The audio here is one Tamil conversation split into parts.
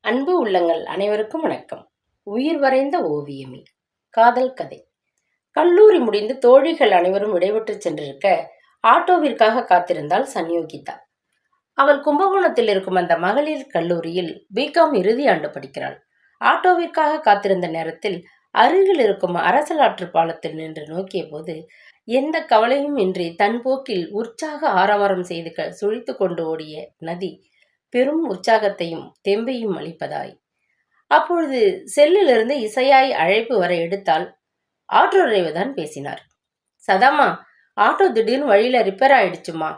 அன்பு உள்ளங்கள் அனைவருக்கும் வணக்கம். உயிர் வரைந்த ஓவியமே காதல் கதை. கல்லூரி முடிந்து தோழிகள் அனைவரும் விடைபெற்று சென்றிருக்க ஆட்டோவிற்காக காத்திருந்தாள் சன்யோகிதா. அவள் கும்பகோணத்தில் இருக்கும் அந்த மகளிர் கல்லூரியில் பிகாம் இறுதி ஆண்டு படிக்கிறாள். ஆட்டோவிற்காக காத்திருந்த நேரத்தில் அருகில் இருக்கும் அரசலாற்று பாலத்தில் நின்று நோக்கிய போது எந்த கவலையும் இன்றி தன் போக்கில் உற்சாக ஆரவாரம் செய்து சுழித்து கொண்டு ஓடிய நதி பெரும் உற்சாகத்தையும் தெம்பையும் அளிப்பதாய். அப்பொழுது செல்லிலிருந்து இசையாய் அழைப்பு வர எடுத்தால் ஆட்டோ டிரைவர் தான் பேசினார். சதாமா, ஆட்டோ திடீர்னு வழியில ரிப்பேர் ஆயிடுச்சுமா,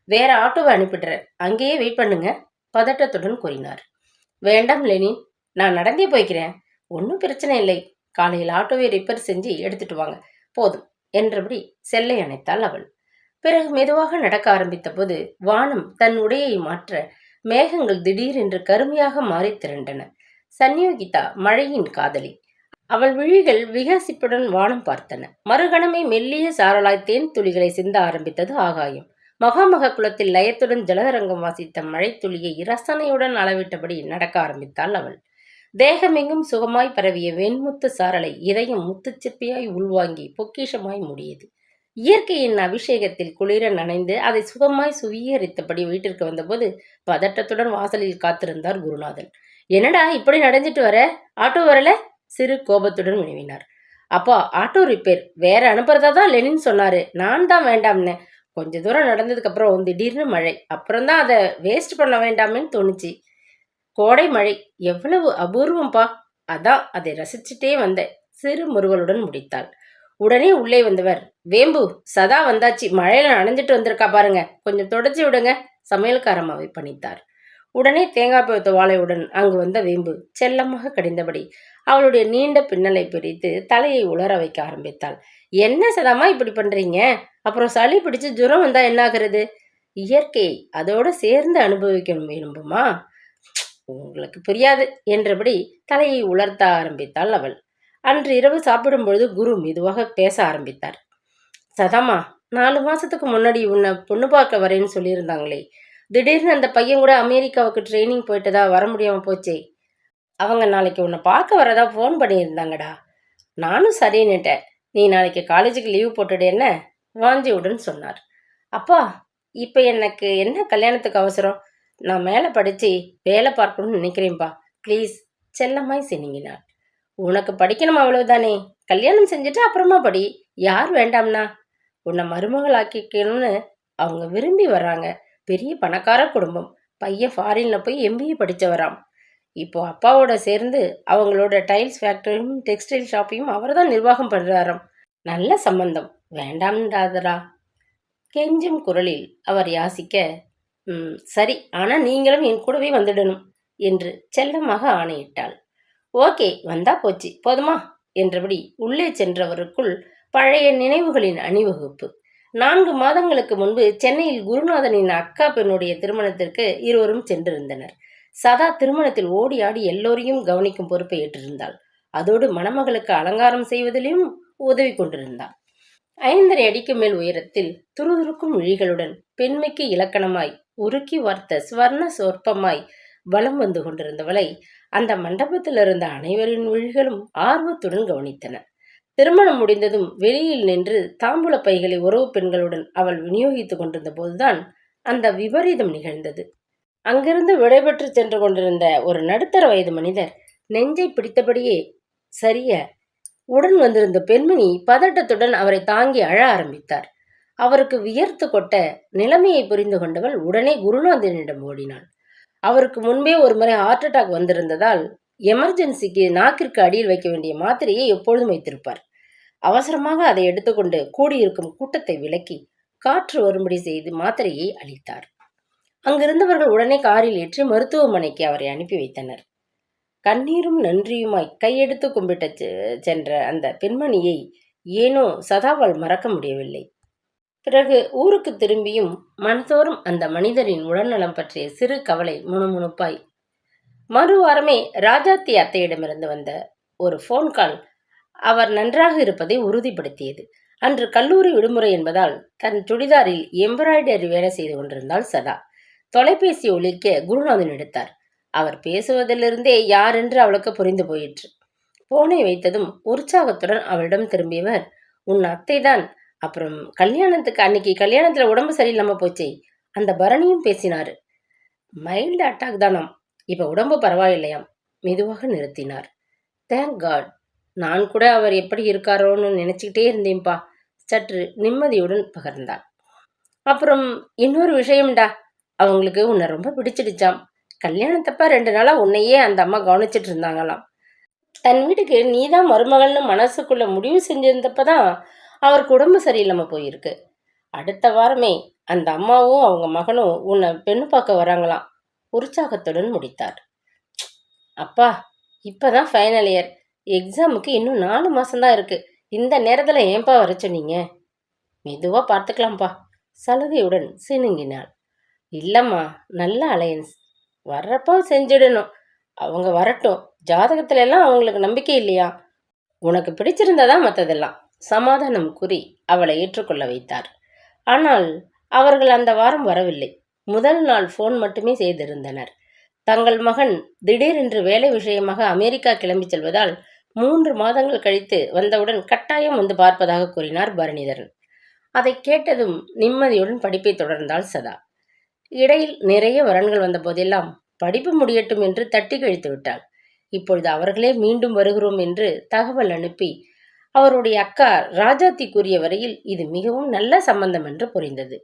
வேற ஆட்டோவை அனுப்பிடுறேன், அங்கேயே வெயிட் பண்ணுங்க, பதட்டத்துடன் கூறினார். வேண்டாம் லெனின், நான் நடந்தே போய்க்கிறேன், ஒன்றும் பிரச்சனை இல்லை, காலையில் ஆட்டோவை ரிப்பேர் செஞ்சு எடுத்துட்டு வாங்க, போதும் என்றபடி செல்லை அணைத்தாள் அவள். பிறகு மெதுவாக நடக்க ஆரம்பித்த போது வானம் தன் உடையை மாற்ற மேகங்கள் திடீரென்று கருமையாக மாறி திரண்டன. சன்யோகிதா மழையின் காதலி. அவள் விழிகள் விகாசிப்புடன் வானம் பார்த்தன. மறுகணமே மெல்லிய சாரலாய் தேன் துளிகளை சிந்த ஆரம்பித்தது ஆகாயம். மகாமக குலத்தில் லயத்துடன் ஜலதரங்கம் வாசித்த மழை துளியை ரசனையுடன் அளவிட்டபடி நடக்க ஆரம்பித்தாள் அவள். தேகமெங்கும் சுகமாய் பரவிய வெண்முத்து சாரலை இதயம் முத்துச்சிற்பியாய் உள்வாங்கி பொக்கிஷமாய் மூடியது. இயற்கையின் அபிஷேகத்தில் குளிர நனைந்து அதை சுகமாய் சுவீகரித்தபடி வீட்டிற்கு வந்தபோது பதட்டத்துடன் வாசலில் காத்திருந்தார் குருநாதன். என்னடா இப்படி நடந்துட்டு வர, ஆட்டோ வரல? சிறு கோபத்துடன் வினவினார். அப்பா, ஆட்டோ ரிப்பேர், வேற அனுப்புறதா தான் லெனின் சொன்னாரு, நான் தான் வேண்டாம்னு. கொஞ்ச தூரம் நடந்ததுக்கு அப்புறம் திடீர்னு மழை, அப்புறம்தான் அதை வேஸ்ட் பண்ண வேண்டாமேன்னு தோணுச்சு. கோடை மழை எவ்வளவு அபூர்வம்பா, அதான் அதை ரசிச்சுட்டே வந்தேன், சிறு முறுவலுடன் முடித்தாள். உடனே உள்ளே வந்தவர், வேம்பு, சதா வந்தாச்சு, மழையில நனைஞ்சிட்டு வந்திருக்கா பாருங்க, கொஞ்சம் தொடச்சி விடுங்க, சமையல்காரமாவை பணித்தார். உடனே தேங்காய் வாழையுடன் அங்கு வந்த வேம்பு செல்லமாக கடிந்தபடி அவளுடைய நீண்ட பின்னலை பிரித்து தலையை உலர வைக்க ஆரம்பித்தாள். என்ன சதாமா இப்படி பண்றீங்க? அப்புறம் சளி பிடிச்சு ஜுரம் வந்தா என்ன ஆகுறது? இயற்கையை அதோட சேர்ந்து அனுபவிக்கணும் வேணுமா? உங்களுக்கு புரியாது என்றபடி தலையை உலர்த்த ஆரம்பித்தாள் அவள். அன்று இரவு சாப்பிடும் பொழுது குரு மெதுவாக பேச ஆரம்பித்தார். சதாமா, 4 மாசத்துக்கு முன்னாடி உன்னை பொண்ணு பார்க்க வரேன்னு சொல்லியிருந்தாங்களே, திடீர்னு அந்த பையன் கூட அமெரிக்காவுக்கு ட்ரைனிங் போயிட்டதா வர முடியாம போச்சே, அவங்க நாளைக்கு உன்னை பார்க்க வரதா ஃபோன் பண்ணியிருந்தாங்கடா. நானும் சரின்னுட்டேன், நீ நாளைக்கு காலேஜுக்கு லீவ் போட்டுடு என்ன, வாஞ்சியுடன் சொன்னார். அப்பா, இப்போ எனக்கு என்ன கல்யாணத்துக்கு அவசரம், நான் மேலே படித்து வேலை பார்க்கணும்னு நினைக்கிறேன்ப்பா, ப்ளீஸ், செல்லமாய் சினிங்கினார். உனக்கு படிக்கணும் அவ்வளவுதானே, கல்யாணம் செஞ்சுட்டு அப்புறமா படி, யார் வேண்டாம்னா? உன்னை மருமகளாக்கிக்கணும்னு அவங்க விரும்பி வர்றாங்க. பெரிய பணக்கார குடும்பம், பையன் ஃபாரின்ல போய் எம்பிஏ படித்தவராம். இப்போ அப்பாவோட சேர்ந்து அவங்களோட டைல்ஸ் ஃபேக்டரியும் டெக்ஸ்டைல் ஷாப்பையும் அவர் தான் நிர்வாகம் பண்ணுறாராம். நல்ல சம்பந்தம், வேண்டாம்ன்றாதரா? கெஞ்சும் குரலில் அவர் யாசிக்க, சரி, ஆனால் நீங்களும் என் கூடவே வந்துடணும் என்று செல்லமாக ஆணையிட்டாள். ஓகே, வந்தா போச்சு, போதுமா என்றபடி உள்ளே சென்றவருக்குள் பழைய நினைவுகளின் அணிவகுப்பு. 4 மாதங்களுக்கு முன்பு சென்னையில் குருநாதனின் அக்கா பெண்ணுடைய திருமணத்திற்கு இருவரும் சென்றிருந்தனர். சதா திருமணத்தில் ஓடி ஆடி எல்லோரையும் கவனிக்கும் பொறுப்பை ஏற்றிருந்தாள். அதோடு மணமகளுக்கு அலங்காரம் செய்வதிலும் உதவி கொண்டிருந்தாள். 5.5 அடிக்கு மேல் உயரத்தில் துருதுருக்கும் விழிகளுடன் பெண்மைக்கு இலக்கணமாய் உருக்கி வார்த்த ஸ்வர்ண சொற்பமாய் வலம் வந்து கொண்டிருந்தவளை அந்த மண்டபத்தில் இருந்த அனைவரின் விழிகளும் ஆர்வத்துடன் கவனித்தன. திருமணம் முடிந்ததும் வெளியில் நின்று தாம்பூல பைகளை உறவு பெண்களுடன் அவள் விநியோகித்துக் கொண்டிருந்த போதுதான் அந்த விபரீதம் நிகழ்ந்தது. அங்கிருந்து விடைபெற்று சென்று கொண்டிருந்த ஒரு நடுத்தர வயது மனிதர் நெஞ்சை பிடித்தபடியே சரிய உடன் வந்திருந்த பெண்மணி பதட்டத்துடன் அவரை தாங்கி அழ ஆரம்பித்தார். அவருக்கு வியர்த்து கொட்ட நிலைமையை புரிந்து கொண்டவள் உடனே குருநாதனிடம் ஓடினாள். அவருக்கு முன்பே ஒரு முறை ஹார்ட் அட்டாக் வந்திருந்ததால் எமர்ஜென்சிக்கு நாக்கிற்கு அடியில் வைக்க வேண்டிய மாத்திரையை எப்பொழுதும் வைத்திருப்பார். அவசரமாக அதை எடுத்துக்கொண்டு கூடியிருக்கும் கூட்டத்தை விலக்கி காற்று வரும்படி செய்து மாத்திரையை அளித்தார். அங்கிருந்தவர்கள் உடனே காரில் ஏற்றி மருத்துவமனைக்கு அவரை அனுப்பி வைத்தனர். கண்ணீரும் நன்றியுமாய் கையெடுத்து கும்பிட்டு சென்ற அந்த பெண்மணியை ஏனோ சதாவால் மறக்க முடியவில்லை. பிறகு ஊருக்கு திரும்பியும் மனதோறும் அந்த மனிதரின் உடல்நலம் பற்றிய சிறு கவலை முணுமுணுப்பாய். மறுவாரமே ராஜாத்தி அத்தையிடமிருந்து வந்த ஒரு ஃபோன் கால் அவர் நன்றாக இருப்பதை உறுதிப்படுத்தியது. அன்று கல்லூரி விடுமுறை என்பதால் தன் சுடிதாரில் எம்ப்ராய்டரி வேலை செய்து கொண்டிருந்தாள் சதா. தொலைபேசி ஒலிக்க குருநாதன் எடுத்தார். அவர் பேசுவதிலிருந்தே யாரென்று அவளுக்கு புரிந்து போயிற்று. போனை வைத்ததும் உற்சாகத்துடன் அவளிடம் திரும்பியவர், உன் அத்தைதான். அப்புறம் அன்னைக்கு கல்யாணத்துல உடம்பு சரியில்லாம போச்சே, அந்த பரணியும் பேசினாரு. மைல்டு அட்டாக் தானாம், இப்ப உடம்பு பரவாயில்லையாம். மெதுவாக நிறுத்தினார். Thank God. நான் கூட அவர் எப்படி இருக்காரோன்னு நினைச்சுக்கிட்டே இருந்தேன்பா. சற்று நிம்மதியுடன் பகர்ந்தாள். அப்புறம் இன்னொரு விஷயம்டா, அவங்களுக்கு உன்னை ரொம்ப பிடிச்சிடுச்சாம். கல்யாணத்தப்ப 2 நாளா உன்னையே அந்த அம்மா கவனிச்சிட்டு இருந்தாங்களாம். தன் வீட்டுக்கு நீதான் மருமகள்னு மனசுக்குள்ள முடிவு செஞ்சிருந்தப்பதான் அவருக்கு உடம்பு சரியில்லாம போயிருக்கு. அடுத்த வாரமே அந்த அம்மாவும் அவங்க மகனும் உன்னை பெண்ணு பார்க்க வராங்களாம். உற்சாகத்துடன் முடித்தார். அப்பா, இப்பதான் ஃபைனல் இயர். எக்ஸாமுக்கு இன்னும் 4 மாசம்தான் இருக்கு. இந்த நேரத்துல ஏன்பா வர சொன்னீங்க? மெதுவா பார்த்துக்கலாம்ப்பா, சலுகையுடன் சினுங்கினாள். இல்லம்மா, நல்ல அலையன்ஸ், வர்றப்போ செஞ்சிடணும். அவங்க வரட்டும். ஜாதகத்துல எல்லாம் அவங்களுக்கு நம்பிக்கை இல்லையா? உனக்கு பிடிச்சிருந்ததா மற்றதெல்லாம், சமாதானம் கூறி அவளை ஏற்றுக்கொள்ள வைத்தார். ஆனால் அவர்கள் அந்த வாரம் வரவில்லை. முதல் நாள் போன் மட்டுமே செய்திருந்தனர். தங்கள் மகன் திடீரென்று வேலை விஷயமாக அமெரிக்கா கிளம்பி செல்வதால் 3 மாதங்கள் கழித்து வந்தவுடன் கட்டாயம் வந்து பார்ப்பதாக கூறினார் பரணிதரன். அதை கேட்டதும் நிம்மதியுடன் படிப்பை தொடர்ந்தாள் சதா. இடையில் நிறைய வரன்கள் வந்த போதெல்லாம் படிப்பு முடியட்டும் என்று தட்டி கழித்து விட்டாள். இப்பொழுது அவர்களே மீண்டும் வருகிறோம் என்று தகவல் அனுப்பி அவருடைய அக்கா ராஜாத்தி கூறிய வரையில் இது மிகவும் நல்ல சம்பந்தம் என்று புரிந்தது.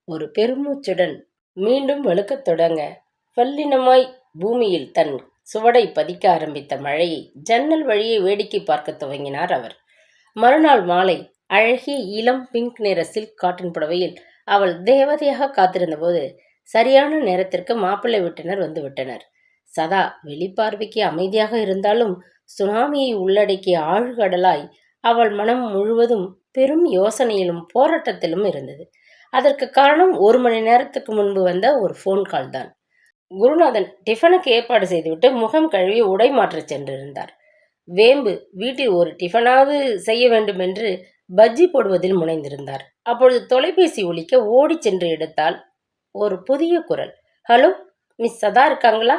ஒரு பெருமூச்சுடன் மீண்டும் வழுக்கத் தொடங்க வல்லினமாய் பூமியில் தன் சுவடை பதிக்க ஆரம்பித்த மழையை ஜன்னல் வழியே வேடிக்கை பார்க்க துவங்கினார் அவர். மறுநாள் மாலை அழகிய இளம் பிங்க் நிற சில்க் காட்டன் புடவையில் அவள் தேவதையாக காத்திருந்த போது சரியான நேரத்திற்கு மாப்பிள்ளை வீட்டினர் வந்து விட்டனர். சதா வெளிப்பார்வைக்கு அமைதியாக இருந்தாலும் சுனாமியை உள்ளடக்கிய ஆழ்கடலாய் அவள் மனம் முழுவதும் பெரும் யோசனையிலும் போராட்டத்திலும் இருந்தது. அதற்கு காரணம் 1 மணி நேரத்துக்கு முன்பு வந்த ஒரு போன் கால் தான். குருநாதன் டிஃபனுக்கு ஏற்பாடு செய்துவிட்டு முகம் கழுவி உடை மாற்றச் சென்றிருந்தார். வேம்பு வீட்டில் ஒரு டிஃபனாவது செய்ய வேண்டும் என்று பஜ்ஜி போடுவதில் முனைந்திருந்தார். அப்பொழுது தொலைபேசி ஒலிக்க ஓடி சென்று எடுத்தால் ஒரு புதிய குரல். ஹலோ, மிஸ் சதா இருக்காங்களா?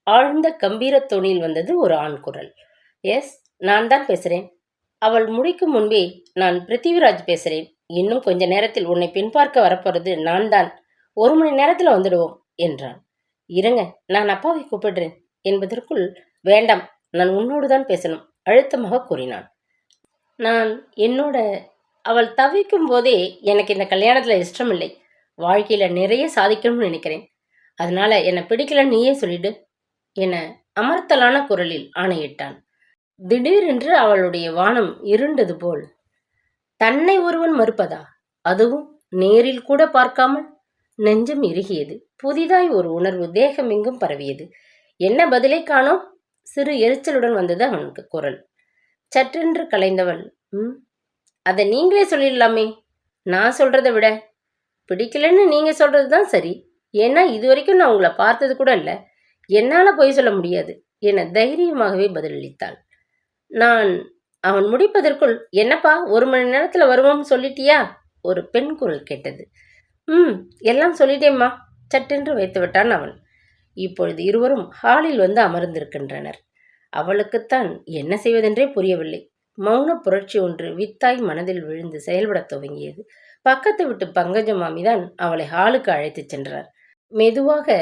ஆழ்ந்த கம்பீர தொனியில் வந்தது ஒரு ஆண் குரல். எஸ், நான் தான் பேசுறேன். அவள் முடிக்கும் முன்பே, நான் பிருத்திவிராஜ் பேசுறேன். இன்னும் கொஞ்ச நேரத்தில் உன்னை பின்பார்க்க வரப்போறது நான் தான். 1 மணி நேரத்துல வந்துடுவோம் என்றான். இருங்க, நான் அப்பாவை கூப்பிடுறேன் என்பதற்குள், வேண்டாம், நான் உன்னோடு தான் பேசணும் அழுத்தமாக கூறினான். நான் என்னோட அவள் தவிக்கும் போதே எனக்கு இந்த கல்யாணத்துல இஷ்டம் இல்லை. வாழ்க்கையில நிறைய சாதிக்கணும்னு நினைக்கிறேன். அதனால என்னை பிடிக்கல நீயே சொல்லிடு என அமர்த்தலான குரலில் ஆணையிட்டான். திடீரென்று அவளுடைய வானம் இருண்டது போல். தன்னை ஒருவன் மறுப்பதா? அதுவும் நேரில் கூட பார்க்காமல்? நெஞ்சம் இறுகியது. புதிதாய் ஒரு உணர்வு தேகமெங்கும் பரவியது. என்ன பதிலை காணோம்? சிறு எரிச்சலுடன் வந்தது அவனுக்கு குரல். சற்றென்று கலைந்தவள், அதை நீங்களே சொல்லிடலாமே. நான் சொல்றதை விட பிடிக்கலன்னு நீங்க சொல்றதுதான் சரி. ஏன்னா இதுவரைக்கும் நான் உங்களை பார்த்தது கூட இல்லை. என்னால பொய் சொல்ல முடியாது என தைரியமாகவே பதிலளித்தாள். அவன் முடிப்பதற்குள், என்னப்பா 1 மணி நேரத்துல வருவோம்னு சொல்லிட்டியா? ஒரு பெண் குரல் கேட்டது. எல்லாம் சொல்லிட்டேம்மா, சட்டென்று வைத்து விட்டான் அவன். இப்பொழுது இருவரும் ஹாலில் வந்து அமர்ந்திருக்கின்றனர். அவளுக்குத்தான் என்ன செய்வதென்றே புரியவில்லை. மௌன புரட்சி ஒன்று வித்தாய் மனதில் விழுந்து செயல்படத் துவங்கியது. பக்கத்து விட்டு பங்கஜமாமிதான் அவளை ஹாலுக்கு அழைத்துச் சென்றார். மெதுவாக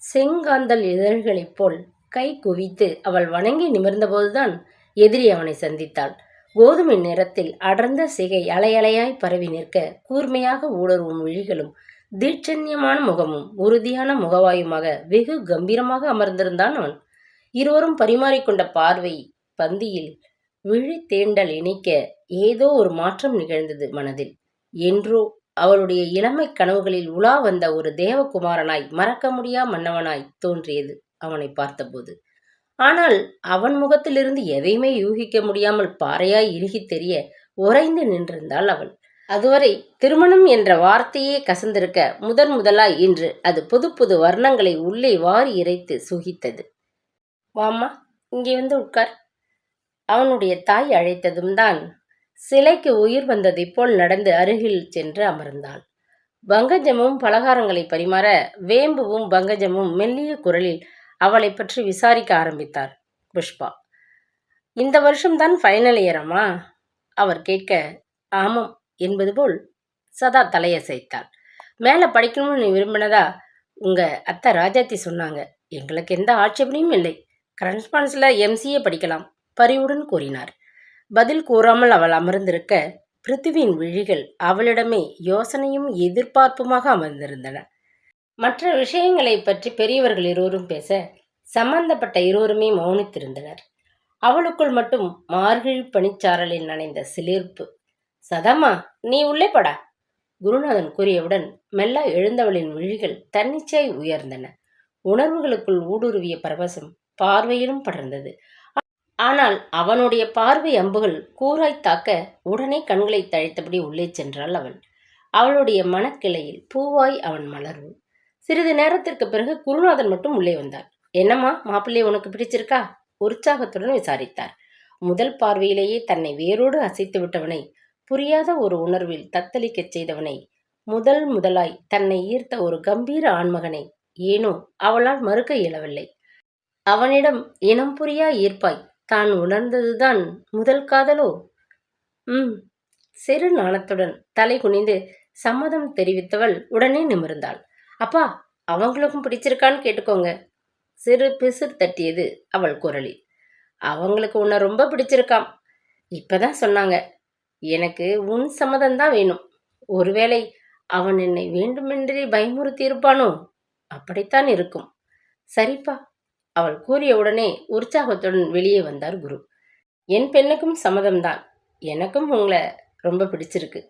செங்காந்தல் இதழ்களைப் போல் கை குவித்து அவள் வணங்கி நிமிர்ந்தபோதுதான் எதிரி அவனை சந்தித்தாள். கோதுமை நிறத்தில் அடர்ந்த சிகை அலையலையாய் பரவி நிற்க கூர்மையாக ஊடுருவும் விழிகளும் தீட்சண்யமான முகமும் உறுதியான முகவாயுமாக வெகு கம்பீரமாக அமர்ந்திருந்தான் அவன். இருவரும் பரிமாறிக்கொண்ட பார்வை பந்தியில் விழி தேண்டல் இணைக்க ஏதோ ஒரு மாற்றம் நிகழ்ந்தது மனதில். என்றோ அவளுடைய இளமை கனவுகளில் உலா வந்த ஒரு தேவகுமாரனாய் மறக்க முடியா மன்னவனாய் தோன்றியது அவனை பார்த்தபோது. ஆனால் அவன் முகத்திலிருந்து எதையுமே யூகிக்க முடியாமல் பாறையாய் இறுகி தெரிய உறைந்து நின்றிருந்தாள் அவள். அதுவரை திருமணம் என்ற வார்த்தையே கசந்திருக்க முதலாய் இன்று அது புது புது வர்ணங்களை உள்ளே வாரி இறைத்து சுகித்தது. வாம்மா, இங்கே வந்து உட்கார். அவனுடைய தாய் அழைத்ததும் தான் சிலைக்கு உயிர் வந்ததைப் போல் நடந்து அருகில் சென்று அமர்ந்தாள். பங்கஜமும் பலகாரங்களை பரிமாற வேம்புவும் பங்கஜமும் மெல்லிய குரலில் அவளை பற்றி விசாரிக்க ஆரம்பித்தார் புஷ்பா. இந்த வருஷம்தான் ஃபைனல் இயரம்மா? அவர் கேட்க, ஆமாம் என்பது போல் சதா தலையசைத்தாள். மேலே படிக்கணும்னு நீ விரும்பினதா உங்க அத்தை ராஜாத்தி சொன்னாங்க. எங்களுக்கு எந்த ஆட்சேபனையும் இல்லை. கரஸ்பான்ஸில் எம்சிஏ படிக்கலாம் பரிவுடன் கூறினார். பதில் கூறாமல் அவள் அமர்ந்திருக்க பிருத்திவியின் விழிகள் அவளிடமே யோசனையும் எதிர்பார்ப்புமாக அமர்ந்திருந்தன. மற்ற விஷயங்களை பற்றி பெரியவர்கள் இருவரும் பேச சம்பந்தப்பட்ட இருவருமே மௌனித்திருந்தனர். அவளுக்குள் மட்டும் மார்கழி பனிச்சாரலில் நனைந்த சிலிர்ப்பு. சதாமா, நீ உள்ளே படா, குருநாதன் கூறியவுடன் மெல்ல எழுந்தவளின் விழிகள் தன்னிச்சையாய் உயர்ந்தன. உணர்வுகளுக்குள் ஊடுருவிய பரவசம் பார்வையிலும் படர்ந்தது. ஆனால் அவனுடைய பார்வை அம்புகள் கூராய் தாக்க உடனே கண்களை தழைத்தபடி உள்ளே சென்றாள் அவள். அவளுடைய மனக்கிளையில் பூவாய் அவன் மலர்வு. சிறிது நேரத்திற்கு பிறகு குருநாதன் மட்டும் உள்ளே வந்தார். என்னம்மா, மாப்பிள்ளை உனக்கு பிடிச்சிருக்கா? உற்சாகத்துடன் விசாரித்தார். முதல் பார்வையிலேயே தன்னை வேரோடு அசைத்து விட்டவனை, புரியாத ஒரு உணர்வில் தத்தளிக்கச் செய்தவனை, முதலாய் தன்னை ஈர்த்த ஒரு கம்பீர ஆண்மகனை ஏனோ அவளால் மறுக்க இயலவில்லை. அவனிடம் இனம் புரியா ஈர்ப்பாய் தான் உணர்ந்ததுதான் முதல் காதலோ? சிறு நாணத்துடன் தலை குனிந்து சம்மதம் தெரிவித்தவள் உடனே நிமிர்ந்தாள். அப்பா, அவங்களுக்கும் பிடிச்சிருக்கான்னு கேட்டுக்கோங்க. சிறு பிசிர் தட்டியது அவள் குரலில். அவங்களுக்கு உன்னை ரொம்ப பிடிச்சிருக்காம். இப்பதான் சொன்னாங்க. எனக்கு உன் சம்மதம்தான் வேணும். ஒருவேளை அவன் என்னை வேண்டுமென்றே பயமுறுத்தி இருப்பானோ? அப்படித்தான் இருக்கும். சரிப்பா, அவள் கூறிய உடனே உற்சாகத்துடன் வெளியே வந்தார் குரு. என் பெண்ணுக்கும் சம்மதம்தான். எனக்கும் உங்களை ரொம்ப பிடிச்சிருக்கு.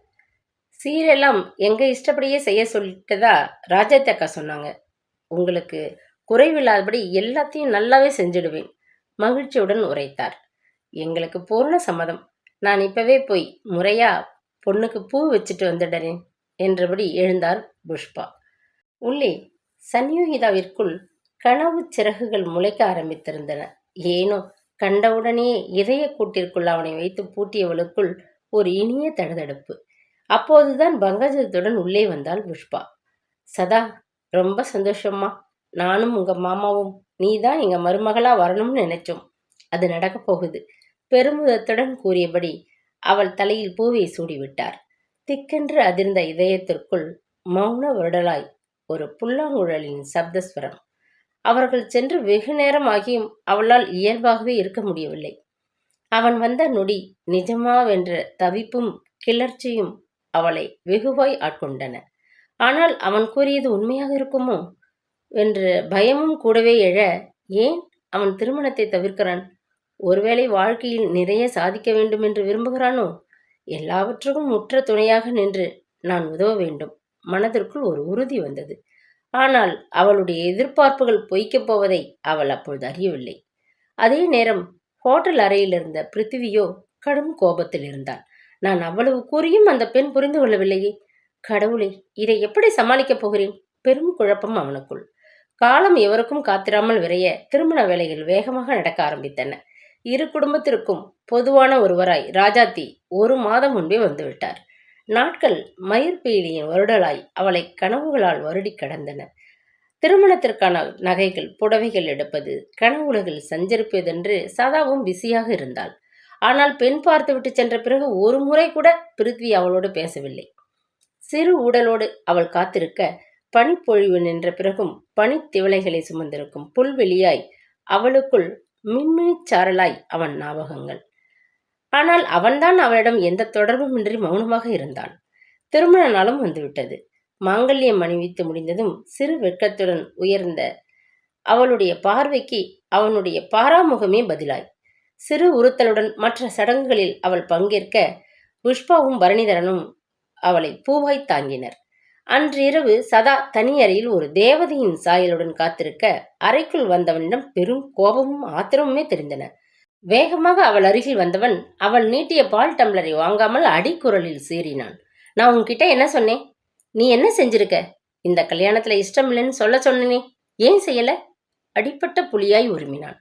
சீரெல்லாம் எங்க இஷ்டப்படியே செய்ய சொல்லிட்டதா ராஜாத்தி அக்கா சொன்னாங்க. உங்களுக்கு குறைவில்லாதபடி எல்லாத்தையும் நல்லாவே செஞ்சிடுவேன், மகிழ்ச்சியுடன் உரைத்தார். எங்களுக்கு பூர்ண சம்மதம். நான் இப்பவே போய் முறையா பொண்ணுக்கு பூ வச்சுட்டு வந்துடுறேன் என்றபடி எழுந்தார் புஷ்பா. உள்ளே சன்யுகிதாவிற்குள் கனவு சிறகுகள் முளைக்க ஆரம்பித்திருந்தன. ஏனோ கண்டவுடனே இதய கூட்டிற்குள் அவனை வைத்து பூட்டியவளுக்குள் ஒரு இனிய தடதடுப்பு. அப்போதுதான் பங்கஜத்துடன் உள்ளே வந்தாள் புஷ்பா. சதா, ரொம்ப சந்தோஷம்மா. நானும் உங்க மாமாவும் நீதான் எங்க மருமகளா வரணும்னு நினைச்சோம். அது நடக்க போகுது, பெருமிதத்துடன் கூறியபடி அவள் தலையில் பூவை சூடிவிட்டார். திக்கென்று அதிர்ந்த இதயத்திற்குள் மௌன வருடலாய் ஒரு புல்லாங்குழலின் சப்தஸ்வரம். அவர்கள் சென்று வெகு நேரம் ஆகியும் அவளால் இயல்பாகவே இருக்க முடியவில்லை. அவன் வந்த நொடி நிஜமாவென்ற தவிப்பும் கிளர்ச்சியும் அவளை வெகுவாய் ஆட்கொண்டன. ஆனால் அவன் கூறியது உண்மையாக இருக்குமோ என்ற பயமும் கூடவே எழ, ஏன் அவன் திருமணத்தை தவிர்க்கிறான்? ஒருவேளை வாழ்க்கையில் நிறைய சாதிக்க வேண்டும் என்று விரும்புகிறானோ? எல்லாவற்றுக்கும் உற்ற துணையாக நின்று நான் உதவ வேண்டும். மனதிற்குள் ஒரு உறுதி வந்தது. ஆனால் அவளுடைய எதிர்பார்ப்புகள் பொய்க்கப் போவதை அவள் அப்பொழுது அறியவில்லை. அதே நேரம் ஹோட்டல் அறையில் இருந்த பிருத்திவியோ கடும் கோபத்தில் இருந்தாள். நான் அவ்வளவு கூறியும் அந்த பெண் புரிந்து கொள்ளவில்லையே. கடவுளே, இதை எப்படி சமாளிக்கப் போகிறேன்? பெரும் குழப்பம் அவனுக்குள். காலம் எவருக்கும் காத்திராமல் விரைய திருமண வேலைகள் வேகமாக நடக்க ஆரம்பித்தன. இரு குடும்பத்திற்கும் பொதுவான ஒருவராய் ராஜாத்தி 1 மாதம் முன்பே வந்துவிட்டார். நாட்கள் மயிர்பீலியின் வருடலாய் அவளை கனவுகளால் வருடி கடந்தன. திருமணத்திற்கான நகைகள், புடவைகள் எடுப்பது, கனவுலகில் சஞ்சரிப்பதென்று சதாவும் பிஸியாக இருந்தாள். ஆனால் பெண் பார்த்துவிட்டு சென்ற பிறகு ஒரு முறை கூட பிருத்வி அவளோடு பேசவில்லை. சிறு ஊடலோடு அவள் காத்திருக்க, பனிப்பொழிவு நின்ற பிறகும் பனித்திவளைகளை சுமந்திருக்கும் புல்வெளியாய் அவளுக்குள் மின்மினிச்சாரலாய் அவன் ஞாபகங்கள். ஆனால் அவன்தான் அவளிடம் எந்த தொடர்புமின்றி மௌனமாக இருந்தான். திருமண நாளும் வந்துவிட்டது. மாங்கல்யம் அணிவித்து முடிந்ததும் சிறு வெட்கத்துடன் உயர்ந்த அவளுடைய பார்வைக்கு அவனுடைய பாராமுகமே பதிலாய் சிறு உறுத்தலுடன் மற்ற சடங்குகளில் அவள் பங்கேற்க புஷ்பாவும் பரணிதரனும் அவளை பூவாய் தாங்கினர். அன்று இரவு சதா தனி அறையில் ஒரு தேவதையின் சாயலுடன் காத்திருக்க அறைக்குள் வந்தவனிடம் பெரும் கோபமும் ஆத்திரமுமே தெரிந்தன. வேகமாக அவள் அருகில் வந்தவன் அவள் நீட்டிய பால் டம்ளரை வாங்காமல் அடிக்குரலில் சீறினான். நான் உன்கிட்ட என்ன சொன்னேன்? நீ என்ன செஞ்சிருக்க? இந்த கல்யாணத்துல இஷ்டம் இல்லைன்னு சொல்ல சொன்னனே, ஏன் செய்யல? அடிப்பட்ட புலியாய் உருமினான்.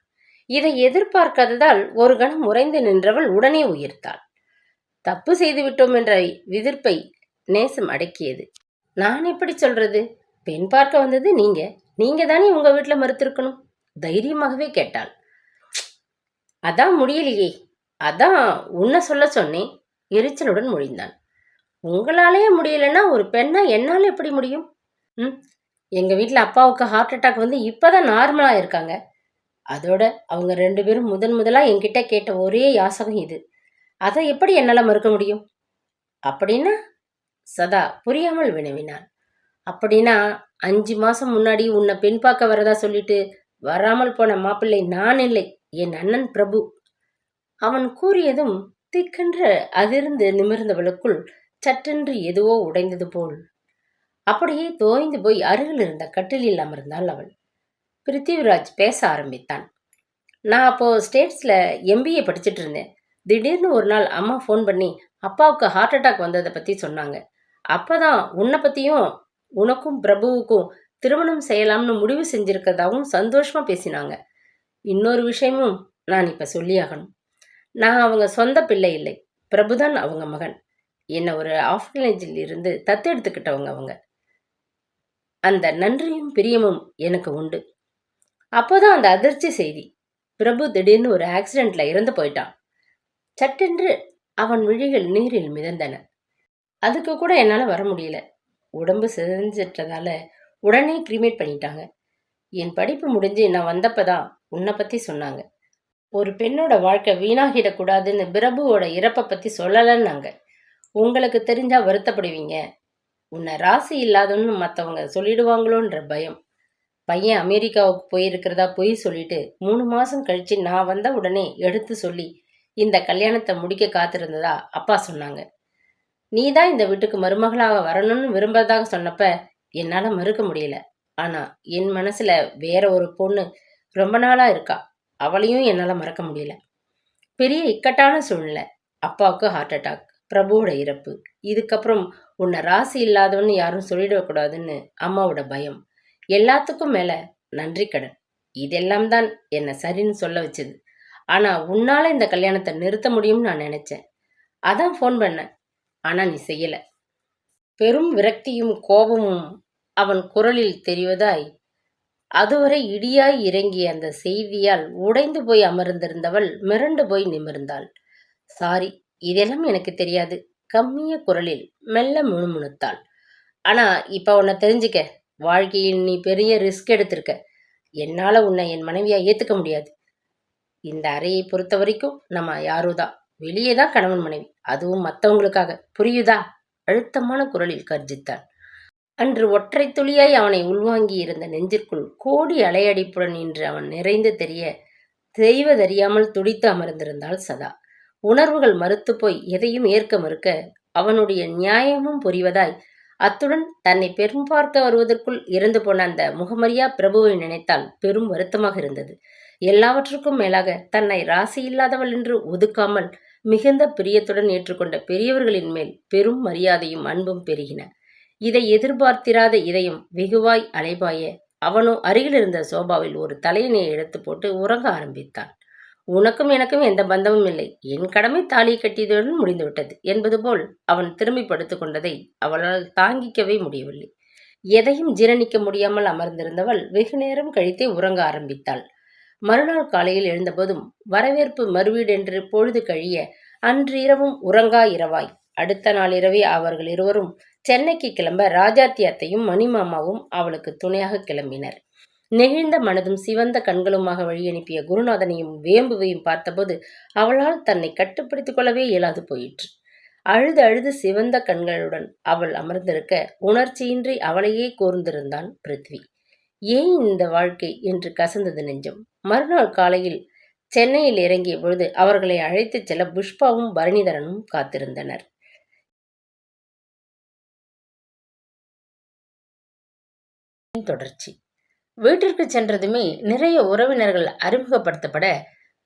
இதை எதிர்பார்க்காததால் ஒரு கணம் உறைந்து நின்றவள் உடனே உயிர்த்தாள். தப்பு செய்து விட்டோம் என்ற விதிர்ப்பை நேசம் அடக்கியது. நான் எப்படி சொல்றது? பெண் பார்க்க வந்தது நீங்க தானே உங்க வீட்டுல மறுத்திருக்கணும். தைரியமாகவே கேட்டாள். அதான் முடியலையே. அதான் உன்னை சொல்ல சொன்னேன். எரிச்சலுடன் மொழிந்தான். உங்களாலேயே முடியலன்னா ஒரு பெண்ணா என்னால எப்படி முடியும்? ம் எங்க வீட்டில் அப்பாவுக்கு ஹார்ட் அட்டாக் வந்து இப்பதான் நார்மலா இருக்காங்க. அதோட அவங்க 2 பேரும் முதலா என்கிட்ட கேட்ட ஒரே யாசகம் இது. அதை எப்படி என்னால மறுக்க முடியும்? அப்படின்னா? சதா புரியாமல் வினவினான். அப்படின்னா 5 மாசம் முன்னாடி உன்னை பெண் பார்க்க வரதா சொல்லிட்டு வராமல் போன மாப்பிள்ளை நான் இல்லை, என் அண்ணன் பிரபு. அவன் கூறியதும் திக்கென்று அதிர்ந்து நிமிர்ந்தவளுக்குள் சட்டென்று எதுவோ உடைந்தது போல் அப்படியே தோய்ந்து போய் அருகில் இருந்த கட்டிலில் அமர்ந்தாள் அவள். பிருத்திவிராஜ் பேச ஆரம்பித்தான். நான் அப்போ ஸ்டேட்ஸ்ல எம்பிஏ படிச்சுட்டு இருந்தேன். திடீர்னு ஒரு நாள் அம்மா ஃபோன் பண்ணி அப்பாவுக்கு ஹார்ட் அட்டாக் வந்ததை பத்தி சொன்னாங்க. அப்பதான் உன்னை பத்தியும் உனக்கும் பிரபுவுக்கும் திருமணம் செய்யலாம்னு முடிவு செஞ்சிருக்கிறதாவும் சந்தோஷமா பேசினாங்க. இன்னொரு விஷயமும் நான் இப்ப சொல்லியாகணும். நான் அவங்க சொந்த பிள்ளை இல்லை, பிரபுதான் அவங்க மகன். என்னை ஒரு ஆர்ஃபனேஜில் இருந்து தத்தெடுத்துக்கிட்டவங்க அவங்க. அந்த நன்றியும் பிரியமும் எனக்கு உண்டு. அப்போதான் அந்த அதிர்ச்சி செய்தி. பிரபு திடீர்னு ஒரு ஆக்சிடென்ட்ல இறந்து போயிட்டான். சட்டென்று அவன் விழிகள் நீரில் மிதந்தன. அதுக்கு கூட என்னால வர முடியல. உடம்பு சிதைஞ்சிட்டதால உடனே கிரிமேட் பண்ணிட்டாங்க. என் படிப்பு முடிஞ்சு நான் வந்தப்பதான் உன்னை பத்தி சொன்னாங்க. ஒரு பெண்ணோட வாழ்க்கை வீணாகிடக்கூடாதுன்னு பிரபுவோட இறப்பை பத்தி சொல்லலன்னாங்க. உங்களுக்கு தெரிஞ்சா வருத்தப்படுவீங்க, உன்னை ராசி இல்லாதன்னு மற்றவங்க சொல்லிடுவாங்களோன்ற பயம். பையன் அமெரிக்காவுக்கு போயிருக்கிறதா பொய் சொல்லிட்டு 3 மாசம் கழிச்சு நான் வந்த உடனே எடுத்து சொல்லி இந்த கல்யாணத்தை முடிக்க காத்திருந்ததா அப்பா சொன்னாங்க. நீ தான் இந்த வீட்டுக்கு மருமகளாக வரணும்னு விரும்புறதாக சொன்னப்ப என்னால மறுக்க முடியல. ஆனா என் மனசுல வேற ஒரு பொண்ணு ரொம்ப நாளா இருக்கா. அவளையும் என்னால மறக்க முடியல. பெரிய இக்கட்டான சூழ்நிலை. அப்பாவுக்கு ஹார்ட் அட்டாக், பிரபுவோட இறப்பு. இதுக்கப்புறம் உன்னை ராசி இல்லாதவன்னு யாரும் சொல்லிடக்கூடாதுன்னு அம்மாவோட பயம். எல்லாத்துக்கும் மேல நன்றி கடன். இதெல்லாம் தான் என்னை சரின்னு சொல்ல வச்சது. ஆனா உன்னால இந்த கல்யாணத்தை நிறுத்த முடியும்னு நான் நினைச்சேன். அதான் ஃபோன் பண்ணேன். ஆனா நீ செய்யல. பெரும் விரக்தியும் கோபமும் அவன் குரலில் தெரிவதாய் அதுவரை இடியாய் இறங்கிய அந்த செய்தியால் உடைந்து போய் அமர்ந்திருந்தவள் மிரண்டு போய் நிமிர்ந்தாள். சாரி, இதெல்லாம் எனக்கு தெரியாது. கம்மிய குரலில் மெல்ல முணுமுணுத்தாள். ஆனா இப்ப உன்னை தெரிஞ்சுக்க, வாழ்க்கையில் நீ பெரிய ரிஸ்க் எடுத்திருக்க. என்னால உன்னை என் மனைவியா ஏத்துக்க முடியாது. இந்த அறையை பொறுத்த வரைக்கும் நம்ம யாரோதான், வெளியேதான் கணவன் மனைவி, அதுவும் மற்றவங்களுக்காக, புரியுதா? அழுத்தமான குரலில் கர்ஜித்தான். அன்று ஒற்றை துளியாய் அவனை உள்வாங்கி இருந்த நெஞ்சிற்குள் கோடி அலையடிப்புடன் இன்று அவன் நிறைந்து செய்வதறியாமல் துடித்து அமர்ந்திருந்தாள் சதா. உணர்வுகள் மறுத்து போய் எதையும் ஏற்க மறுக்க அவனுடைய நியாயமும் புரிவதாய், அத்துடன் தன்னை பெரும் பார்க்க வருவதற்குள் இறந்து போன அந்த முகமரியா பிரபுவை நினைத்தால் பெரும் வருத்தமாக இருந்தது. எல்லாவற்றுக்கும் மேலாக தன்னை ராசி இல்லாதவள் என்று ஒதுக்காமல் மிகுந்த பிரியத்துடன் ஏற்றுக்கொண்ட பெரியவர்களின் மேல் பெரும் மரியாதையும் அன்பும் பெருகின. இதை எதிர்பார்த்திராத இதயம் வெகுவாய் அலைபாய அவனோ அருகில் இருந்த சோபாவில் ஒரு தலையணையை எடுத்து போட்டு உறங்க ஆரம்பித்தான். உனக்கும் எனக்கும் எந்த பந்தமும் இல்லை, என் கடமை தாலியை கட்டியதுடன் முடிந்துவிட்டது என்பது போல் அவன் திரும்பி படுத்து கொண்டதை அவளால் தாங்கிக்கவே முடியவில்லை. எதையும் ஜீரணிக்க முடியாமல் அமர்ந்திருந்தவள் வெகு நேரம் கழித்தே உறங்க ஆரம்பித்தாள். மறுநாள் காலையில் எழுந்தபோதும் வரவேற்பு மறுவீடென்று பொழுது கழிய அன்று இரவும் உறங்கா இரவாய். அடுத்த நாள் இரவே அவர்கள் இருவரும் சென்னைக்கு கிளம்ப ராஜாத்தி அத்தையும் மணிமாமாவும் அவளுக்கு துணையாக கிளம்பினர். நெகிழ்ந்த மனதும் சிவந்த கண்களுமாக வழியனுப்பிய குருநாதனையும் வேம்புவையும் பார்த்தபோது அவளால் தன்னை கட்டுப்படுத்திக் கொள்ளவே இயலாது போயிற்று. அழுது அழுது சிவந்த கண்களுடன் அவள் அமர்ந்திருக்க உணர்ச்சியின்றி அவளையே கூர்ந்திருந்தான் பிருத்வி. ஏன் இந்த வாழ்க்கை என்று கசந்தது நெஞ்சம். மறுநாள் காலையில் சென்னையில் இறங்கிய பொழுது அவர்களை அழைத்துச் செல்ல புஷ்பாவும் பரணிதரனும் காத்திருந்தனர். தொடர்ச்சி. வீட்டிற்கு சென்றதுமே நிறைய உறவினர்கள் அறிமுகப்படுத்தப்பட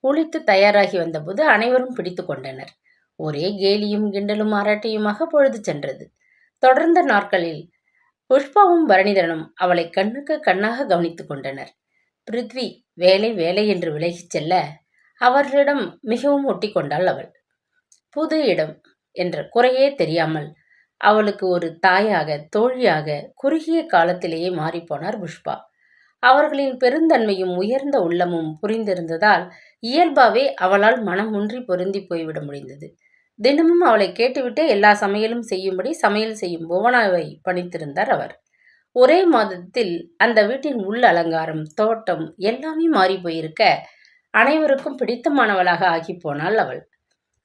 குளித்து தயாராகி வந்தபோது அனைவரும் பிடித்து கொண்டனர். ஒரே கேலியும் கிண்டலும் ஆராட்டியுமாக பொழுது சென்றது. தொடர்ந்த நாட்களில் புஷ்பாவும் பரணிதரனும் அவளை கண்ணுக்கு கண்ணாக கவனித்துக் கொண்டனர். பிருத்வி வேலை வேலை என்று விலகிச் செல்ல அவர்களிடம் மிகவும் ஒட்டி கொண்டாள் அவள். புது இடம் என்ற குறையே தெரியாமல் அவளுக்கு ஒரு தாயாக தோழியாக குறுகிய காலத்திலேயே மாறிப்போனார் புஷ்பா. அவர்களின் பெருந்தன்மையும் உயர்ந்த உள்ளமும் புரிந்திருந்ததால் இயல்பாவே அவளால் மனம் ஒன்றி பொருந்தி போய்விட முடிந்தது. தினமும் அவளை கேட்டுவிட்டே எல்லா சமையலும் செய்யும்படி சமையல் செய்யும் புவனாவை பணித்திருந்தார் அவர். ஒரே மாதத்தில் அந்த வீட்டின் உள் அலங்காரம், தோட்டம் எல்லாமே மாறி போயிருக்க அனைவருக்கும் பிடித்தமானவளாக ஆகி போனாள் அவள்.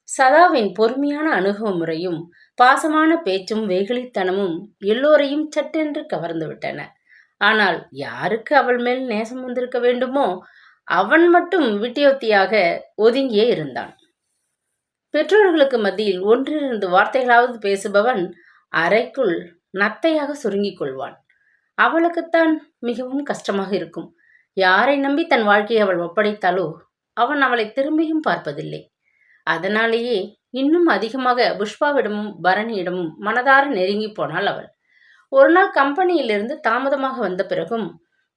சதாவின் பொறுமையான அணுகுமுறையும் பாசமான பேச்சும் வெகுளித்தனமும் எல்லோரையும் சட்டென்று கவர்ந்து விட்டன. ஆனால் யாருக்கு அவள் மேல் நேசம் வந்திருக்க வேண்டுமோ அவன் மட்டும் விட்டியொத்தியாக ஒதுங்கியே இருந்தான். பெற்றோர்களுக்கு மத்தியில் ஒன்றிரண்டு வார்த்தைகளாவது பேசுபவன் அறைக்குள் நத்தையாக சுருங்கிக் கொள்வான். அவளுக்குத்தான் மிகவும் கஷ்டமாக இருக்கும். யாரை நம்பி தன் வாழ்க்கையை அவள் ஒப்படைத்தாலோ அவன் அவளை திரும்பியும் பார்ப்பதில்லை. அதனாலேயே இன்னும் அதிகமாக புஷ்பாவிடமும் பரணியிடமும் மனதார நெருங்கி போனாள் அவள். ஒரு நாள் கம்பெனியிலிருந்து தாமதமாக வந்த பிறகும்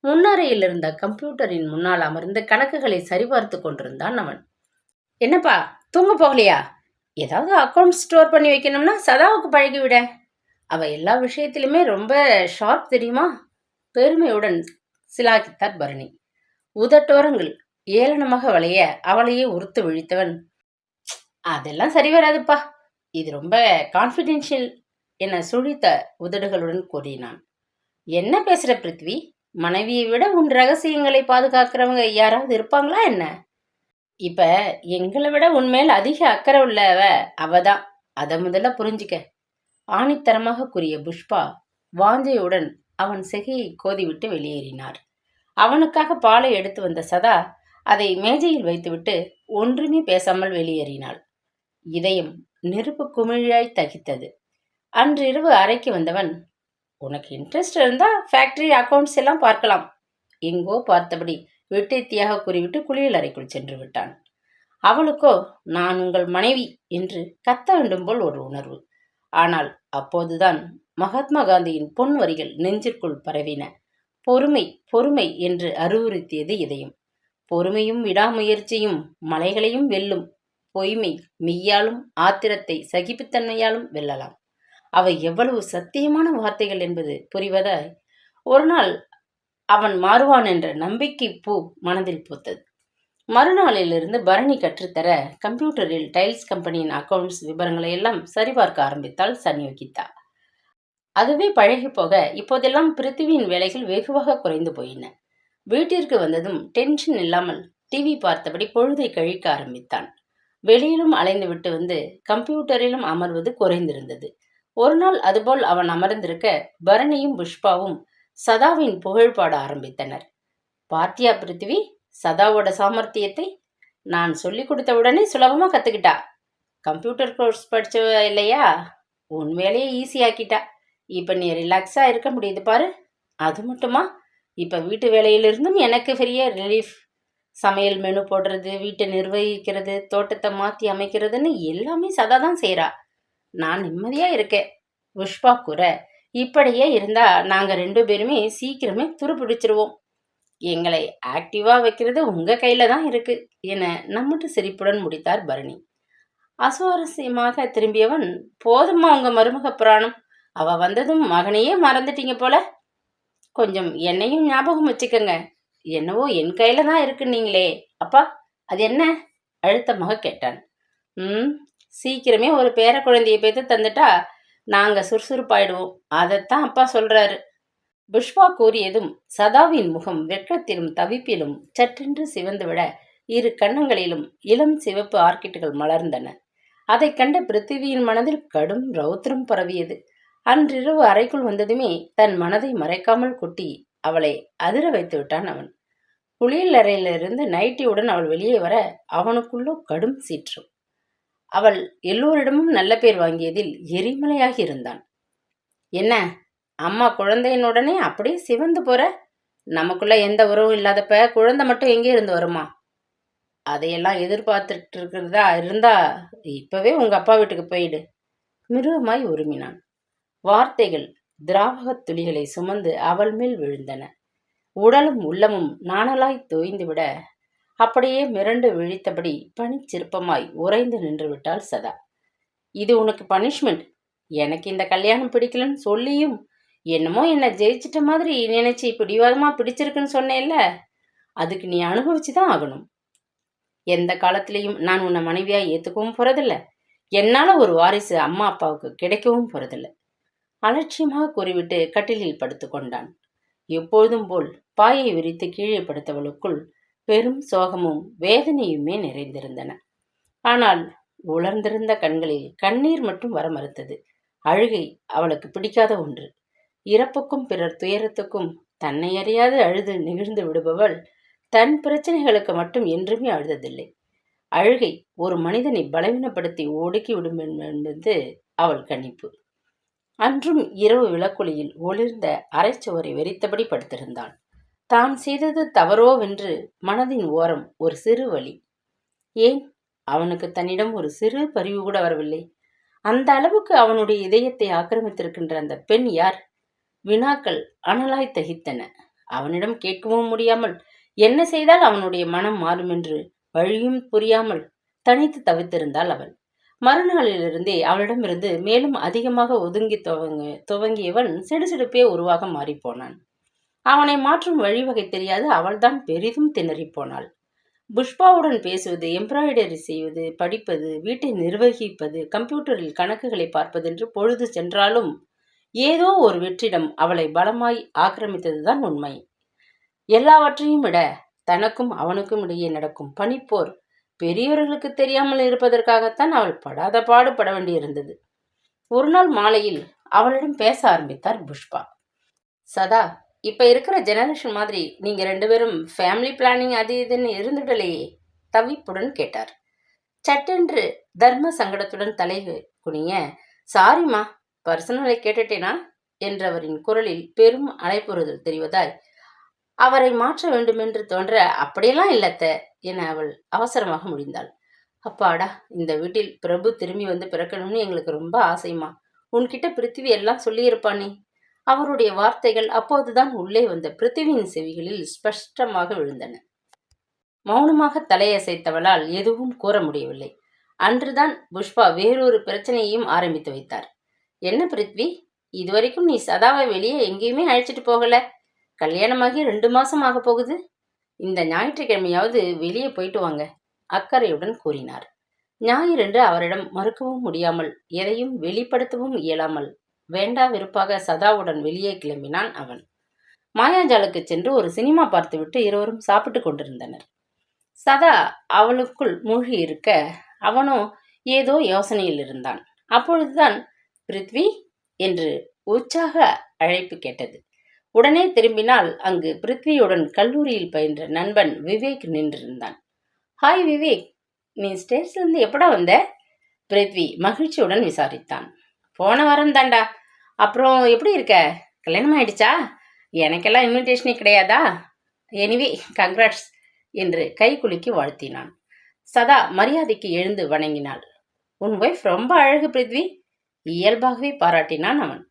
முன்னறையில் இருந்த கம்ப்யூட்டரின் முன்னால் அமர்ந்து கணக்குகளை சரிபார்த்து கொண்டிருந்தான் அவன். என்னப்பா, தூங்க போகலையா? ஏதாவது அக்கௌண்ட் ஸ்டோர் பண்ணி வைக்கணும்னா சதாவுக்கு பழகிவிட. அவ எல்லா விஷயத்திலுமே ரொம்ப ஷார்ப் தெரியுமா? பெருமையுடன் சிலாகித்தார் பரணி. உதட்டோரங்கள் ஏளனமாக வளைய அவளையே உறுத்து விழித்தவன், அதெல்லாம் சரி வராதுப்பா, இது ரொம்ப கான்ஃபிடென்ஷியல் என சுழித்த உதடுகளுடன் கூறினான். என்ன பேசுற பிருத்வி? மனைவியை விட உன் ரகசியங்களை பாதுகாக்கிறவங்க யாராவது இருப்பாங்களா என்ன? இப்ப எங்களை விட உன்மேல் அதிக அக்கறை உள்ளவ அவதான், அத முதல்ல புரிஞ்சுக்க, ஆணித்தரமாக கூறிய புஷ்பா வாஞ்சையுடன் அவன் செகையை கோதிவிட்டு வெளியேறினார். அவனுக்காக பாலை எடுத்து வந்த சதா அதை மேஜையில் வைத்துவிட்டு ஒன்றுமே பேசாமல் வெளியேறினாள். இதயம் நெருப்பு குமிழியாய் தகித்தது. அன்றிரவு அறைக்கு வந்தவன், உனக்கு இன்ட்ரெஸ்ட் இருந்தா ஃபேக்டரி அக்கவுண்ட்ஸ் எல்லாம் பார்க்கலாம், எங்கோ பார்த்தபடி வெட்டித்தியாக கூறிவிட்டு குளியல் அறைக்குள் சென்று விட்டான். அவளுக்கோ நான் உங்கள் மனைவி என்று கத்த வேண்டும் போல் ஒரு உணர்வு. ஆனால் அப்போதுதான் மகாத்மா காந்தியின் பொன் வரிகள் நெஞ்சிற்குள் பரவின. பொறுமை பொறுமை என்று அறிவுறுத்தியது இதயம். பொறுமையும் விடாமுயற்சியும் மலைகளையும் வெல்லும். பொய்மை மெய்யாலும் ஆத்திரத்தை சகிப்புத்தன்மையாலும் வெல்லலாம். அவை எவ்வளவு சத்தியமான வார்த்தைகள் என்பது புரிவதாய் ஒரு நாள் அவன் மாறுவான் என்ற நம்பிக்கை பூ மனதில் பூத்தது. மறுநாளிலிருந்து பரணி கற்றுத்தர கம்ப்யூட்டரில் டைல்ஸ் கம்பெனியின் அக்கவுண்ட்ஸ் விவரங்களை எல்லாம் சரிபார்க்க ஆரம்பித்தாள் சன்யோகிதா. அதுவே பழகி போக இப்போதெல்லாம் பிருத்திவியின் வேலைகள் வெகுவாக குறைந்து போயின. வீட்டிற்கு வந்ததும் டென்ஷன் இல்லாமல் டிவி பார்த்தபடி பொழுதை கழிக்க ஆரம்பித்தான். வெளியிலும் அலைந்து விட்டு வந்து கம்ப்யூட்டரிலும் அமர்வது குறைந்திருந்தது. ஒரு நாள் அதுபோல் அவன் அமர்ந்திருக்க பரணியும் புஷ்பாவும் சதாவின் புகழ் பாட ஆரம்பித்தனர். பாத்தியா பிருத்திவி, சதாவோட சாமர்த்தியத்தை நான் சொல்லி கொடுத்த உடனே சுலபமா கத்துக்கிட்டா. கம்ப்யூட்டர் கோர்ஸ் படிச்ச இல்லையா, உன் வேலையை ஈஸியாக்கிட்டா. இப்ப நீ ரிலாக்ஸா இருக்க முடியுது பாரு. அது மட்டுமா, இப்ப வீட்டு வேலையிலிருந்தும் எனக்கு பெரிய ரிலீஃப். சமையல் மெனு போடுறது, வீட்டை நிர்வகிக்கிறது, தோட்டத்தை மாற்றி அமைக்கிறதுன்னு எல்லாமே சதா தான் செய்கிறா. நான் நிம்மதியாக இருக்கேன். புஷ்பா கூற, இப்படியே இருந்தா நாங்கள் 2 பேருமே சீக்கிரமே துருப்பிடிச்சிருவோம். எங்களை ஆக்டிவாக வைக்கிறது உங்கள் கையில் தான் இருக்கு என நம்மட்டு சிரிப்புடன் முடித்தார் பரணி. அசுவாரஸ்யமாக திரும்பியவன், போதுமா உங்க மருமக புராணம், அவ வந்ததும் மகனையே மறந்துட்டீங்க போல. கொஞ்சம் என்னையும் ஞாபகம் வச்சுக்கங்க. என்னவோ என் கையில தான் இருக்குன்னீங்களே அப்பா, அது என்ன? அழுத்தமாக கேட்டான். சீக்கிரமே ஒரு பேர குழந்தையை பேத்து தந்துட்டா நாங்க சுறுசுறுப்பாயிடுவோம், அதைத்தான் அப்பா சொல்றாரு. புஷ்பா கூறியதும் சதாவின் முகம் வெட்கத்திலும் தவிப்பிலும் சற்றென்று சிவந்துவிட 2 கன்னங்களிலும் இளம் சிவப்பு ஆர்க்கிட்டுகள் மலர்ந்தன. அதை கண்ட பிருத்திவியின் மனதில் கடும் ரௌத்திரம் பரவியது. அன்றிரவு அறைக்குள் வந்ததுமே தன் மனதை மறைக்காமல் கொட்டி அவளை அதிர வைத்து விட்டான் அவன். குளியல் அறையிலிருந்து நைட்டியுடன் அவள் வெளியே வர அவனுக்குள்ளோ கடும் சீற்றம். அவள் எல்லோரிடமும் நல்ல பேர் வாங்கியதில் எரிமலையாகி இருந்தான். என்ன அம்மா குழந்தையினுடனே அப்படியே சிவந்து போற? நமக்குள்ள எந்த உறவும் இல்லாதப்ப குழந்தை மட்டும் எங்கே இருந்து வருமா? அதையெல்லாம் எதிர்பார்த்துட்டு இருக்கிறதா இருந்தா இப்பவே உங்க அப்பா வீட்டுக்கு போயிடு. மிருகமாய் உருமினான். வார்த்தைகள் திராவகத் துளிகளை சுமந்து அவள் மேல் விழுந்தன. உடலும் உள்ளமும் நாணலாய் தோய்ந்துவிட அப்படியே மிரண்டு விழித்தபடி பனிச்சிற்பமாய் உறைந்து நின்று விட்டாள் சதா. இது உனக்கு பனிஷ்மெண்ட். எனக்கு இந்த கல்யாணம் பிடிக்கலன்னு சொல்லியும் என்னமோ என்ன ஜெயிச்சிட்ட மாதிரி நினைச்சு பிடிவாதமா பிடிச்சிருக்குன்னு சொன்னேல்ல, அதுக்கு நீ அனுபவிச்சுதான் ஆகணும். எந்த காலத்திலையும் நான் உன்னை மனைவியா ஏத்துக்கவும் போறதில்ல. என்னால ஒரு வாரிசு அம்மா அப்பாவுக்கு கிடைக்கவும் போறதில்ல. அலட்சியமாக கூறிவிட்டு கட்டிலில் படுத்து கொண்டான். எப்பொழுதும் போல் பாயை விரித்து கீழே படுத்தவளுக்குள் பெரும் சோகமும் வேதனையுமே நிறைந்திருந்தன. ஆனால் உலர்ந்திருந்த கண்களில் கண்ணீர் மட்டும் வர மறுத்தது. அழுகை அவளுக்கு பிடிக்காத ஒன்று. இறப்புக்கும் பிறர் துயரத்துக்கும் தன்னை அறியாது அழுது நிகழ்ந்து விடுபவள் தன் பிரச்சனைகளுக்கு மட்டும் என்றுமே அழுததில்லை. அழுகை ஒரு மனிதனை பலவீனப்படுத்தி ஒடுக்கி விடும் என்பது அவள் கணிப்பு. அன்றும் இரவு விளக்கொலியில் ஒளிர்ந்த அரைச்சுவரை வெறித்தபடி படுத்திருந்தாள். தான் செய்தது தவறோவென்று மனதின் ஓரம் ஒரு சிறு வலி. ஏன் அவனுக்கு தன்னிடம் ஒரு சிறு பரிவு கூட வரவில்லை? அந்த அளவுக்கு அவனுடைய இதயத்தை ஆக்கிரமித்திருக்கின்ற அந்த பெண் யார்? வினாக்கள் அனலாய் தகித்தன. அவனிடம் கேட்கவும் முடியாமல், என்ன செய்தால் அவனுடைய மனம் மாறும் என்று வழியும் புரியாமல் தனித்து தவித்திருந்தாள் அவள். மறுநாளிலிருந்தே அவளிடமிருந்து மேலும் அதிகமாக ஒதுங்கி துவங்கியவன் சிடுசிடுப்பே உருவாக மாறிப்போனான். அவனை மாற்றும் வழிவகை தெரியாது அவள்தான் பெரிதும் திணறிப்போனாள். புஷ்பாவுடன் பேசுவது, எம்ப்ராய்டரி செய்வது, படிப்பது, வீட்டை நிர்வகிப்பது, கம்ப்யூட்டரில் கணக்குகளை பார்ப்பதென்று பொழுது சென்றாலும் ஏதோ ஒரு வெற்றிடம் அவளை பலமாய் ஆக்கிரமித்ததுதான் உண்மை. எல்லாவற்றையும் விட தனக்கும் அவனுக்கும் இடையே நடக்கும் பனிப்போர் பெரியவர்களுக்கு தெரியாமல் இருப்பதற்காகத்தான் அவள் படாத பாடுபட வேண்டியிருந்தது. ஒரு நாள் மாலையில் அவளிடம் பேச ஆரம்பித்தார் புஷ்பா. சதா, இப்ப இருக்கிற ஜெனரேஷன் மாதிரி நீங்க 2 பேரும் ஃபேமிலி பிளானிங் அது இதுன்னு இருந்துடலையே? தவிப்புடன் கேட்டார். சட்டென்று தர்ம சங்கடத்துடன் தலை குனிய, சாரிம்மா, பர்சனலை கேட்டுட்டேனா என்றவரின் குரலில் பெரும் அலைப்புறுதல் தெரிவதாய் அவரை மாற்ற வேண்டுமென்று தோன்ற, அப்படியெல்லாம் இல்லத்த என அவள் அவசரமாக முடிந்தாள். அப்பாடா, இந்த வீட்டில் பிரபு திரும்பி வந்து பிறக்கணும்னு எங்களுக்கு ரொம்ப ஆசைமா. உன்கிட்ட பிருத்திவி எல்லாம் சொல்லியிருப்பானே. அவருடைய வார்த்தைகள் அப்போதுதான் உள்ளே வந்த பிருத்திவியின் செவிகளில் ஸ்பஷ்டமாக விழுந்தன. மௌனமாக தலையசைத்தவளால் எதுவும் கூற முடியவில்லை. அன்றுதான் புஷ்பா வேறொரு பிரச்சனையையும் ஆரம்பித்து வைத்தார். என்ன பிருத்வி, இதுவரைக்கும் நீ சதாவை வெளியே எங்கேயுமே அழைச்சிட்டு போகல? கல்யாணமாகி 2 மாசம் ஆக போகுது. இந்த ஞாயிற்றுக்கிழமையாவது வெளியே போயிட்டு வாங்க, அக்கறையுடன் கூறினார். ஞாயிறென்று அவரிடம் மறுக்கவும் முடியாமல், எதையும் வெளிப்படுத்தவும் இயலாமல் வேண்டா வெறுப்பாக சதாவுடன் வெளியே கிளம்பினான் அவன். மாயாஜாலுக்கு சென்று ஒரு சினிமா பார்த்துவிட்டு இருவரும் சாப்பிட்டு கொண்டிருந்தனர். சதா அவளுக்குள் மூழ்கி இருக்க அவனோ ஏதோ யோசனையில் இருந்தான். அப்பொழுதுதான் பிருத்வி என்று உற்சாக அழைப்பு கேட்டது. உடனே திரும்பினால் அங்கு பிருத்வியுடன் கல்லூரியில் பயின்ற நண்பன் விவேக் நின்றிருந்தான். ஹாய் விவேக், நீ ஸ்டேட்ஸ்லேருந்து எப்படா வந்த? பிருத்வி மகிழ்ச்சியுடன் விசாரித்தான். போன வாரம் தாண்டா. அப்புறம் எப்படி இருக்க? கல்யாணம் ஆயிடுச்சா? எனக்கெல்லாம் இன்விடேஷனே கிடையாதா? எனிவே கங்க்ராட்ஸ் என்று கை குலுக்கி வாழ்த்தினான். சதா மரியாதைக்கு எழுந்து வணங்கினாள். உன் ஒய்ஃப் ரொம்ப அழகு பிருத்வி, இயல்பாகவே பாராட்டினான் அவன்.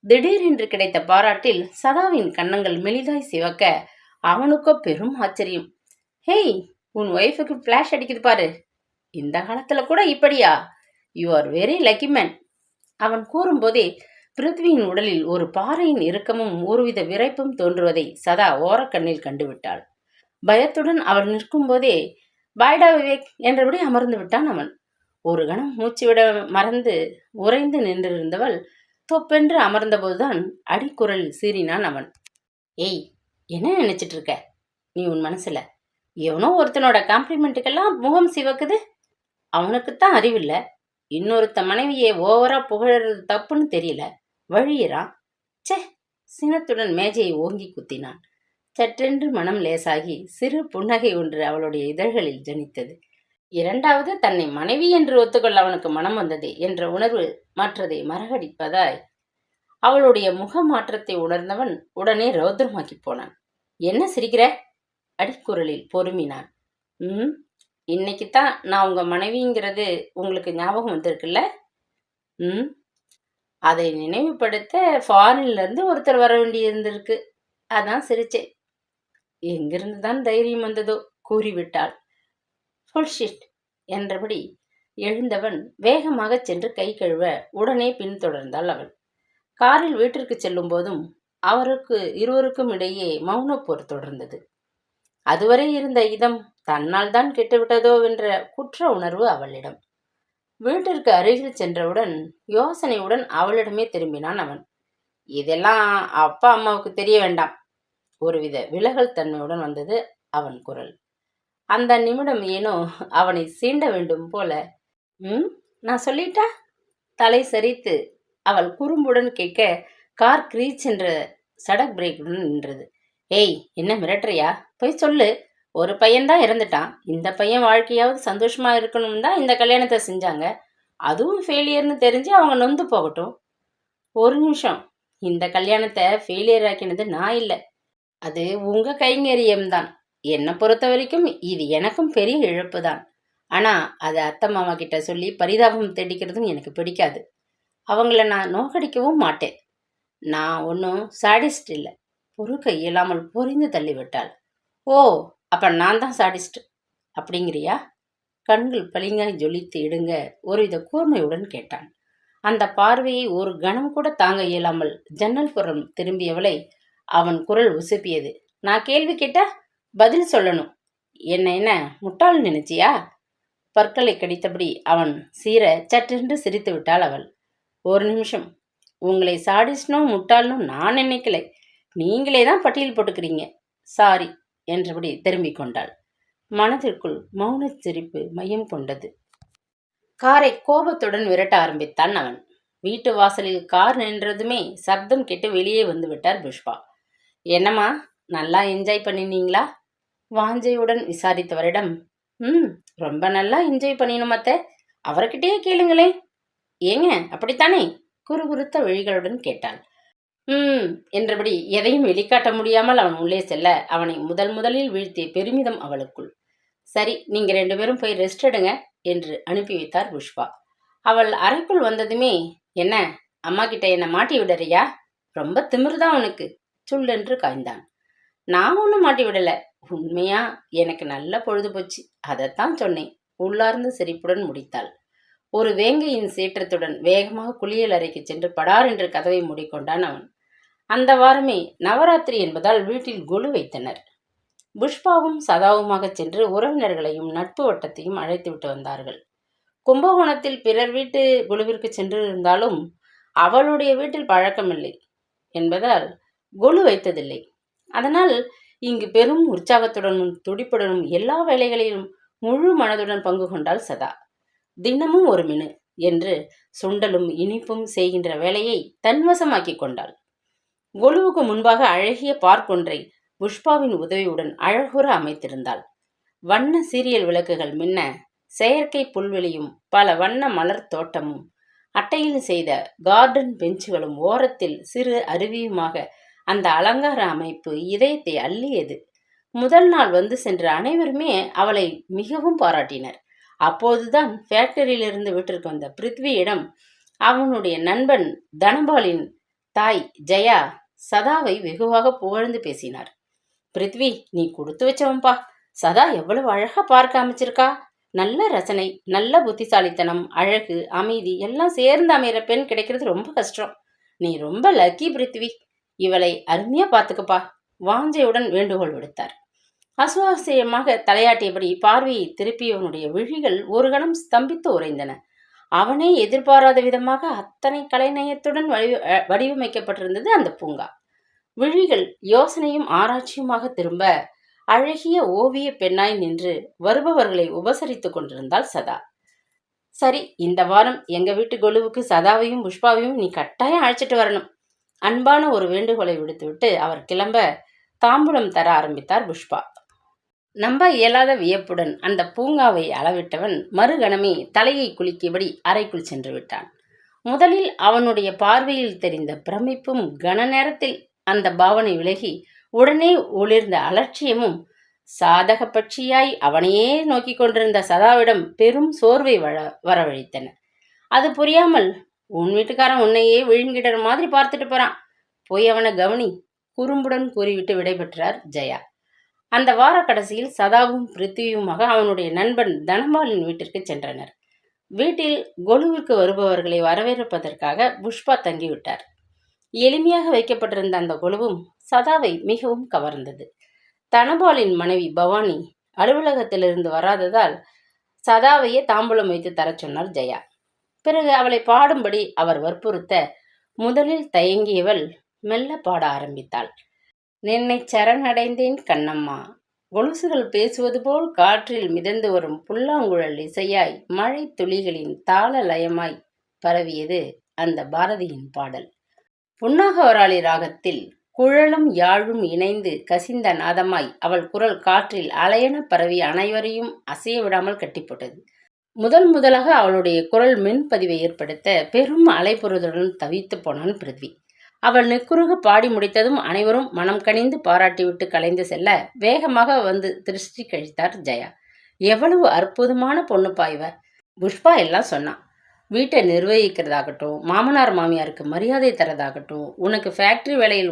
திடீரென்று கிடைத்த பாராட்டில் சதாவின் கன்னங்கள் மெலிதாய் சிவக்க அவனுக்கோ பெரும் ஆச்சரியம். ஹேய், உன் ஒய்ஃபுக்கு பிளாஷ் அடிக்குது பாரு. இந்த காலத்துல கூட இப்படியா? You are very lucky man. அவன் கூறும்போதே பிருத்வியின் உடலில் ஒரு பாறையின் இறுக்கமும் ஒருவித விரைப்பும் தோன்றுவதை சதா ஓரக்கண்ணில் கண்டுவிட்டாள். பயத்துடன் அவள் நிற்கும் போதே பாய்டா விவேக் என்றபடி அமர்ந்து விட்டான் அவன். ஒரு கணம் மூச்சுவிட மறந்து உறைந்து நின்றிருந்தவள் தொப்பென்று அமர்ந்தபோதுதான் அடிக்குரல் சீறினான் அவன். ஏய், என்ன நினைச்சிட்டு இருக்க நீ உன் மனசுல? எவனோ ஒருத்தனோட காம்ப்ளிமெண்ட்டுக்கெல்லாம் முகம் சிவக்குது. அவனுக்குத்தான் அறிவில்ல. இன்னொருத்த மனைவியை ஓவரா புகழறது தப்புன்னு தெரியல, வழியிறான். சே, சினத்துடன் மேஜையை ஓங்கி குத்தினான். சற்றென்று மனம் லேசாகி சிறு புன்னகை ஒன்று அவளுடைய இதழ்களில் ஜனித்தது. இரண்டாவது தன்னை மனைவி என்று ஒத்துக்கொள்ள அவனுக்கு மனம் வந்ததே என்ற உணர்வு மற்றதை மறகடிப்பதாய் அவளுடைய முக மாற்றத்தை உணர்ந்தவன் உடனே ரௌத்ரமாக்கி போனான். என்ன சிரிக்கிற? அடிக்குரலில் பொறுமினான். இன்னைக்குத்தான் நான் உங்க மனைவிங்கிறது உங்களுக்கு ஞாபகம் வந்திருக்குல்ல? அதை நினைவுபடுத்த ஃபாரின்ல இருந்து ஒருத்தர் வர வேண்டி இருந்திருக்கு, அதான் சிரிச்சேன். எங்கிருந்துதான் தைரியம் வந்ததோ கூறிவிட்டாள். புல்ஷிட் என்றபடி எழுந்தவன் வேகமாக சென்று கை கழுவ உடனே பின்தொடர்ந்தாள் அவள். காரில் வீட்டிற்கு செல்லும் போதும் இருவருக்கும் இடையே மௌனப்போர் தொடர்ந்தது. அதுவரை இருந்த இதம் தன்னால் தான் கெட்டுவிட்டதோ என்ற குற்ற உணர்வு அவளிடம். வீட்டிற்கு அருகில் சென்றவுடன் யோசனையுடன் அவளிடமே திரும்பினான் அவன். இதெல்லாம் அப்பா அம்மாவுக்கு தெரிய வேண்டாம். ஒருவித விலகல் தன்மையுடன் வந்தது அவன் குரல். அந்த நிமிடம் ஏனோ அவனை சீண்ட வேண்டும் போல. நான் சொல்லிட்டா? தலை சரித்து அவள் குறும்புடன் கேட்க கார் கிரீச் என்ற சடக் பிரேக்குடன் நின்றது. ஏய், என்ன மிரட்டுறியா? போய் சொல்லு. ஒரு பையன்தான் இறந்துட்டான். இந்த பையன் வாழ்க்கையாவது சந்தோஷமா இருக்கணும் தான் இந்த கல்யாணத்தை செஞ்சாங்க. அதுவும் ஃபெயிலியர்னு தெரிஞ்சு அவங்க நொந்து போகட்டும். ஒரு நிமிஷம். இந்த கல்யாணத்தை ஃபெயிலியர் ஆக்கினது நான் இல்லை, அது உங்க கைங்கரியம்தான். என்னை பொறுத்த வரைக்கும் இது எனக்கும் பெரிய இழப்பு தான். ஆனா அது அத்தை மாமா கிட்ட சொல்லி பரிதாபம் தேடிக்கிறதும் எனக்கு பிடிக்காது. அவங்கள நான் நோக்கடிக்கவும் மாட்டேன். நான் ஒன்றும் சாடிஸ்ட் இல்லை. பொறுக்க இயலாமல் பொறிந்து தள்ளிவிட்டாள். ஓ, அப்ப நான் தான் சாடிஸ்ட் அப்படிங்கிறியா? கண்கள் பளிங்காய் ஜொலித்து இடுங்க ஒருவித கூர்மையுடன் கேட்டான். அந்த பார்வையை ஒரு கணம் கூட தாங்க இயலாமல் ஜன்னல் புறம் திரும்பியவளை அவன் குரல் உசுப்பியது. நான் கேள்வி கேட்டா பதில் சொல்லணும். என்ன முட்டாள் நினைச்சியா? பற்களை கடித்தபடி அவன் சீர சற்றென்று சிரித்து விட்டாள் அவள். ஒரு நிமிஷம். உங்களை சாடிஸ்னும் முட்டாள்னும் நான் நினைக்கலை. நீங்களே தான் பட்டியல் போட்டுக்கிறீங்க. சாரி என்றபடி திரும்பிக் கொண்டாள். மனதிற்குள் மௌன சிரிப்பு மையம் கொண்டது. காரை கோபத்துடன் விரட்ட ஆரம்பித்தான் அவன். வீட்டு வாசலில் கார் நின்றதுமே சப்தம் கேட்டு வெளியே வந்து விட்டார் புஷ்பா. என்னம்மா, நல்லா என்ஜாய் பண்ணினீங்களா? வாஞ்சையுடன் விசாரித்தவரிடம், ரொம்ப நல்லா என்ஜாய் பண்ணினோம் அத்தை. அவர்கிட்டயே கேளுங்களேன். ஏங்க, அப்படித்தானே? குறுகுறுத்த விழிகளுடன் கேட்டாள். என்றபடி எதையும் வெளிக்காட்ட முடியாமல் அவன் உள்ளே செல்ல அவனை முதலில் வீழ்த்திய பெருமிதம் அவளுக்குள். சரி, நீங்க 2 பேரும் போய் ரெஸ்ட் எடுங்க என்று அனுப்பி வைத்தார் புஷ்பா. அவள் அறைக்குள் வந்ததுமே, என்ன அம்மா கிட்ட என்ன மாட்டி விடறியா? ரொம்ப திமிர்தான் உனக்கு, சுள்ளென்று காய்ந்தான். நான் ஒன்றும் மாட்டி விடல. உண்மையா எனக்கு நல்ல பொழுது போச்சு, அதைத்தான் சொன்னேன். உள்ளார்ந்து சிரிப்புடன் முடித்தாள். ஒரு வேங்கையின் சீற்றத்துடன் வேகமாக குளியல் அறைக்கு சென்று படார் என்று கதவை மூடிக்கொண்டான் அவன். அந்த வாரமே நவராத்திரி என்பதால் வீட்டில் கொலு வைத்தனர். புஷ்பாவும் சதாவுமாக சென்று உறவினர்களையும் நட்பு வட்டத்தையும் அழைத்து விட்டு வந்தார்கள். கும்பகோணத்தில் பிறர் வீட்டு குழுவிற்கு சென்று இருந்தாலும் அவளுடைய வீட்டில் பழக்கமில்லை என்பதால் கொலு வைத்ததில்லை. அதனால் இங்கு பெரும் உற்சாகத்துடனும் துடிப்புடனும் எல்லா வேலைகளிலும் முழு மனதுடன் பங்கு கொண்டாள் சதா. தினமும் ஒரு மெனு என்று சுண்டலும் இனிப்பும் செய்கின்ற வேலையை தன்வசமாக்கி கொண்டாள். கொலுவுக்கு முன்பாக அழகிய பார்க் ஒன்றை புஷ்பாவின் உதவியுடன் அழகுற அமைத்திருந்தாள். வண்ண சீரியல் விளக்குகள் மின்ன, செயற்கை புல்வெளியும் பல வண்ண மலர் தோட்டமும் அட்டையில் செய்த கார்டன் பெஞ்சுகளும் ஓரத்தில் சிறு அருவியுமாக அந்த அலங்கார அமைப்பு இதயத்தை அள்ளியது. முதல் நாள் வந்து சென்ற அனைவருமே அவளை மிகவும் பாராட்டினர். அப்போதுதான் ஃபேக்டரியிலிருந்து வீட்டிற்கு வந்த பிருத்வியிடம் அவனுடைய நண்பன் தனபாலின் தாய் ஜெயா சதாவை வெகுவாக புகழ்ந்து பேசினார். பிருத்வி, நீ கொடுத்து வச்சவன்பா. சதா எவ்வளவு அழகா பார்க்க அமைச்சிருக்கா. நல்ல ரசனை, நல்ல புத்திசாலித்தனம், அழகு, அமைதி எல்லாம் சேர்ந்து அமைகிற பெண் கிடைக்கிறது ரொம்ப கஷ்டம். நீ ரொம்ப லக்கி பிருத்வி. இவளை அருமையா பார்த்துக்கப்பா. வாஞ்சையுடன் வேண்டுகோள் விடுத்தார். அசுவாசியமாக தலையாட்டியபடி பார்வையை திருப்பியவனுடைய விழிகள் ஒரு கணம் ஸ்தம்பித்து உறைந்தன. அவனே எதிர்பாராத விதமாக அத்தனை கலைநயத்துடன் வடிவமைக்கப்பட்டிருந்தது அந்த பூங்கா. விழிகள் யோசனையும் ஆராய்ச்சியுமாக திரும்ப அழகிய ஓவிய பெண்ணாய் நின்று வருபவர்களை உபசரித்து கொண்டிருந்தாள் சதா. சரி, இந்த வாரம் எங்க வீட்டு கொலுவுக்கு சதாவையும் புஷ்பாவையும் நீ கட்டாயம் அழைச்சிட்டு வரணும். அன்பான ஒரு வேண்டுகோளை விடுத்துவிட்டு அவர் கிளம்ப தாம்பூலம் தர ஆரம்பித்தார் புஷ்பா. நம்ப இயலாத வியப்புடன் அந்த பூங்காவை அளவிட்டவன் மறுகணமே தலையை குலுக்கியபடி அறைக்குள் சென்று விட்டான். முதலில் அவனுடைய பார்வையில் தெரிந்த பிரமிப்பும் கன நேரத்தில் அந்த பாவனை விலகி உடனே ஒளிர்ந்த அலட்சியமும் சாதக பட்சியாய் அவனையே நோக்கி கொண்டிருந்த சதாவிடம் பெரும் சோர்வை வரவழைத்தன. அது புரியாமல், உன் வீட்டுக்காரன் உன்னையே விழுங்கிடுற மாதிரி பார்த்துட்டு போறான், போய் அவனை கவனி, குறும்புடன் கூறிவிட்டு விடைபெற்றார் ஜெயா. அந்த வார கடைசியில் சதாவும் பிருத்திவியுமாக அவனுடைய நண்பன் தனபாலின் வீட்டிற்கு சென்றனர். வீட்டில் கொலுவிற்கு வருபவர்களை வரவேற்பதற்காக புஷ்பா தங்கிவிட்டார். எளிமையாக வைக்கப்பட்டிருந்த அந்த கொலுவும் சதாவை மிகவும் கவர்ந்தது. தனபாலின் மனைவி பவானி அலுவலகத்திலிருந்து வராததால் சதாவையே தாம்பூலம் வைத்து தரச் சொன்னார் ஜெயா. பிறகு அவளை பாடும்படி அவர் வற்புறுத்த முதலில் தயங்கியவள் மெல்ல பாட ஆரம்பித்தாள். நின்னை சரணடைந்தேன் கண்ணம்மா. கொலுசுகள் பேசுவது போல் காற்றில் மிதந்து வரும் புல்லாங்குழல் இசையாய் மழை துளிகளின் தாள லயமாய் பரவியது அந்த பாரதியின் பாடல். புன்னாகவராளி ராகத்தில் குழலும் யாழும் இணைந்து கசிந்த நாதமாய் அவள் குரல் காற்றில் அலையென பரவி அனைவரையும் அசைய விடாமல் கட்டிப்போட்டது. முதலாக அவளுடைய குரல் மின்பதிவை ஏற்படுத்த பெரும் அலைப்புறதுடன் தவித்து போனான் பிருத்வி. அவள் நெக்குருக பாடி முடித்ததும் அனைவரும் மனம் கனிந்து பாராட்டிவிட்டு கலைந்து செல்ல வேகமாக வந்து திருஷ்டி கழித்தார் ஜெயா. எவ்வளவு அற்புதமான பொண்ணு பாய்வ. புஷ்பா எல்லாம் சொன்னான். வீட்டை நிர்வகிக்கிறதாகட்டும், மாமனார் மாமியாருக்கு மரியாதை தரதாகட்டும், உனக்கு ஃபேக்டரி வேலையில்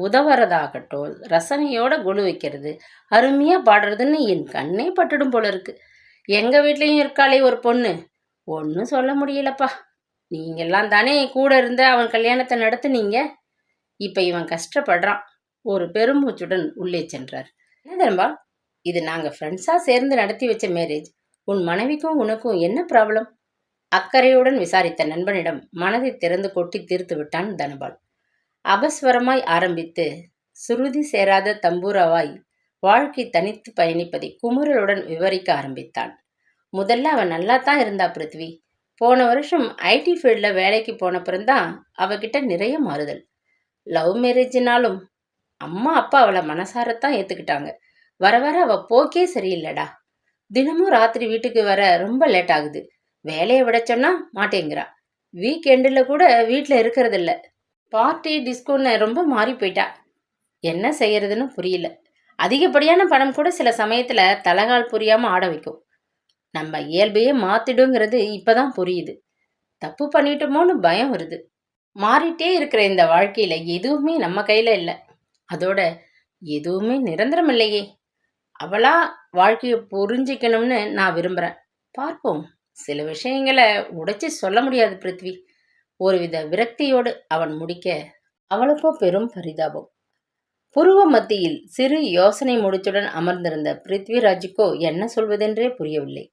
உதவுறதாகட்டும், ரசனையோட கொலு வைக்கிறது, அருமையா பாடுறதுன்னு என் கண்ணே பட்டுடும் போல இருக்கு. எங்க வீட்லயும் இருக்காளே ஒரு பொண்ணு, ஒன்றும் சொல்ல முடியலப்பா. நீங்கெல்லாம் தானே கூட இருந்த அவன் கல்யாணத்தை நடத்துனீங்க. இப்ப இவன் கஷ்டப்படுறான். ஒரு பெருமூச்சுடன் உள்ளே சென்றார். என்ன தெரியுமா, இது நாங்க ஃப்ரெண்ட்ஸா சேர்ந்து நடத்தி வச்ச மேரேஜ். உன் மனைவிக்கும் உனக்கும் என்ன ப்ராப்ளம்? அக்கறையுடன் விசாரித்த நண்பனிடம் மனதை திறந்து கொட்டி தீர்த்து விட்டான் தனபால். அபஸ்வரமாய் ஆரம்பித்து சுருதி சேராத தம்பூராவாய் வாழ்க்கை தனித்து பயணிப்பதை குமுறலுடன் விவரிக்க ஆரம்பித்தான். முதல்ல அவன் நல்லா தான் இருந்தா பிருத்வி. போன வருஷம் ஐடி ஃபீல்டில் வேலைக்கு போனப்புறம்தான் அவகிட்ட நிறைய மாறுதல். லவ் மேரேஜினாலும் அம்மா அப்பா அவளை மனசாரத்தான் ஏற்றுக்கிட்டாங்க. வர வர அவள் போக்கே சரியில்லைடா. தினமும் ராத்திரி வீட்டுக்கு வர ரொம்ப லேட் ஆகுது. வேலையை விட சொன்னா மாட்டேங்கிறா. வீக்கெண்டில் கூட வீட்டில் இருக்கிறதில்ல. பார்ட்டி டிஸ்கோன்னு ரொம்ப மாறி போயிட்டா. என்ன செய்யறதுன்னு புரியல. அதிகப்படியான பணம் கூட சில சமயத்தில் தலகால் புரியாமல் ஆட வைக்கும். நம்ம இயல்பையே மாத்திடுங்கிறது இப்பதான் புரியுது. தப்பு பண்ணிட்டோமோன்னு பயம் வருது. மாறிட்டே இருக்கிற இந்த வாழ்க்கையில எதுவுமே நம்ம கையில இல்லை. அதோட எதுவுமே நிரந்தரம் இல்லையே. அவளா வாழ்க்கையை புரிஞ்சிக்கணும்னு நான் விரும்புறேன். பார்ப்போம். சில விஷயங்களை உடைச்சி சொல்ல முடியாது பிருத்வி. ஒருவித விரக்தியோடு அவன் முடிக்க அவளுக்கோ பெரும் பரிதாபம். புருவ மத்தியில் சிறு யோசனை முடிச்சுடன் அமர்ந்திருந்த பிருத்விராஜுக்கோ என்ன சொல்வதென்றே புரியவில்லை.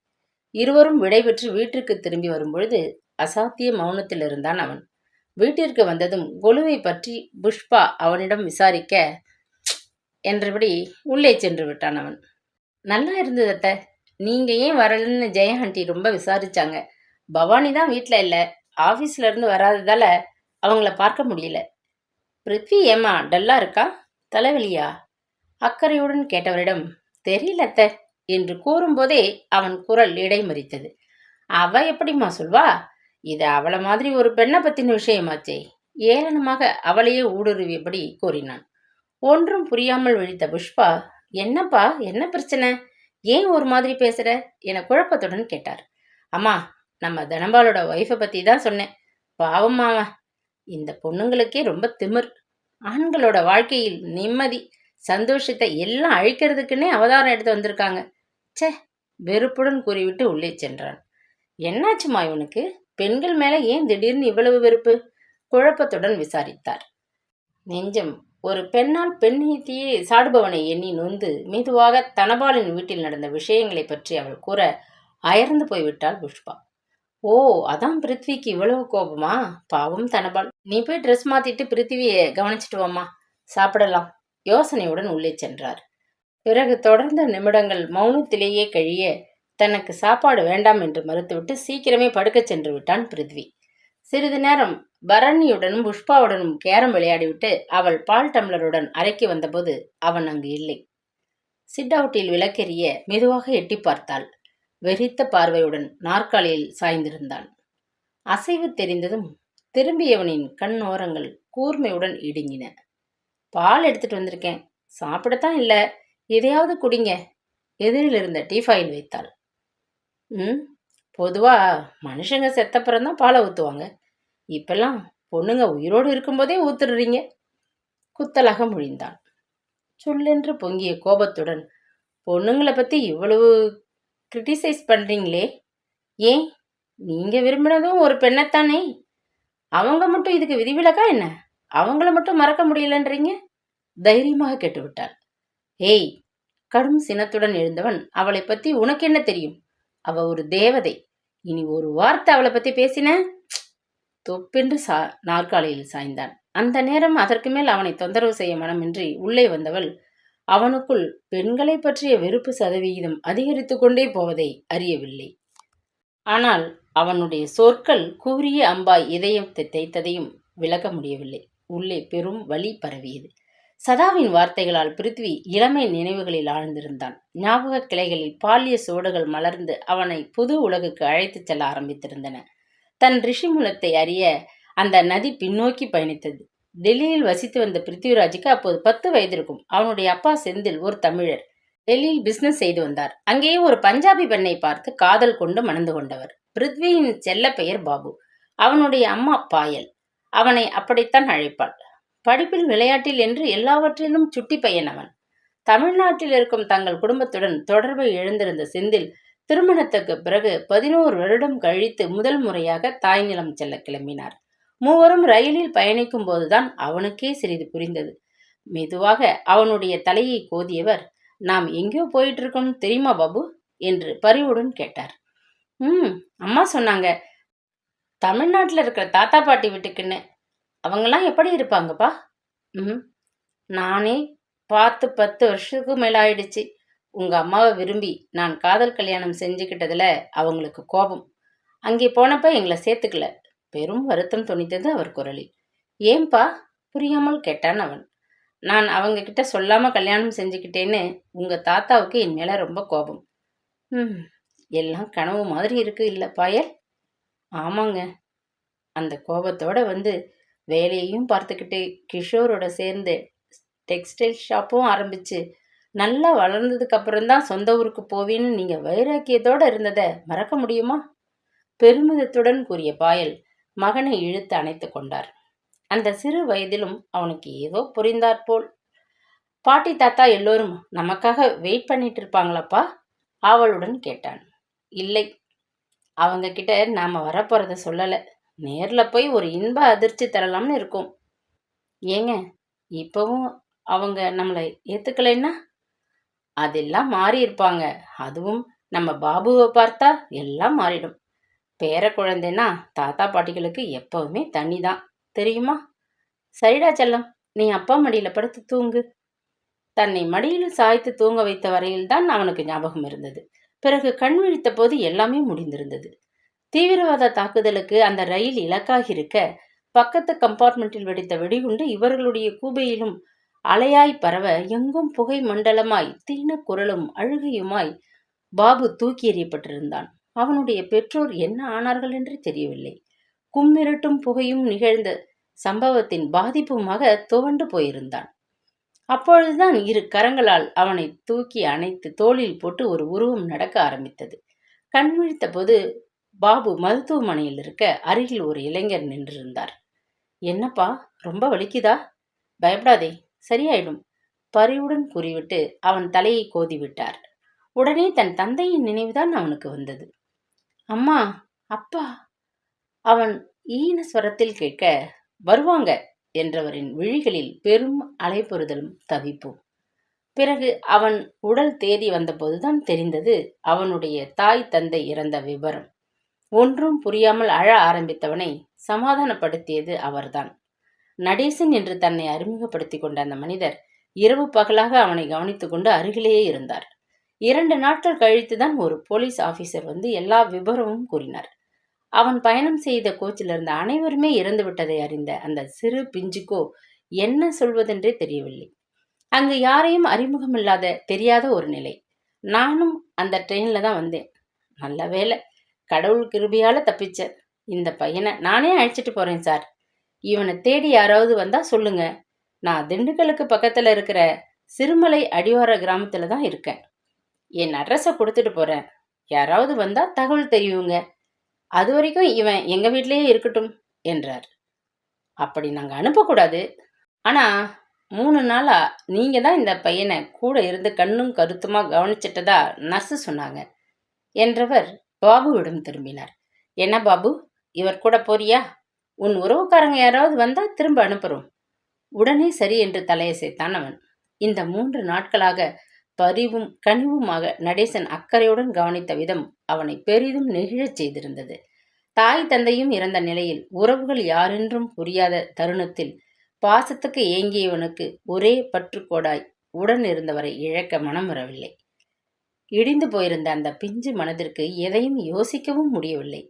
இருவரும் விடைபெற்று வீட்டிற்கு திரும்பி வரும்பொழுது அசாத்திய மௌனத்தில் இருந்தான் அவன். வீட்டிற்கு வந்ததும் கொலுவை பற்றி புஷ்பா அவனிடம் விசாரிக்க என்றபடி உள்ளே சென்று விட்டான் அவன். நல்லா இருந்ததத்த. நீங்க ஏன் வரலன்னு ஜெயா ஆண்டி ரொம்ப விசாரிச்சாங்க. பவானி தான் வீட்டில் இல்லை. ஆஃபீஸ்ல இருந்து வராததால அவங்கள பார்க்க முடியல. பிருத்வி ஏமா டல்லா இருக்கா? தலைவலியா? அக்கறையுடன் கேட்டவரிடம் தெரியலத்த என்று கூறும்போதே அவன் குரல் இடைமறித்தது. அவ எப்படிம்மா சொல்வா? இது அவளை மாதிரி ஒரு பெண்ணை பத்தின விஷயமாச்சே. ஏளனமாக அவளையே ஊடுருவியபடி கூறினான். ஒன்றும் புரியாமல் விழித்த புஷ்பா, என்னப்பா, என்ன பிரச்சனை? ஏன் ஒரு மாதிரி பேசுற என குழப்பத்துடன் கேட்டார். அம்மா, நம்ம தனபாலோட ஒய்ஃபை பத்தி தான் சொன்னேன். பாவம்மாவ, இந்த பொண்ணுங்களுக்கே ரொம்ப திமிர். ஆண்களோட வாழ்க்கையில் நிம்மதி சந்தோஷத்தை எல்லாம் அழிக்கிறதுக்குன்னே அவதாரம் எடுத்து வந்திருக்காங்க. சே, வெறுப்புடன் கூறிவிட்டு உள்ளே சென்றான். என்னாச்சுமா இவனுக்கு? பெண்கள் மேல ஏன் திடீர்னு இவ்வளவு வெறுப்பு? குழப்பத்துடன் விசாரித்தார். நெஞ்சம் ஒரு பெண்ணால் பெண்ணியத்தையே சாடுபவனை எண்ணி நொந்து மெதுவாக தனபாலின் வீட்டில் நடந்த விஷயங்களை பற்றி அவள் கூற அயர்ந்து போய்விட்டாள் புஷ்பா. ஓ, அதான் பிருத்விக்கு இவ்வளவு கோபமா? பாவம் தனபால். நீ போய் ட்ரெஸ் மாத்திட்டு பிருத்வியை கவனிச்சுட்டு வாமா, சாப்பிடலாம். யோசனையுடன் உள்ளே சென்றார். பிறகு தொடர்ந்த நிமிடங்கள் மௌனத்திலேயே கழிய தனக்கு சாப்பாடு வேண்டாம் என்று மறுத்துவிட்டு சீக்கிரமே படுக்கச் சென்று விட்டான் பிருத்வி. சிறிது நேரம் பரணியுடனும் புஷ்பாவுடனும் கேரம் விளையாடிவிட்டு அவள் பால் டம்ளருடன் அறைக்கு வந்தபோது அவன் அங்கு இல்லை. சிட் அவுட்டில் விளக்கெரிய மெதுவாக எட்டி பார்த்தாள். வெறித்த பார்வையுடன் நாற்காலியில் சாய்ந்திருந்தான். அசைவு தெரிந்ததும் திரும்பியவனின் கண் ஓரங்கள் கூர்மையுடன் இடுங்கின. பால் எடுத்துட்டு வந்திருக்கேன், சாப்பிடத்தான் இல்லை, எதையாவது குடிங்க. எதிரில் இருந்த டீஃபாயில் வைத்தாள். பொதுவா மனுஷங்க செத்தப்புறம்தான் பாலை ஊற்றுவாங்க. இப்பெல்லாம் பொண்ணுங்க உயிரோடு இருக்கும்போதே ஊத்துடுறீங்க. குத்தலாக மொழிந்தான். சொல்லென்று பொங்கிய கோபத்துடன், பொண்ணுங்களை பத்தி இவ்வளவு கிரிட்டிசைஸ் பண்றீங்களே, ஏன் நீங்க விரும்பினதும் ஒரு பெண்ணைத்தானே? அவங்க மட்டும் இதுக்கு விதிவிலக்கா என்ன? அவங்கள மட்டும் மறக்க முடியலன்றீங்க? தைரியமாக கேட்டுவிட்டாள். ஏய், கடும் சினத்துடன் எழுந்தவன், அவளை பத்தி உனக்கு என்ன தெரியும்? அவ ஒரு தேவதை. இனி ஒரு வார்த்தை அவளை பத்தி பேசின தொப்பென்று நாற்காலியில் சாய்ந்தான். அந்த நேரம் அதற்கு மேல் அவனை தொந்தரவு செய்ய மனமின்றி உள்ளே வந்தவள் அவனுக்குள் பெண்களை பற்றிய வெறுப்பு சதவிகிதம் அதிகரித்து கொண்டே போவதை அறியவில்லை. ஆனால் அவனுடைய சொற்கள் கூறிய அம்பாய் இதயத்தை தேய்த்ததையும் விளக்க முடியவில்லை. உள்ளே பெரும் வலி பரவியது. சதாவின் வார்த்தைகளால் பிருத்வி இளமை நினைவுகளில் ஆழ்ந்திருந்தான். ஞாபக கிளைகளில் பாலிய சோடுகள் மலர்ந்து அவனை புது உலகுக்கு அழைத்துச் செல்ல ஆரம்பித்திருந்தன. தன் ரிஷிமுலத்தை அறிய அந்த நதி பின்னோக்கி பயணித்தது. டெல்லியில் வசித்து வந்த பிருத்திவிராஜுக்கு அப்போது 10 வயது இருக்கும். அவனுடைய அப்பா செந்தில் ஒரு தமிழர். டெல்லியில் பிசினஸ் செய்து வந்தார். அங்கேயே ஒரு பஞ்சாபி பெண்ணை பார்த்து காதல் கொண்டு மணந்து கொண்டவர். பிருத்வியின் செல்ல பெயர் பாபு. அவனுடைய அம்மா பாயல். அவனை அப்படித்தான் அழைப்பாள். படிப்பில் விளையாட்டில் என்று எல்லாவற்றிலும் சுட்டி பையன் அவன். தமிழ்நாட்டில் இருக்கும் தங்கள் குடும்பத்துடன் தொடர்பை இழந்திருந்த செந்தில் திருமணத்துக்கு பிறகு 11 வருடம் கழித்து முதல் முறையாக தாய் நிலம் செல்ல கிளம்பினார். மூவரும் ரயிலில் பயணிக்கும் போதுதான் அவனுக்கே சிறிது புரிந்தது. மெதுவாக அவனுடைய தலையை கோதியவர், நாம் எங்கேயோ போயிட்டு இருக்கோம் தெரியுமா பாபு என்று பரிவுடன் கேட்டார். அம்மா சொன்னாங்க, தமிழ்நாட்டில் இருக்கிற தாத்தா பாட்டி வீட்டுக்குன்னு. அவங்கெல்லாம் எப்படி இருப்பாங்கப்பா? நானே பார்த்து 10 வருஷத்துக்கு மேல ஆயிடுச்சு. உங்க அம்மாவை விரும்பி நான் காதல் கல்யாணம் செஞ்சுக்கிட்டதுல அவங்களுக்கு கோபம். அங்கே போனப்ப எங்களை சேர்த்துக்கல. பெரும் வருத்தம் துணித்தது அவர் குரலில். ஏன்பா? புரியாமல் கேட்டான் அவன். நான் அவங்க கிட்ட சொல்லாம கல்யாணம் செஞ்சுக்கிட்டேன்னு உங்க தாத்தாவுக்கு என் மேல ரொம்ப கோபம். எல்லாம் கனவு மாதிரி இருக்கு இல்ல பாயல்? ஆமாங்க. அந்த கோபத்தோட வந்து வேலையையும் பார்த்துக்கிட்டு கிஷோரோட சேர்ந்து டெக்ஸ்டைல் ஷாப்பும் ஆரம்பிச்சு நல்லா வளர்ந்ததுக்கு அப்புறம்தான் சொந்த ஊருக்கு போவேன்னு நீங்க வைராக்கியத்தோட இருந்ததை மறக்க முடியுமா? பெருமிதத்துடன் கூறிய பாயல் மகனை இழுத்து அணைத்து கொண்டார். அந்த சிறு வயதிலும் அவனுக்கு ஏதோ புரிந்தாற்போல். பாட்டி தாத்தா எல்லோரும் நமக்காக வெயிட் பண்ணிட்டு இருப்பாங்களப்பா? அவளுடன் கேட்டான். இல்லை, அவங்க கிட்ட நாம வரப்போறத சொல்லல. நேர்ல போய் ஒரு இன்ப அதிர்ச்சி தரலாம்னு இருக்கும். ஏங்க, இப்பவும் அவங்க நம்மளை ஏத்துக்கலைன்னா? அதெல்லாம் மாறி இருப்பாங்க. அதுவும் நம்ம பாபுவை பார்த்தா எல்லாம் மாறிடும். பேர குழந்தைன்னா தாத்தா பாட்டிகளுக்கு எப்பவுமே தண்ணி தான், தெரியுமா? சரிடா செல்லம், நீ அப்பா மடியில படுத்து தூங்கு. தன்னை மடியில் சாய்த்து தூங்க வைத்த வரையில்தான் அவனுக்கு ஞாபகம் இருந்தது. பிறகு கண் விழித்த போது எல்லாமே முடிந்திருந்தது. தீவிரவாத தாக்குதலுக்கு அந்த ரயில் இலக்காகி இருக்க பக்கத்து கம்பார்ட்மெண்டில் வெடித்த வெடிகுண்டு இவர்களுடைய கூபையிலும் அலையாய் பரவ எங்கும் புகை மண்டலமாய் தீன குரலும் அழுகையுமாய் பாபு தூக்கி எறியப்பட்டிருந்தான். அவனுடைய பெற்றோர் என்ன ஆனார்கள் என்று தெரியவில்லை. கும்மிரட்டும் புகையும் நிகழ்ந்த சம்பவத்தின் பாதிப்புமாக துவண்டு போயிருந்தான். அப்பொழுதுதான் இரு கரங்களால் அவனை தூக்கி அணைத்து தோளில் போட்டு ஒரு உருவம் நடக்க ஆரம்பித்தது. கண் விழித்த போது பாபு மருத்துவமனையில் இருக்க அருகில் ஒரு இளைஞர் நின்றிருந்தார். என்னப்பா, ரொம்ப வலிக்குதா? பயப்படாதே, சரியாயிடும், பரிவுடன் கூறிவிட்டு அவன் தலையை கோதிவிட்டார். உடனே தன் தந்தையின் நினைவுதான் அவனுக்கு வந்தது. அம்மா, அப்பா, அவன் ஈன ஸ்வரத்தில் கேட்க, வருவாங்க என்றவரின் விழிகளில் பெரும் அலைபொறுதலும் தவிப்பும். பிறகு அவன் உடல் தேடி வந்தபோதுதான் தெரிந்தது அவனுடைய தாய் தந்தை இறந்த விபரம். ஒன்றும் புரியாமல் அழ ஆரம்பித்தவனை சமாதானப்படுத்தியது அவர்தான். நடேசன் என்று தன்னை அறிமுகப்படுத்தி கொண்ட அந்த மனிதர் இரவு பகலாக அவனை கவனித்துக் கொண்டு அருகிலேயே இருந்தார். 2 நாட்கள் கழித்துதான் ஒரு போலீஸ் ஆபீசர் வந்து எல்லா விபரமும் கூறினார். அவன் பயணம் செய்த கோச்சில் இருந்த அனைவருமே இறந்து விட்டதை அறிந்த அந்த சிறு பிஞ்சுக்கோ என்ன சொல்வதென்றே தெரியவில்லை. அங்கு யாரையும் அறிமுகமில்லாத தெரியாத ஒரு நிலை. நானும் அந்த ட்ரெயின்ல தான் வந்தேன். நல்ல வேலை, கடவுள் கிருபையால தப்பிச்ச. இந்த பையனை நானே அழைச்சிட்டு போறேன் சார். இவனை தேடி யாராவது வந்தா சொல்லுங்க. நான் திண்டுக்கலுக்கு பக்கத்துல இருக்கிற சிறுமலை அடிவார கிராமத்துல தான் இருக்கேன். என் அட்ரஸை கொடுத்துட்டு போறேன். யாராவது வந்தா தகவல் தெரியுங்க. அது வரைக்கும் இவன் எங்க வீட்டிலேயே இருக்கட்டும் என்றார். அப்படி நாங்க அனுப்பக்கூடாது. ஆனா 3 நாளா நீங்க தான் இந்த பையனை கூட இருந்து கண்ணும் கருத்துமா கவனிச்சிட்டதா நர்ஸு சொன்னாங்க என்றவர் பாபுவிடம் திரும்பினார். என்ன பாபு, இவர் கூட போறியா? உன் உறவுக்காரங்க யாராவது வந்தா திரும்ப அனுப்புறோம் உடனே சரி என்று தலையசைத்தான் அவன். இந்த 3 நாட்களாக பரிவும் கனிவுமாக நடேசன் அக்கறையுடன் கவனித்த விதம் அவனை பெரிதும் நெகிழச் செய்திருந்தது. தாய் தந்தையும் இறந்த நிலையில் உறவுகள் யாரென்றும் புரியாத தருணத்தில் பாசத்துக்கு ஏங்கியவனுக்கு ஒரே பற்றுக்கோடாய் உடன் இருந்தவரை இழக்க மனம் வரவில்லை. இடிந்து போயிருந்த அந்த பிஞ்சு மனதிற்கு எதையும் யோசிக்கவும் முடியவில்லை.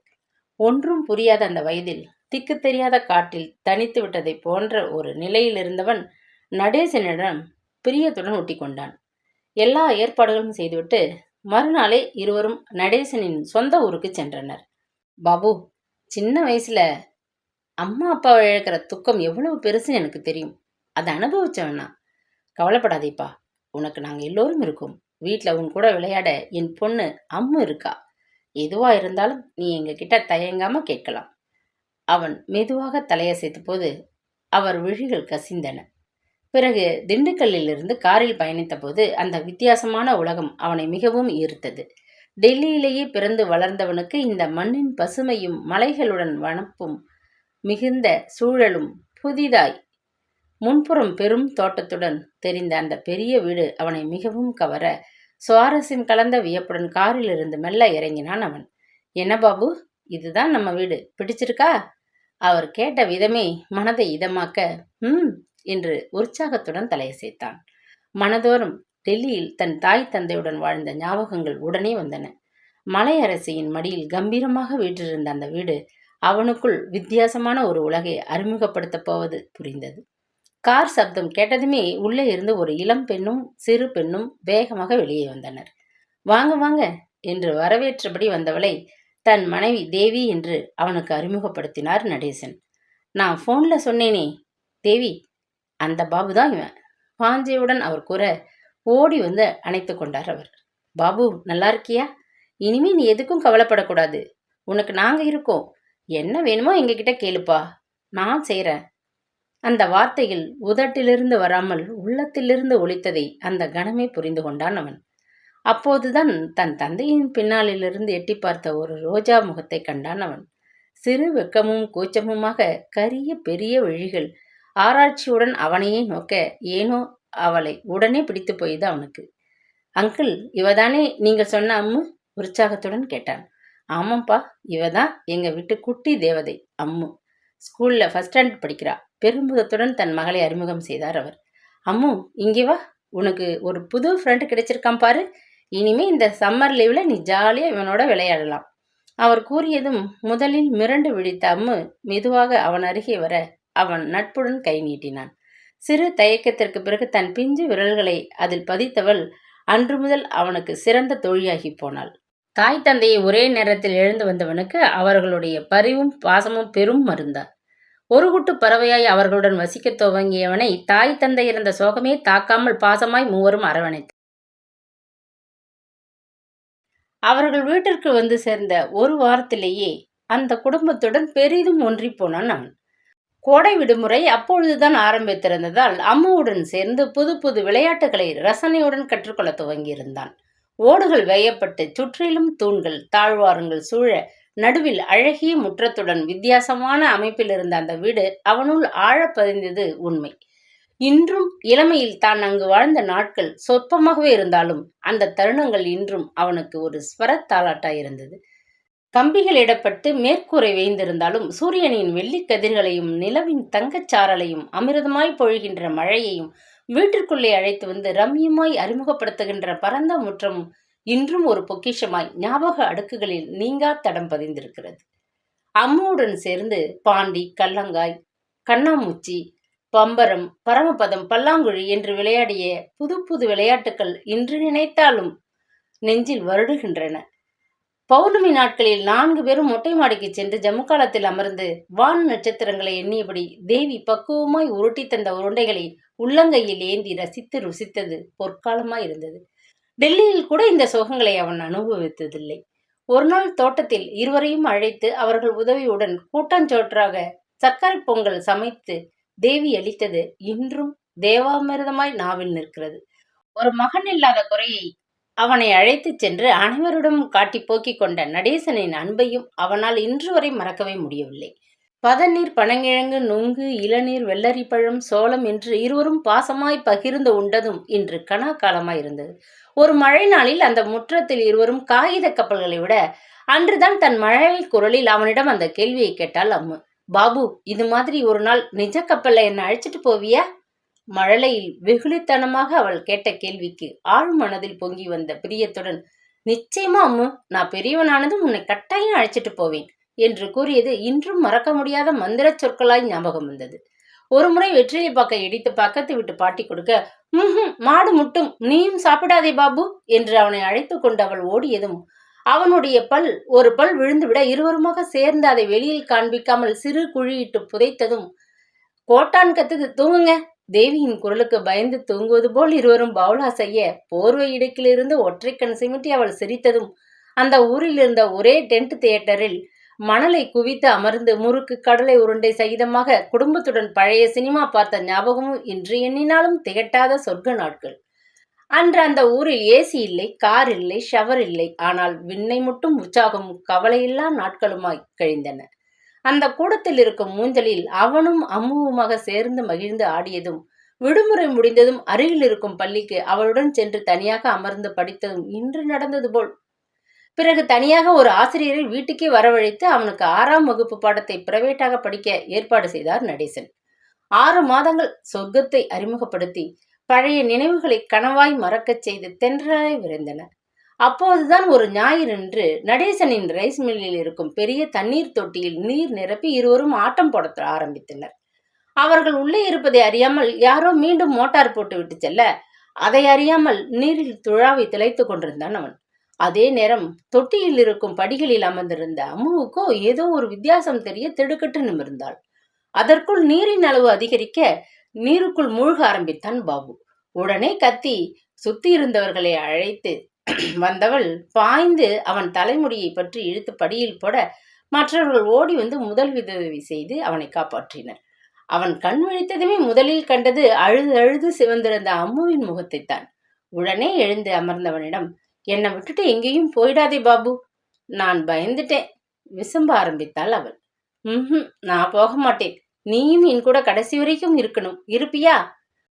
ஒன்றும் புரியாத அந்த வயதில் திக்கு தெரியாத காட்டில் தனித்து விட்டதை போன்ற ஒரு நிலையில் இருந்தவன் நடேசனிடம் பிரியத்துடன் ஒட்டி கொண்டான். எல்லா ஏற்பாடுகளும் செய்துவிட்டு மறுநாளே இருவரும் நடேசனின் சொந்த ஊருக்கு சென்றனர். பாபு, சின்ன வயசுல அம்மா அப்பாவை இழக்கிற துக்கம் எவ்வளவு பெருசுன்னு எனக்கு தெரியும். அதை அனுபவிச்சவனா. கவலைப்படாதேப்பா, உனக்கு நாங்க எல்லோரும் இருக்கோம். வீட்டில் உன் கூட விளையாட என் பொண்ணு அம்மு இருக்கா. எதுவா இருந்தாலும் நீ எங்க கிட்ட தயங்காம கேட்கலாம். அவன் மெதுவாக தலையசைத்த போது அவர் விழிகள் கசிந்தன. பிறகு திண்டுக்கல்லிலிருந்து காரில் பயணித்த போது அந்த வித்தியாசமான உலகம் அவனை மிகவும் ஈர்த்தது. டெல்லியிலேயே பிறந்து வளர்ந்தவனுக்கு இந்த மண்ணின் பசுமையும் மலைகளுடன் வனப்பும் மிகுந்த சூழலும் புதிதாய் முன்புறம் பெரும் தோட்டத்துடன் தெரிந்த அந்த பெரிய வீடு அவனை மிகவும் கவர சுவாரஸ்யம் கலந்த வியப்புடன் காரில் இருந்து மெல்ல இறங்கினான் அவன். என்ன பாபு, இதுதான் நம்ம வீடு, பிடிச்சிருக்கா? அவர் கேட்ட விதமே மனதை இதமாக்க என்று உற்சாகத்துடன் தலையசைத்தான். மனதோறும் டெல்லியில் தன் தாய் தந்தையுடன் வாழ்ந்த ஞாபகங்கள் உடனே வந்தன. மலையரசியின் மடியில் கம்பீரமாக வீற்றிருந்த அந்த வீடு அவனுக்குள் வித்தியாசமான ஒரு உலகை அறிமுகப்படுத்தப் போவது புரிந்தது. கார் சப்தம் கேட்டதுமே உள்ளே இருந்து ஒரு இளம் பெண்ணும் சிறு பெண்ணும் வேகமாக வெளியே வந்தனர். வாங்க வாங்க என்று வரவேற்றபடி வந்தவளை தன் மனைவி தேவி என்று அவனுக்கு அறிமுகப்படுத்தினார் நடேசன். நான் போன்ல சொன்னேனே தேவி, அந்த பாபுதான் இவன். பாஞ்சையுடன் அவர் கூற ஓடி வந்து அணைத்து கொண்டார் அவர். பாபு, நல்லா இருக்கியா? இனிமே நீ எதுக்கும் கவலைப்படக்கூடாது. உனக்கு நாங்க இருக்கோம். என்ன வேணுமோ எங்ககிட்ட கேளுப்பா, நான் செய்றேன். அந்த வார்த்தைகள் உதட்டிலிருந்து வராமல் உள்ளத்திலிருந்து ஒலித்ததை அந்த கணமே புரிந்து கொண்டான் அவன். அப்போதுதான் தன் தந்தையின் பின்னாலிலிருந்து எட்டி பார்த்த ஒரு ரோஜா முகத்தை கண்டான் அவன். சிறு வெக்கமும் கூச்சமுமாக கரிய பெரிய விழிகள் ஆராய்ச்சியுடன் அவனையே நோக்க ஏனோ அவளை உடனே பிடித்து போயது அவனுக்கு. அங்கிள், இவதானே நீங்க சொன்ன அம்மு? உற்சாகத்துடன் கேட்டான். ஆமாப்பா, இவதான் எங்க வீட்டு குட்டி தேவதை அம்மு. ஸ்கூல்ல ஃபர்ஸ்ட் ஸ்டாண்டர்ட் படிக்கிறா. பெருமிதத்துடன் தன் மகளை அறிமுகம் செய்தார் அவர். அம்மு, இங்கே வா, உனக்கு ஒரு புது ஃப்ரெண்டு கிடைச்சிருக்கான் பாரு. இனிமே இந்த சம்மர் லீவ்ல நீ ஜாலியா இவனோட விளையாடலாம். அவர் கூறியதும் முதலில் மிரண்டு விழித்த அம்மு மெதுவாக அவன் அருகே வர அவன் நட்புடன் கை நீட்டினான். சிறு தயக்கத்திற்கு பிறகு தன் பிஞ்சு விரல்களை அதில் பதித்தவள் அன்று முதல் அவனுக்கு சிறந்த தோழியாகி போனாள். தாய் தந்தையை ஒரே நேரத்தில் எழுந்து வந்தவனுக்கு அவர்களுடைய பரிவும் பாசமும் பெரும் மருந்தார். ஒரு கூட்டு பறவையாய் அவர்களுடன் வசிக்க துவங்கியவனை தாய் தந்தை இருந்த சோகமே தாக்காமல் பாசமாய் மூவரும் அரவணைத்தார். அவர்கள் வீட்டிற்கு வந்து சேர்ந்த ஒரு வாரத்திலேயே அந்த குடும்பத்துடன் பெரிதும் ஒன்றி போனான் அவன். கோடை விடுமுறை அப்பொழுதுதான் ஆரம்பித்திருந்ததால் அம்முவுடன் சேர்ந்து புது புது விளையாட்டுகளை ரசனையுடன் கற்றுக்கொள்ள துவங்கியிருந்தான். ஓடுகள் வேயப்பட்டு சுற்றிலும் தூண்கள் தாழ்வாரங்கள் சூழ நடுவில் அழகிய முற்றத்துடன் வித்தியாசமான அமைப்பில் இருந்த அந்த வீடு அவனுள் ஆழ பதிந்தது உண்மை. இன்றும் இளமையில் தான் அங்கு வாழ்ந்த நாட்கள் சொற்பமாகவே இருந்தாலும் அந்த தருணங்கள் இன்றும் அவனுக்கு ஒரு ஸ்வரத்தாலாட்டாயிருந்தது. கம்பிகள் இடப்பட்டு மேற்கூரை வேய்ந்திருந்தாலும் சூரியனின் வெள்ளிக் கதிர்களையும் நிலவின் தங்கச்சாரலையும் அமிர்தமாய் பொழிகின்ற மழையையும் வீட்டிற்குள்ளே அழைத்து வந்து ரம்யமாய் அறிமுகப்படுத்துகின்ற பரந்த முற்றமும் இன்றும் ஒரு பொக்கிஷமாய் ஞாபக அடுக்குகளில் நீங்கா தடம் பதிந்திருக்கிறது. அம்முவுடன் சேர்ந்து பாண்டி, கல்லங்காய், கண்ணாமூச்சி, பம்பரம், பரமபதம், பல்லாங்குழி என்று விளையாடிய புது புது விளையாட்டுக்கள் இன்று நினைத்தாலும் நெஞ்சில் வருடுகின்றன. பௌர்ணமி நாட்களில் 4 பேரும் மொட்டை மாடிக்கு சென்று ஜமுக்காலத்தில் அமர்ந்து வான் நட்சத்திரங்களை எண்ணியபடி தேவி பக்குவமாய் உருட்டி தந்த உருண்டைகளை உள்ளங்கையில் ஏந்தி ரசித்து ருசித்தது பொற்காலமாய் இருந்தது. டெல்லியில் கூட இந்த சோகங்களை அவன் அனுபவித்ததில்லை. ஒரு நாள் தோட்டத்தில் இருவரையும் அழைத்து அவர்கள் உதவியுடன் கூட்டாஞ்சோற்றாக சர்க்கரை பொங்கல் சமைத்து தேவி அளித்தது இன்றும் தேவாமிர்தமாய் நாவில் நிற்கிறது. ஒரு மகன் இல்லாத குறையை அவனை அழைத்துச் சென்று அனைவரிடம் காட்டி போக்கிக் கொண்ட நடேசனின் அன்பையும் அவனால் இன்று வரை மறக்கவே முடியவில்லை. பதநீர், பனங்கிழங்கு, நுங்கு, இளநீர், வெள்ளரிப்பழம், சோளம் என்று இருவரும் பாசமாய் பகிர்ந்து உண்டதும் இன்று கனா காலமாயிருந்தது. ஒரு மழை நாளில் அந்த முற்றத்தில் இருவரும் காகித கப்பல்களை விட அன்றுதான் தன் மழை குரலில் அவனிடம் அந்த கேள்வியை கேட்டாள் அம்மு. பாபு, இது மாதிரி ஒரு நாள் நிஜ கப்பல்ல என்ன அழைச்சிட்டு போவியா? மழலையில் வெகுளித்தனமாக அவள் கேட்ட கேள்விக்கு ஆழ் மனதில் பொங்கி வந்த பிரியத்துடன், நிச்சயமா அம்மு, நான் பெரியவனானதும் உன்னை கட்டாயம் அழைச்சிட்டு போவேன் என்று கூறியது இன்றும் மறக்க முடியாத மந்திர சொற்களாய் ஞாபகம் வந்தது. ஒரு முறை வெற்றிலை பாக்கை இடித்து பக்கத்து விட்டு பாட்டி கொடுக்க, மாடு முட்டும், நீயும் சாப்பிடாதே பாபு என்று அவனை அழைத்து கொண்டு அவள் ஓடியதும் அவனுடைய ஒரு பல் விழுந்துவிட இருவருமாக சேர்ந்து அதை வெளியில் காண்பிக்காமல் சிறு குழியிட்டு புதைத்ததும், கோட்டான் கத்துது, தூங்குங்க. தேவியின் குரலுக்கு பயந்து தூங்குவது போல் இருவரும் பவுலா செய்ய போர்வை இடுக்கிலிருந்து ஒற்றை கண் சிமிட்டி அவள் சிரித்ததும் அந்த ஊரில் இருந்த ஒரே டென்ட் தியேட்டரில் மணலை குவித்து அமர்ந்து முறுக்கு, கடலை உருண்டை சகிதமாக குடும்பத்துடன் பழைய சினிமா பார்த்த ஞாபகமும் இன்று எண்ணினாலும் திகட்டாத சொர்க்க நாட்கள். அன்று அந்த ஊரில் ஏசி இல்லை, கார் இல்லை, ஷவர் இல்லை. ஆனால் விண்ணை முட்டும் உற்சாகமும் கவலையில்லா நாட்களுமாய் கழிந்தன. அந்த கூடத்தில் இருக்கும் மூஞ்சலில் அவனும் அம்முவுமாக சேர்ந்து மகிழ்ந்து ஆடியதும், விடுமுறை முடிந்ததும் அருகில் இருக்கும் பள்ளிக்கு அவளுடன் சென்று தனியாக அமர்ந்து படித்ததும் இன்று நடந்தது போல். பிறகு தனியாக ஒரு ஆசிரியரை வீட்டுக்கே வரவழைத்து அவனுக்கு 6ஆம் வகுப்பு பாடத்தை பிரைவேட்டாக படிக்க ஏற்பாடு செய்தார் நடேசன். 6 மாதங்கள் சொர்க்கத்தை அறிமுகப்படுத்தி பழைய நினைவுகளை கனவாய் மறக்கச் செய்து தென்றலாய் விரைந்தன. அப்போதுதான் ஒரு ஞாயிறன்று நடேசனின் ரைஸ் மில்லில் இருக்கும் பெரிய தண்ணீர் தொட்டியில் நீர் நிரப்பி இருவரும் ஆட்டம் போட ஆரம்பித்தனர். அவர்கள் உள்ளே இருப்பதை அறியாமல் யாரோ மீண்டும் மோட்டார் போட்டு விட்டு செல்ல, அதை அறியாமல் நீரில் துழாவி திளைத்துக் கொண்டிருந்தான் அவன். அதே நேரம் தொட்டியில் இருக்கும் படிகளில் அமர்ந்திருந்த அம்முவுக்கோ ஏதோ ஒரு வித்தியாசம் தெரிய திடுக்கிட்டு நிமிர்ந்தாள். அதற்குள் நீரின் அளவு அதிகரிக்க நீருக்குள் மூழ்க ஆரம்பித்தான் பாபு. உடனே கத்தி சுத்தி இருந்தவர்களை அழைத்து வந்தவள் பாய்ந்து அவன் தலைமுடியை பற்றி இழுத்து படியில் போட மற்றவர்கள் ஓடி வந்து முதல் உதவி செய்து அவனை காப்பாற்றினர். அவன் கண் விழித்ததுமே முதலில் கண்டது அழுது அழுது சிவந்திருந்த அம்முவின் முகத்தைத்தான். உடனே எழுந்து அமர்ந்தவனிடம், என்னை விட்டுட்டு எங்கேயும் போயிடாதே பாபு, நான் பயந்துட்டேன், விசும்ப ஆரம்பித்தாள் அவள். நான் போக மாட்டேன், நீயும் என் கூட கடைசி வரைக்கும் இருக்கணும், இருப்பியா?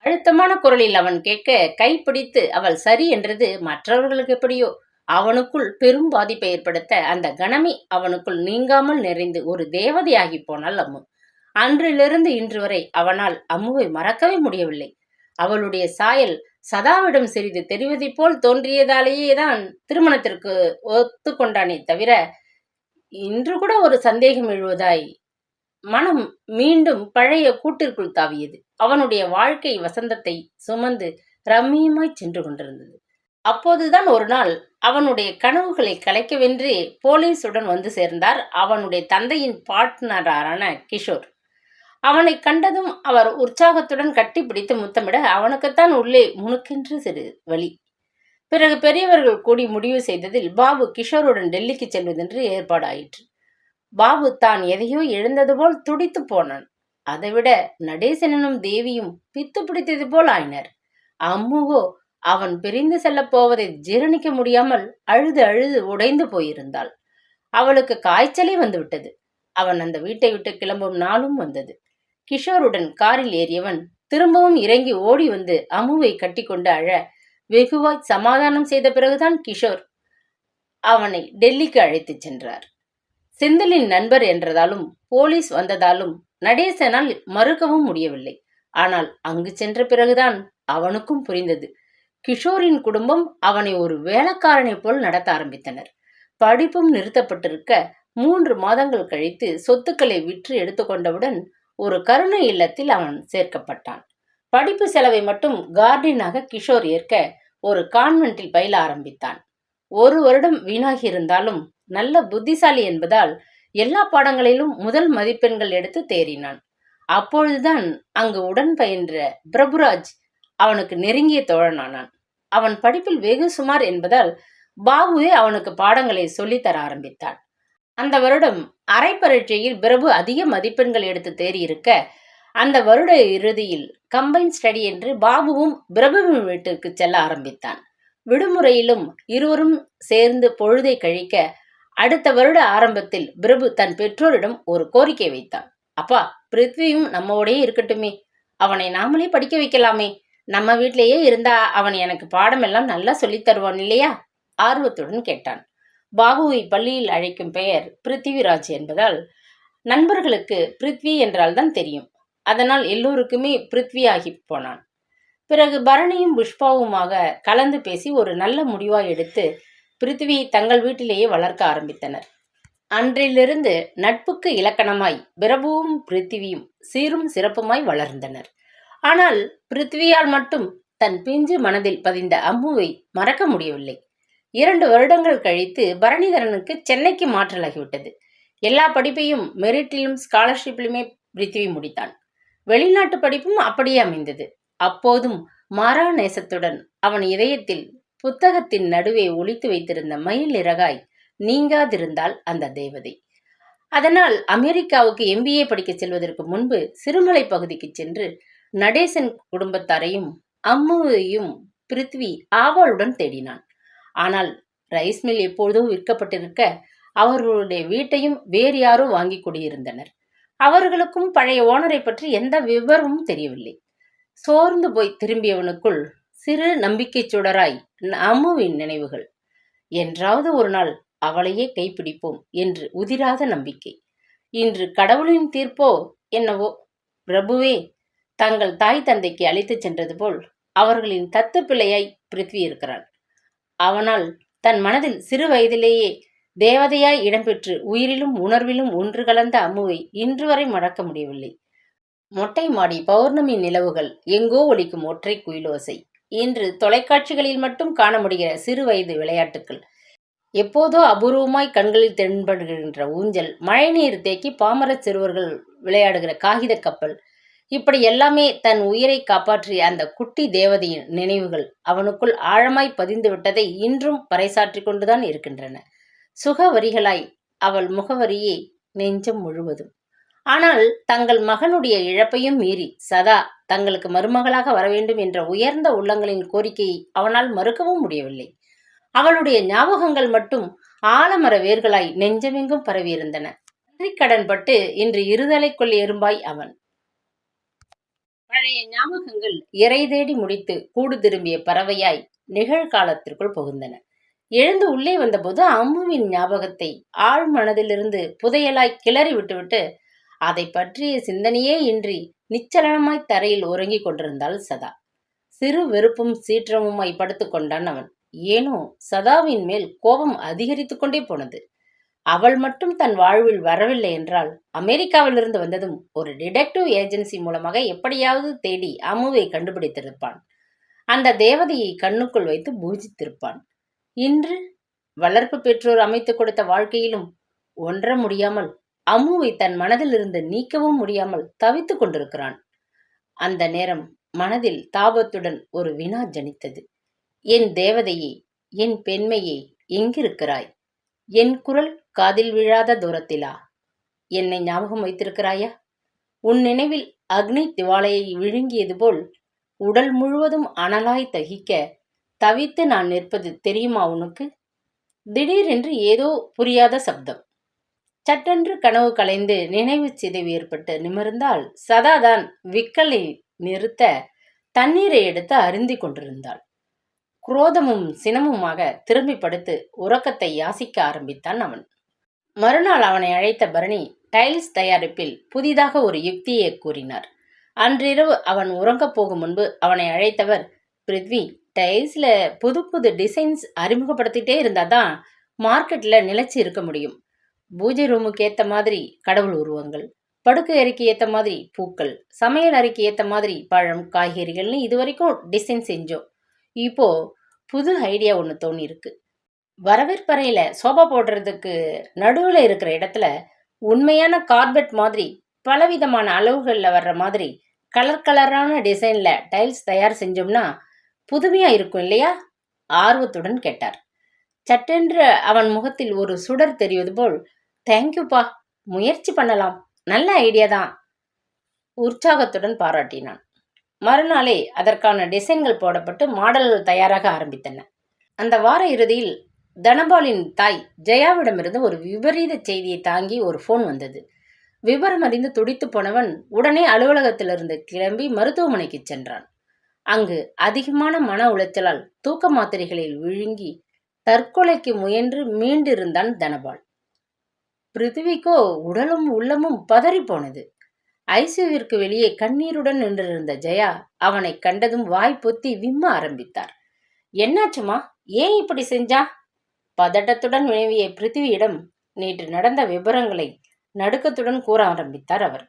அழுத்தமான குரலில் அவன் கேட்க கைப்பிடித்து அவள் சரி என்றது. மற்றவர்களுக்கு எப்படியோ அவனுக்குள் பெரும் பாதிப்பை ஏற்படுத்த அந்த கணமே அவனுக்குள் நீங்காமல் நிறைந்து ஒரு தேவதையாகி போனாள் அம்மு. அன்றிலிருந்து இன்று வரை அவனால் அம்முவை மறக்கவே முடியவில்லை. அவளுடைய சாயல் சதாவிடம் சிறிது தெரிவதைப் போல் தோன்றியதாலேயேதான் திருமணத்திற்கு ஒத்துக்கொண்டானே தவிர இன்று கூட ஒரு சந்தேகம் எழுவதாய் மனம் மீண்டும் பழைய கூட்டிற்குள் தாவியது. அவனுடைய வாழ்க்கை வசந்தத்தை சுமந்து ரம்மியமாய் சென்று கொண்டிருந்தது. அப்போதுதான் ஒரு நாள் அவனுடைய கனவுகளை கலைக்கவென்று போலீசுடன் வந்து சேர்ந்தார் அவனுடைய தந்தையின் பார்ட்னரான கிஷோர். அவனை கண்டதும் அவர் உற்சாகத்துடன் கட்டி பிடித்து முத்தமிட அவனுக்குத்தான் உள்ளே முணுக்கென்று சிறு வலி. பிறகு பெரியவர்கள் கூடி முடிவு செய்ததில் பாபு கிஷோருடன் டெல்லிக்கு செல்வதென்று ஏற்பாடாயிற்று. பாபு தான் எதையோ எழுந்தது போல் துடித்து போனான். அதைவிட நடேசனும் தேவியும் பித்து பிடித்தது போல் ஆயினர். அம்முவோ அவன் பிரிந்து செல்ல போவதை ஜீரணிக்க முடியாமல் அழுது அழுது உடைந்து போயிருந்தாள். அவளுக்கு காய்ச்சலே வந்துவிட்டது. அவன் அந்த வீட்டை விட்டு கிளம்பும் நாளும் வந்தது. கிஷோருடன் காரில் ஏறியவன் திரும்பவும் இறங்கி ஓடி வந்து அம்முவை கட்டி கொண்டு அழ வெகுவாய் சமாதானம் செய்த பிறகுதான் கிஷோர் அவனை டெல்லிக்கு அழைத்து சென்றார். செந்திலின் நண்பர் என்றதாலும் போலீஸ் வந்ததாலும் நடேசனால் மறுக்கவும் முடியவில்லை. ஆனால் அங்கு சென்ற பிறகுதான் அவனுக்கும் புரிந்தது. கிஷோரின் குடும்பம் அவனை ஒரு வேலைக்காரனை போல் நடத்த ஆரம்பித்தனர். படிப்பும் நிறுத்தப்பட்டிருக்க 3 மாதங்கள் கழித்து சொத்துக்களை விற்று எடுத்துக்கொண்டவுடன் ஒரு கருணை இல்லத்தில் அவன் சேர்க்கப்பட்டான். படிப்பு செலவை மட்டும் கார்டியனாக கிஷோர் ஏற்க ஒரு கான்வென்ட்டில் பயில ஆரம்பித்தான். 1 வருடம் வீணாகி இருந்தாலும் நல்ல புத்திசாலி என்பதால் எல்லா பாடங்களிலும் முதல் மதிப்பெண்கள் எடுத்து தேறினான். அப்பொழுதுதான் அங்கு உடன் பயின்ற பிரபுராஜ் அவனுக்கு நெருங்கிய தோழனானான். அவன் படிப்பில் வெகு சுமார் என்பதால் பாபுவே அவனுக்கு பாடங்களை சொல்லித்தர ஆரம்பித்தான். அந்த வருடம் அரை பரீட்சையில் பிரபு அதிக மதிப்பெண்கள் எடுத்து தேறியிருக்க அந்த வருட இறுதியில் கம்பைன் ஸ்டடி என்று பாபுவும் பிரபுவின் வீட்டிற்கு செல்ல ஆரம்பித்தான். விடுமுறையிலும் இருவரும் சேர்ந்து பொழுதை கழிக்க அடுத்த வருட ஆரம்பத்தில் பிரபு தன் பெற்றோரிடம் ஒரு கோரிக்கை வைத்தான். அப்பா, பிருத்வியும் நம்மோடயே இருக்கட்டுமே, அவனை நாமளே படிக்க வைக்கலாமே, நம்ம வீட்டிலேயே இருந்தா அவன் எனக்கு பாடமெல்லாம் நல்லா சொல்லித் தருவான் இல்லையா? ஆர்வத்துடன் கேட்டான். பாபுவை பள்ளியில் அழைக்கும் பெயர் பிருத்திவிராஜ் என்பதால் நண்பர்களுக்கு பிருத்வி என்றால் தான் தெரியும். அதனால் எல்லோருக்குமே பிருத்வி ஆகி போனான். பிறகு பரணியும் புஷ்பாவுமாக கலந்து பேசி ஒரு நல்ல முடிவாய் எடுத்து பிருத்வியை தங்கள் வீட்டிலேயே வளர்க்க ஆரம்பித்தனர். அன்றிலிருந்து நட்புக்கு இலக்கணமாய் பிரபுவும் பிருத்திவியும் சீரும் சிறப்புமாய் வளர்ந்தனர். ஆனால் பிருத்வியால் மட்டும் தன் பிஞ்சு மனதில் பதிந்த அம்முவை மறக்க முடியவில்லை. 2 வருடங்கள் கழித்து பரணிதரனுக்கு சென்னைக்கு மாற்றலாகிவிட்டது. எல்லா படிப்பையும் மெரிட்டிலும் ஸ்காலர்ஷிப்லுமே பிருத்திவி முடித்தான். வெளிநாட்டு படிப்பும் அப்படியே அமைந்தது. அப்போதும் மாறா நேசத்துடன் அவன் இதயத்தில் புத்தகத்தின் நடுவே ஒளித்து வைத்திருந்த மயில் இறகாய் நீங்காதிருந்தாள் அந்த தேவதை. அதனால் அமெரிக்காவுக்கு MBA படிக்க செல்வதற்கு முன்பு சிறுமலை பகுதிக்கு சென்று நடேசன் குடும்பத்தாரையும் அம்முவையும் பிருத்வி ஆவலுடன் தேடினான். ஆனால் ரைஸ் மில் எப்பொழுதோ விற்கப்பட்டிருக்க அவர்களுடைய வீட்டையும் வேறு யாரோ வாங்கி குடியிருந்தனர். அவர்களுக்கும் பழைய ஓனரை பற்றி எந்த விவரமும் தெரியவில்லை. சோர்ந்து போய் திரும்பியவனுக்குள் சிறு நம்பிக்கை சுடராய் அம்முவின் நினைவுகள். என்றாவது ஒரு நாள் அவளையே கைப்பிடிப்போம் என்று உதிராத நம்பிக்கை. இன்று கடவுளின் தீர்ப்போ என்னவோ. பிரபுவே தங்கள் தாய் தந்தைக்கு அழைத்துச் சென்றது போல் அவர்களின் தத்து பிள்ளையாய் பிருத்வி இருக்கிறாள். அவனால் தன் மனதில் சிறு வயதிலேயே தேவதையாய் இடம்பெற்று உயிரிலும் உணர்விலும் ஒன்று கலந்த அம்முவை இன்று வரை மறக்க முடியவில்லை. மொட்டை மாடி பௌர்ணமி நிலவுகள், எங்கோ ஒலிக்கும் ஒற்றை குயிலோசை, இன்று தொலைக்காட்சிகளில் மட்டும் காண முடிகிற சிறு வயது விளையாட்டுக்கள், எப்போதோ அபூர்வமாய் கண்களில் தென்படுகின்ற ஊஞ்சல், மழைநீர் தேக்கி பாமர சிறுவர்கள் விளையாடுகிற காகித கப்பல், இப்படி எல்லாமே தன் உயிரை காப்பாற்றிய அந்த குட்டி தேவதையின் நினைவுகள் அவனுக்குள் ஆழமாய் பதிந்து விட்டதை இன்றும் பறைசாற்றிக் கொண்டுதான் இருக்கின்றன. சுக வரிகளாய் அவள் முகவரியே நெஞ்சம் முழுவதும். ஆனால் தங்கள் மகனுடைய இழப்பையும் மீறி சதா தங்களுக்கு மருமகளாக வரவேண்டும் என்ற உயர்ந்த உள்ளங்களின் கோரிக்கையை அவனால் மறுக்கவும் முடியவில்லை. அவளுடைய ஞாபகங்கள் மட்டும் ஆலமர வேர்களாய் நெஞ்சமெங்கும் பரவியிருந்தன. கடன் பட்டு இன்று இருதலைக்குள் எறும்பாய் அவன். பழைய ஞாபகங்கள் இறை தேடி முடித்து கூடு திரும்பிய பறவையாய் நிகழ்காலத்திற்குள் புகுந்தன. எழுந்து உள்ளே வந்தபோது அம்முவின் ஞாபகத்தை ஆழ் மனதிலிருந்து புதையலாய் கிளறி விட்டுவிட்டு அதை பற்றிய சிந்தனையே இன்றி நிச்சலனமாய் தரையில் உறங்கிக் கொண்டிருந்தாள் சதா. சிறு வெறுப்பும் சீற்றமுமாய் படுத்துக் கொண்டான் அவன். ஏனோ சதாவின் மேல் கோபம் அதிகரித்து கொண்டே போனது. அவள் மட்டும் தன் வாழ்வில் வரவில்லை என்றால் அமெரிக்காவிலிருந்து வந்ததும் ஒரு டிடெக்டிவ் ஏஜென்சி மூலமாக எப்படியாவது தேடி அம்முவை கண்டுபிடித்திருப்பான். அந்த தேவதையை கண்ணுக்குள் வைத்து பூஜித்திருப்பான். இன்று வளர்ப்பு பெற்றோர் அமைத்துக் கொடுத்த வாழ்க்கையிலும் ஒன்ற முடியாமல் அம்முவை தன் மனதில் இருந்து நீக்கவும் முடியாமல் தவித்துக் கொண்டிருக்கிறான். அந்த நேரம் மனதில் தாபத்துடன் ஒரு வினா ஜனித்தது. என் தேவதையே, என் பெண்மையே, எங்கிருக்கிறாய்? என் குரல் காதில் விழாத தூரத்திலா? என்னை ஞாபகம் வைத்திருக்கிறாயா? உன் நினைவில் அக்னி திவாலையை விழுங்கியது போல் உடல் முழுவதும் அனலாய் தகிக்க தவித்து நான் நிற்பது தெரியுமா உனக்கு? திடீரென்று ஏதோ புரியாத சப்தம். சட்டென்று கனவு கலைந்து நினைவு சிதைவு ஏற்பட்டு நிமிர்ந்தால் சதாதான் விக்கலை நிறுத்த தண்ணீரை எடுத்து அருந்தி கொண்டிருந்தாள். குரோதமும் சினமுமாக திரும்பி படுத்து உறக்கத்தை யாசிக்க ஆரம்பித்தான் அவன். மறுநாள் அவனை அழைத்த பரணி டைல்ஸ் தயாரிப்பில் புதிதாக ஒரு யுக்தியை கூறினார். அன்றிரவு அவன் உறங்கப் போகும் முன்பு அவனை அழைத்தவர், பிருத்வி, டைல்ஸ்ல புது புது டிசைன்ஸ் அறிமுகப்படுத்திட்டே இருந்தாதான் மார்க்கெட்ல நிலைச்சி இருக்க முடியும். பூஜை ரூமுக்கு ஏத்த மாதிரி கடவுள் உருவங்கள், படுக்கை அறைக்கு ஏத்த மாதிரி பூக்கள், சமையல் அறைக்கு ஏத்த மாதிரி பழம், காய்கறிகள்னு இதுவரைக்கும் டிசைன் செஞ்சோம். இப்போ புது ஐடியா ஒன்று தோணி இருக்கு. வரவேற்பறையில சோபா போடுறதுக்கு நடுவில் இருக்கிற இடத்துல உண்மையான கார்பெட் மாதிரி பலவிதமான அளவுகளில் வர்ற மாதிரி கலர் கலரான டிசைன்ல டைல்ஸ் தயார் செஞ்சோம்னா புதுமையா இருக்கும் இல்லையா? ஆர்வத்துடன் கேட்டார். சட்டென்று அவன் முகத்தில் ஒரு சுடர் தெரிவது போல், தேங்க்யூப்பா, முயற்சி பண்ணலாம், நல்ல ஐடியா தான், உற்சாகத்துடன் பாராட்டினான். மறுநாளே அதற்கான டிசைன்கள் போடப்பட்டு மாடல்கள் தயாராக ஆரம்பித்தன. அந்த வார இறுதியில் தனபாலின் தாய் ஜெயாவிடமிருந்து ஒரு விபரீத செய்தியை தாங்கி ஒரு ஃபோன் வந்தது. விவரம் அறிந்து துடித்து போனவன் உடனே அலுவலகத்திலிருந்து கிளம்பி மருத்துவமனைக்கு சென்றான். அங்கு அதிகமான மன உளைச்சலால் தூக்க மாத்திரைகளில் விழுங்கி தற்கொலைக்கு முயன்று மீண்டிருந்தான் தனபால். பிருத்திவிக்கோ உடலும் உள்ளமும் பதறி போனது. ஐசியூவிற்கு வெளியே கண்ணீருடன் நின்றிருந்த ஜெயா அவனை கண்டதும் வாய் பொத்தி விம்ம ஆரம்பித்தார். என்னாச்சுமா, ஏன் இப்படி செஞ்சா? பதட்டத்துடன் வினவிய பிருத்திவியிடம் நேற்று நடந்த விபரங்களை நடுக்கத்துடன் கூற ஆரம்பித்தார் அவர்.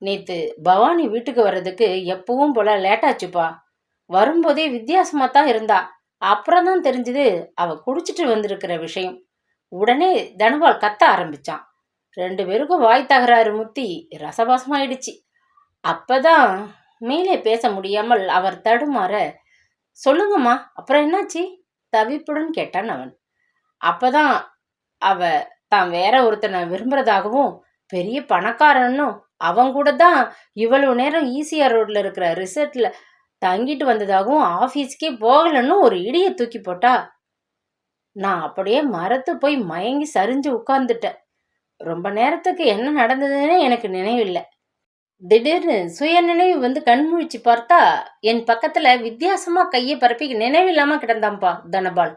நேத்து பவானி வீட்டுக்கு வர்றதுக்கு எப்பவும் போல லேட்டாச்சுப்பா. வரும்போதே வித்தியாசமா தான் இருந்தா. அப்புறம் தான் தெரிஞ்சது அவ குடிச்சிட்டு வந்திருக்கிற விஷயம். உடனே தனபால் கத்த ஆரம்பிச்சான். 2 பேருக்கும் வாய் தகராறு முத்தி ரசபாசமாயிடுச்சு. அப்பதான் மேலே பேச முடியாமல் அவர் தடுமாற, சொல்லுங்கம்மா, அப்புறம் என்னாச்சு? தவிப்புடன் கேட்டான் அவன். அப்பதான் அவ தான் வேற ஒருத்தனை விரும்புறதாகவும் பெரிய பணக்காரனும் அவன் கூட தான் இவ்வளவு நேரம் ஈசிஆர் ரோட்ல இருக்கிற ரிசர்ட்ல தங்கிட்டு வந்ததாகவும் ஆபீஸ்க்கே போகலன்னு ஒரு இடிய தூக்கி போட்டா. நான் அப்படியே மரத்து போய் மயங்கி சரிஞ்சு உட்கார்ந்துட்டேன். ரொம்ப நேரத்துக்கு என்ன நடந்ததுன்னு எனக்கு நினைவில்லை. திடீர்னு சுய நினைவு வந்து கண்முழிச்சு பார்த்தா என் பக்கத்துல வித்தியாசமா கையை பரப்பி நினைவில்லாம கிடந்தான்பா தனபால்.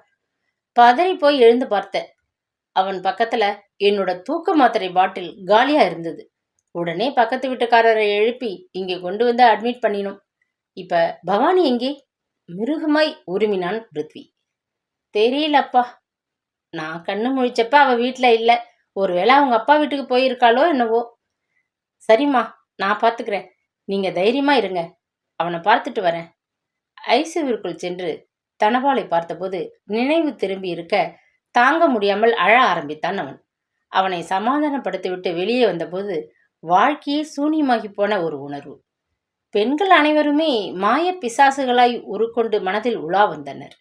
பதறி போய் எழுந்து பார்த்தேன். அவன் பக்கத்துல என்னோட தூக்க மாத்திரை பாட்டில் காலியா இருந்தது. உடனே பக்கத்து வீட்டுக்காரரை எழுப்பி இங்கே கொண்டு வந்து அட்மிட் பண்ணினோம். இப்ப பவானி எங்கே? மிருகமாய் உருமினான் பிருத்வி. தெரியலப்பா. நான் கண்ணு முழிச்சப்ப அவ வீட்டுல இல்ல. ஒருவேளை அவங்க அப்பா வீட்டுக்கு போயிருக்காளோ என்னவோ. சரிம்மா, நான் பாத்துக்கிறேன். நீங்க தைரியமா இருங்க. அவனை பார்த்துட்டு வரேன். ஐசியூவிற்குள் சென்று தனபாலை பார்த்தபோது நினைவு திரும்பி இருக்க தாங்க முடியாமல் அழ ஆரம்பித்தான் அவன். அவனை சமாதானப்படுத்திவிட்டு வெளியே வந்தபோது வாழ்க்கையே சூனியமாகி போன ஒரு உணர்வு. பெண்கள் அனைவருமே மாய பிசாசுகளாய் உருக்கொண்டு மனதில் உலா வந்தனர்.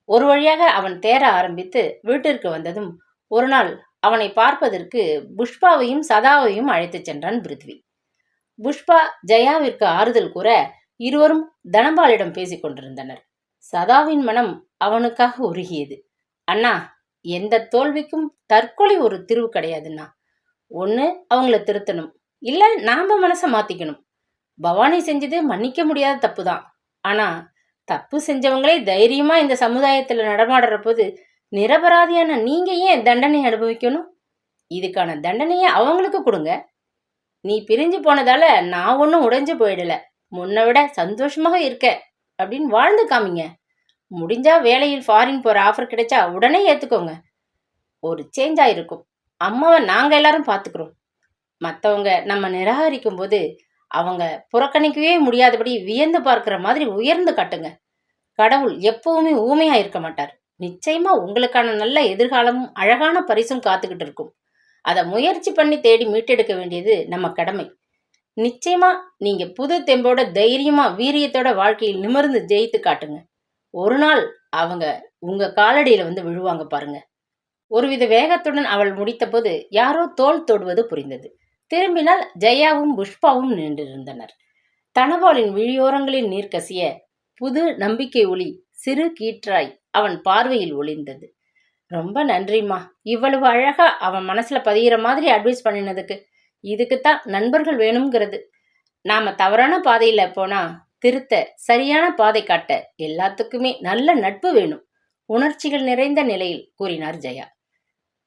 ஒரு வழியாக அவன் தேர ஆரம்பித்து வீட்டிற்கு வந்ததும் ஒரு நாள் அவனை பார்ப்பதற்கு புஷ்பாவையும் சதாவையும் அழைத்துச் சென்றான் பிருத்வி. புஷ்பா ஜெயாவிற்கு ஆறுதல் கூற இருவரும் தனபாலிடம் பேசிக் கொண்டிருந்தனர். சதாவின் மனம் அவனுக்காக உருகியது. அண்ணா, எந்த தோல்விக்கும் தற்கொலை ஒரு தீர்வு கிடையாதுண்ணா. ஒண்ணு அவங்கள திருத்தணும், இல்ல நாம மனசை மாத்திக்கணும். பவானி செஞ்சது மன்னிக்க முடியாத தப்புதான். ஆனா தப்பு செஞ்சவங்களே தைரியமா இந்த சமுதாயத்துல நடமாடுற போது நிரபராதியான நீங்க ஏன் தண்டனை அனுபவிக்கணும்? இதுக்கான தண்டனையை அவங்களுக்கு கொடுங்க. நீ பிரிஞ்சு போனதால நான் ஒன்னும் உடைஞ்சு போயிடல. முன்ன விட சந்தோஷமாக இருக்க அப்படின்னு வாழ்ந்து காமிங்க. முடிஞ்சா வேலையில் ஃபாரின் போற ஆஃபர் கிடைச்சா உடனே ஏத்துக்கோங்க. ஒரு சேஞ்ச் ஆயிருக்கும். அம்மாவை நாங்க எல்லாரும் பாத்துக்கிறோம். மத்தவங்க நம்ம நிராகரிக்கும் போது அவங்க புறக்கணிக்கவே முடியாதபடி வியந்து பார்க்கிற மாதிரி உயர்ந்து காட்டுங்க. கடவுள் எப்பவுமே ஊமையா இருக்க மாட்டார். நிச்சயமா உங்களுக்கான நல்ல எதிர்காலமும் அழகான பரிசும் காத்துக்கிட்டு இருக்கும். அதை முயற்சி பண்ணி தேடி மீட்டெடுக்க வேண்டியது நம்ம கடமை. நிச்சயமா நீங்க புது தெம்போட தைரியமா வீரியத்தோட வாழ்க்கையில் நிமிர்ந்து ஜெயித்து காட்டுங்க. ஒரு நாள் அவங்க உங்க காலடியில வந்து விழுவாங்க பாருங்க. ஒருவித வேகத்துடன் அவள் முடித்த போது யாரோ தோள் தொடுவது புரிந்தது. திரும்பினால் ஜெயாவும் புஷ்பாவும் நின்றிருந்தனர். தனபாலின் விழியோரங்களில் நீர் கசிய புது நம்பிக்கை ஒளி சிறு கீற்றாய் அவன் பார்வையில் ஒளிர்ந்தது. ரொம்ப நன்றிம்மா, இவ்வளவு அழகா அவன் மனசுல பதிகிற மாதிரி அட்வைஸ் பண்ணினதுக்கு. இதுக்குத்தான் நண்பர்கள் வேணுங்கிறது. நாம தவறான பாதையில போனா திருத்த, சரியான பாதை காட்ட எல்லாத்துக்குமே நல்ல நட்பு வேணும். உணர்ச்சிகள் நிறைந்த நிலையில் கூறினார் ஜெயா.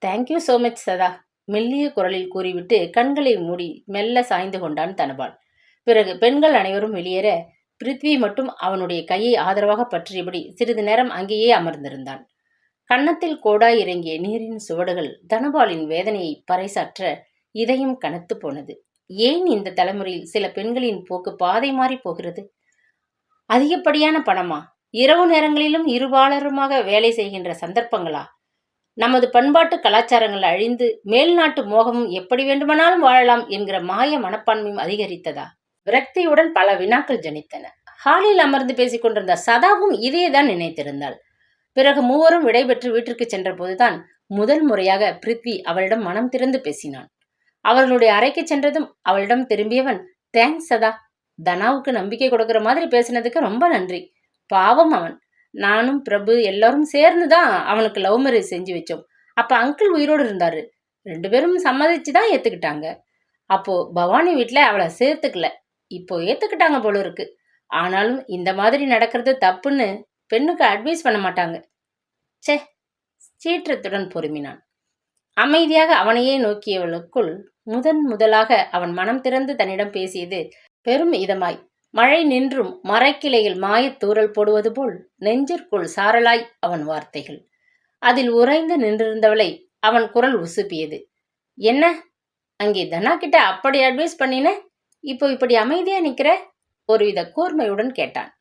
தேங்க்யூ சோ மச் சதா, மெல்லிய குரலில் கூறிவிட்டு கண்களை மூடி மெல்ல சாய்ந்து கொண்டான் தனபால். பிறகு பெண்கள் அனைவரும் வெளியேற பிருத்வி மட்டும் அவனுடைய கையை ஆதரவாக பற்றியபடி சிறிது நேரம் அங்கேயே அமர்ந்திருந்தான். கன்னத்தில் கோடாய் இறங்கிய நீரின் சுவடுகள் தனபாலின் வேதனையை பறைசாற்ற இதயம் கனத்து போனது. ஏன் இந்த தலைமுறையில் சில பெண்களின் போக்கு பாதை மாறி போகிறது? அதிகப்படியான பணமா? இரவு நேரங்களிலும் இருபாலருமாக வேலை செய்கின்ற சந்தர்ப்பங்களா? நமது பண்பாட்டு கலாச்சாரங்கள் அழிந்து மேல்நாட்டு மோகமும் எப்படி வேண்டுமானாலும் வாழலாம் என்கிற மாய மனப்பான்மையும் அதிகரித்ததா? விரக்தியுடன் பல வினாக்கள் ஜனித்தன. ஹாலில் அமர்ந்து பேசிக் கொண்டிருந்த சதாவும் இதையேதான் நினைத்திருந்தாள். பிறகு மூவரும் விடைபெற்று வீட்டிற்கு சென்ற போதுதான் முதல் முறையாக பிருத்வி அவளிடம் மனம் திறந்து பேசினான். அவர்களுடைய அறைக்கு சென்றதும் அவளிடம் திரும்பியவன், தேங்க்ஸ் சதா, தனாவுக்கு நம்பிக்கை கொடுக்கிற மாதிரி பேசினதுக்கு ரொம்ப நன்றி. பாவம் அவன். நானும் பிரபு எல்லாரும் சேர்ந்துதான் அவனுக்கு லவ் மேரேஜ் செஞ்சு வச்சோம். அப்ப அங்கிள் உயிரோடு இருந்தாரு. 2 பேரும் சம்மதிச்சுதான் ஏத்துக்கிட்டாங்க. அப்போ பவானி வீட்ல அவளை சேர்த்துக்கல. இப்போ ஏத்துக்கிட்டாங்க போல இருக்கு. ஆனாலும் இந்த மாதிரி நடக்கிறது தப்புன்னு பெண்ணுக்கு அட்வைஸ் பண்ண மாட்டாங்க. ச்சே! சீற்றத்துடன் பொறுமினான். அமைதியாக அவனையே நோக்கியவளுக்குள் முதலாக அவன் மனம் திறந்து தன்னிடம் பேசியது பெரும் இதமாய், மழை நின்றும் மரக்கிளையில் மாயத் தூறல் போடுவது போல் நெஞ்சிற்குள் சாரலாய் அவன் வார்த்தைகள். அதில் உறைந்து நின்றிருந்தவளை அவன் குரல் உசுப்பியது. என்ன, அங்கே தனா கிட்ட அப்படி அட்வைஸ் பண்ணின, இப்போ இப்படி அமைதியா நிக்கிற? ஒருவித கூர்மையுடன் கேட்டான்.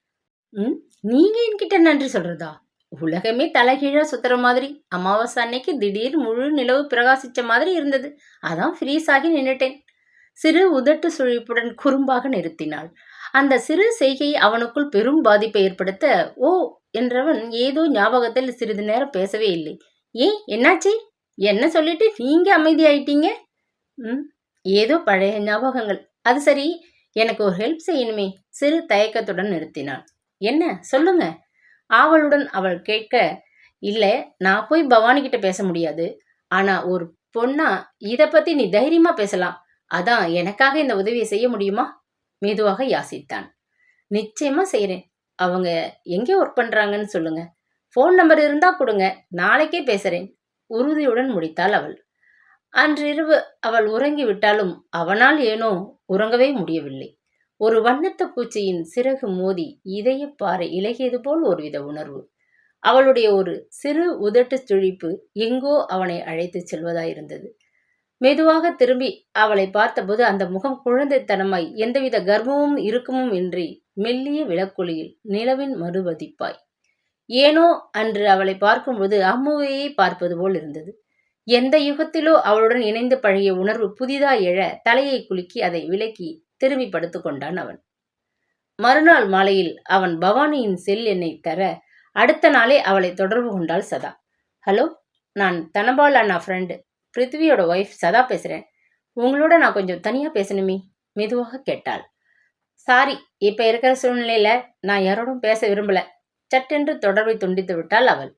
நீங்க என்கிட்ட நன்றி சொல்றதா? உலகமே தலைகீழா சுத்துற மாதிரி அமாவாசை அன்னைக்கு திடீர் முழு நிலவு பிரகாசிச்ச மாதிரி இருந்தது. அதான் ஃப்ரீஸ் ஆகி நின்னுட்டேன். சிறு உதட்டு சுழிப்புடன் குறும்பாக நிறுத்தினாள். அந்த சிறு செய்கை அவனுக்குள் பெரும் பாதிப்பை ஏற்படுத்த, ஓ என்றவன் ஏதோ ஞாபகத்தில் சிறிது நேரம் பேசவே இல்லை. ஏன், என்னாச்சு? என்ன சொல்லிட்டு நீங்க அமைதியாயிட்டீங்க? ஏதோ பழைய ஞாபகங்கள். அது சரி, எனக்கு ஒரு ஹெல்ப் செய்யணுமே. சிறு தயக்கத்துடன் நிறுத்தினாள். என்ன, சொல்லுங்க. ஆவலுடன் அவள் கேட்க, இல்ல, நான் போய் பவானி கிட்ட பேச முடியாது. ஆனா ஒரு பொண்ணா இத பத்தி நீ தைரியமா பேசலாம். அதான் எனக்காக இந்த உதவியை செய்ய முடியுமா? மெதுவாக யாசித்தான். நிச்சயமா செய்யறேன். அவங்க எங்கே ஒர்க் பண்றாங்கன்னு சொல்லுங்க. போன் நம்பர் இருந்தா கொடுங்க, நாளைக்கே பேசுறேன். உறுதியுடன் முடித்தாள் அவள். அன்றிரவு அவள் உறங்கி விட்டாலும் அவனால் ஏனோ உறங்கவே முடியவில்லை. ஒரு வண்ணத்து பூச்சியின் சிறகு மோதி இதயப்பாறை இலகியது போல் ஒருவித உணர்வு. அவளுடைய ஒரு சிறு உதட்டு சுழிப்பு எங்கோ அவனை அழைத்து செல்வதாயிருந்தது. மெதுவாக திரும்பி அவளை பார்த்தபோது அந்த முகம் குழந்தைத்தனமாய் எந்தவித கர்வமும் இறுக்கமும் இன்றி மெல்லிய விளக்கொளியில் நிலவின் மறுவதிப்பாய். ஏனோ அன்று அவளை பார்க்கும்போது அம்முவையை பார்ப்பது போல் இருந்தது. எந்த யுகத்திலோ அவளுடன் இணைந்து பழகிய உணர்வு புதிதாய் எழ தலையை குலுக்கி அதை விலக்கி திரும்பி படுத்து கொண்டான் அவன். மறுநாள் மாலையில் அவன் பவானியின் செல் எண்ணை தர அடுத்த நாளே அவளை தொடர்பு கொண்டாள் சதா. ஹலோ, நான் தனபால் அண்ணா ஃப்ரெண்டு பிருத்வியோட ஒய்ஃப் சதா பேசுறேன். உங்களோட நான் கொஞ்சம் தனியா பேசணுமே, மெதுவாக கேட்டாள். சாரி, இப்ப இருக்கிற சூழ்நிலையில நான் யாரோடும் பேச விரும்பல. சட்டென்று தொடர்பை துண்டித்து விட்டாள் அவள்.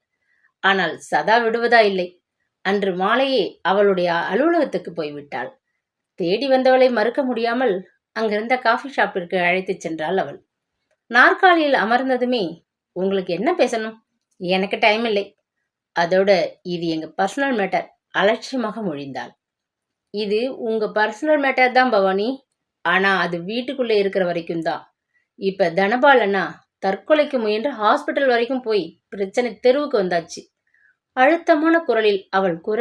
ஆனால் சதா விடுவதா இல்லை. அன்று மாலையே அவளுடைய அலுவலகத்துக்கு போய்விட்டாள். தேடி வந்தவளை மறுக்க முடியாமல் அங்கிருந்த காஃபி ஷாப்பிற்கு அழைத்துச் சென்றாள் அவள். நாற்காலியில் அமர்ந்ததுமே, உங்களுக்கு என்ன பேசணும்? எனக்கு டைம் இல்லை. அதோட இது எங்க பர்சனல் மேட்டர், அலட்சியமாக மொழிந்தாள். இது உங்க பர்சனல் மேட்டர் தான் பவானி. ஆனா அது வீட்டுக்குள்ள இருக்கிற வரைக்கும் தான். இப்ப தனபாலனா தற்கொலைக்கு முயன்று ஹாஸ்பிட்டல் வரைக்கும் போய் பிரச்சனை தெருவுக்கு வந்தாச்சு. அழுத்தமான குரலில் அவள் கூற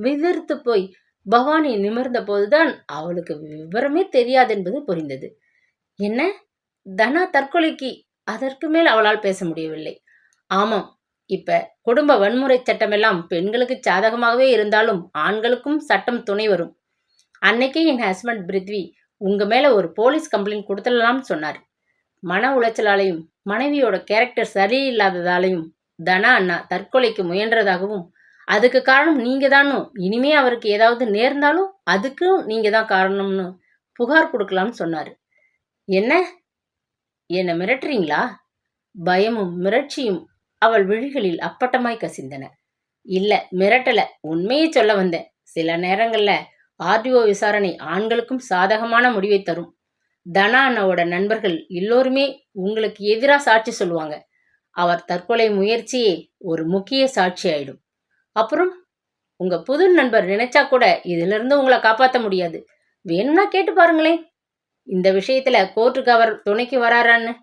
விதிர்த்து போய் பவானி நிமிர்ந்த போதுதான் அவளுக்கு விவரமே தெரியாதென்பது புரிந்தது. என்ன, தனா தற்கொலைக்கு? அதற்கு மேல் அவளால் பேச முடியவில்லை. ஆமாம், இப்ப குடும்ப வன்முறை சட்டமெல்லாம் பெண்களுக்கு சாதகமாகவே இருந்தாலும் ஆண்களுக்கும் சட்டம் துணை வரும். அன்னைக்கே என் ஹஸ்பண்ட் பிருத்வி உங்க மேல ஒரு போலீஸ் கம்ப்ளைண்ட் கொடுத்துடலாம்னு சொன்னார். மன உளைச்சலாலையும் மனைவியோட கேரக்டர் சரியில்லாததாலையும் தனா அண்ணா தற்கொலைக்கு முயன்றதாகவும், அதுக்கு காரணம் நீங்க தானும், இனிமே அவருக்கு ஏதாவது நேர்ந்தாலும் அதுக்கும் நீங்க தான் காரணம்னு புகார் கொடுக்கலாம்னு சொன்னாரு. என்ன மிரட்டுறீங்களா? பயமும் மிரட்சியும் அவள் விழிகளில் அப்பட்டமாய் கசிந்தன. இல்ல, மிரட்டல, உண்மையை சொல்ல வந்தேன். சில நேரங்கள்ல ஆர்டிஓ விசாரணை ஆண்களுக்கும் சாதகமான முடிவை தரும். தனா அண்ணாவோட நண்பர்கள் எல்லோருமே உங்களுக்கு எதிரா சாட்சி சொல்லுவாங்க. அவர் தற்கொலை முயற்சியே ஒரு முக்கிய சாட்சி ஆயிடும். அப்புறம் உங்க புது நண்பர் நினைச்சா கூட இதுல இருந்து உங்களை காப்பாற்ற முடியாது. வேணும்னா கேட்டு பாருங்களேன், இந்த விஷயத்துல கோர்ட்டுக்கு அவர் துணைக்கு வராரான்னு.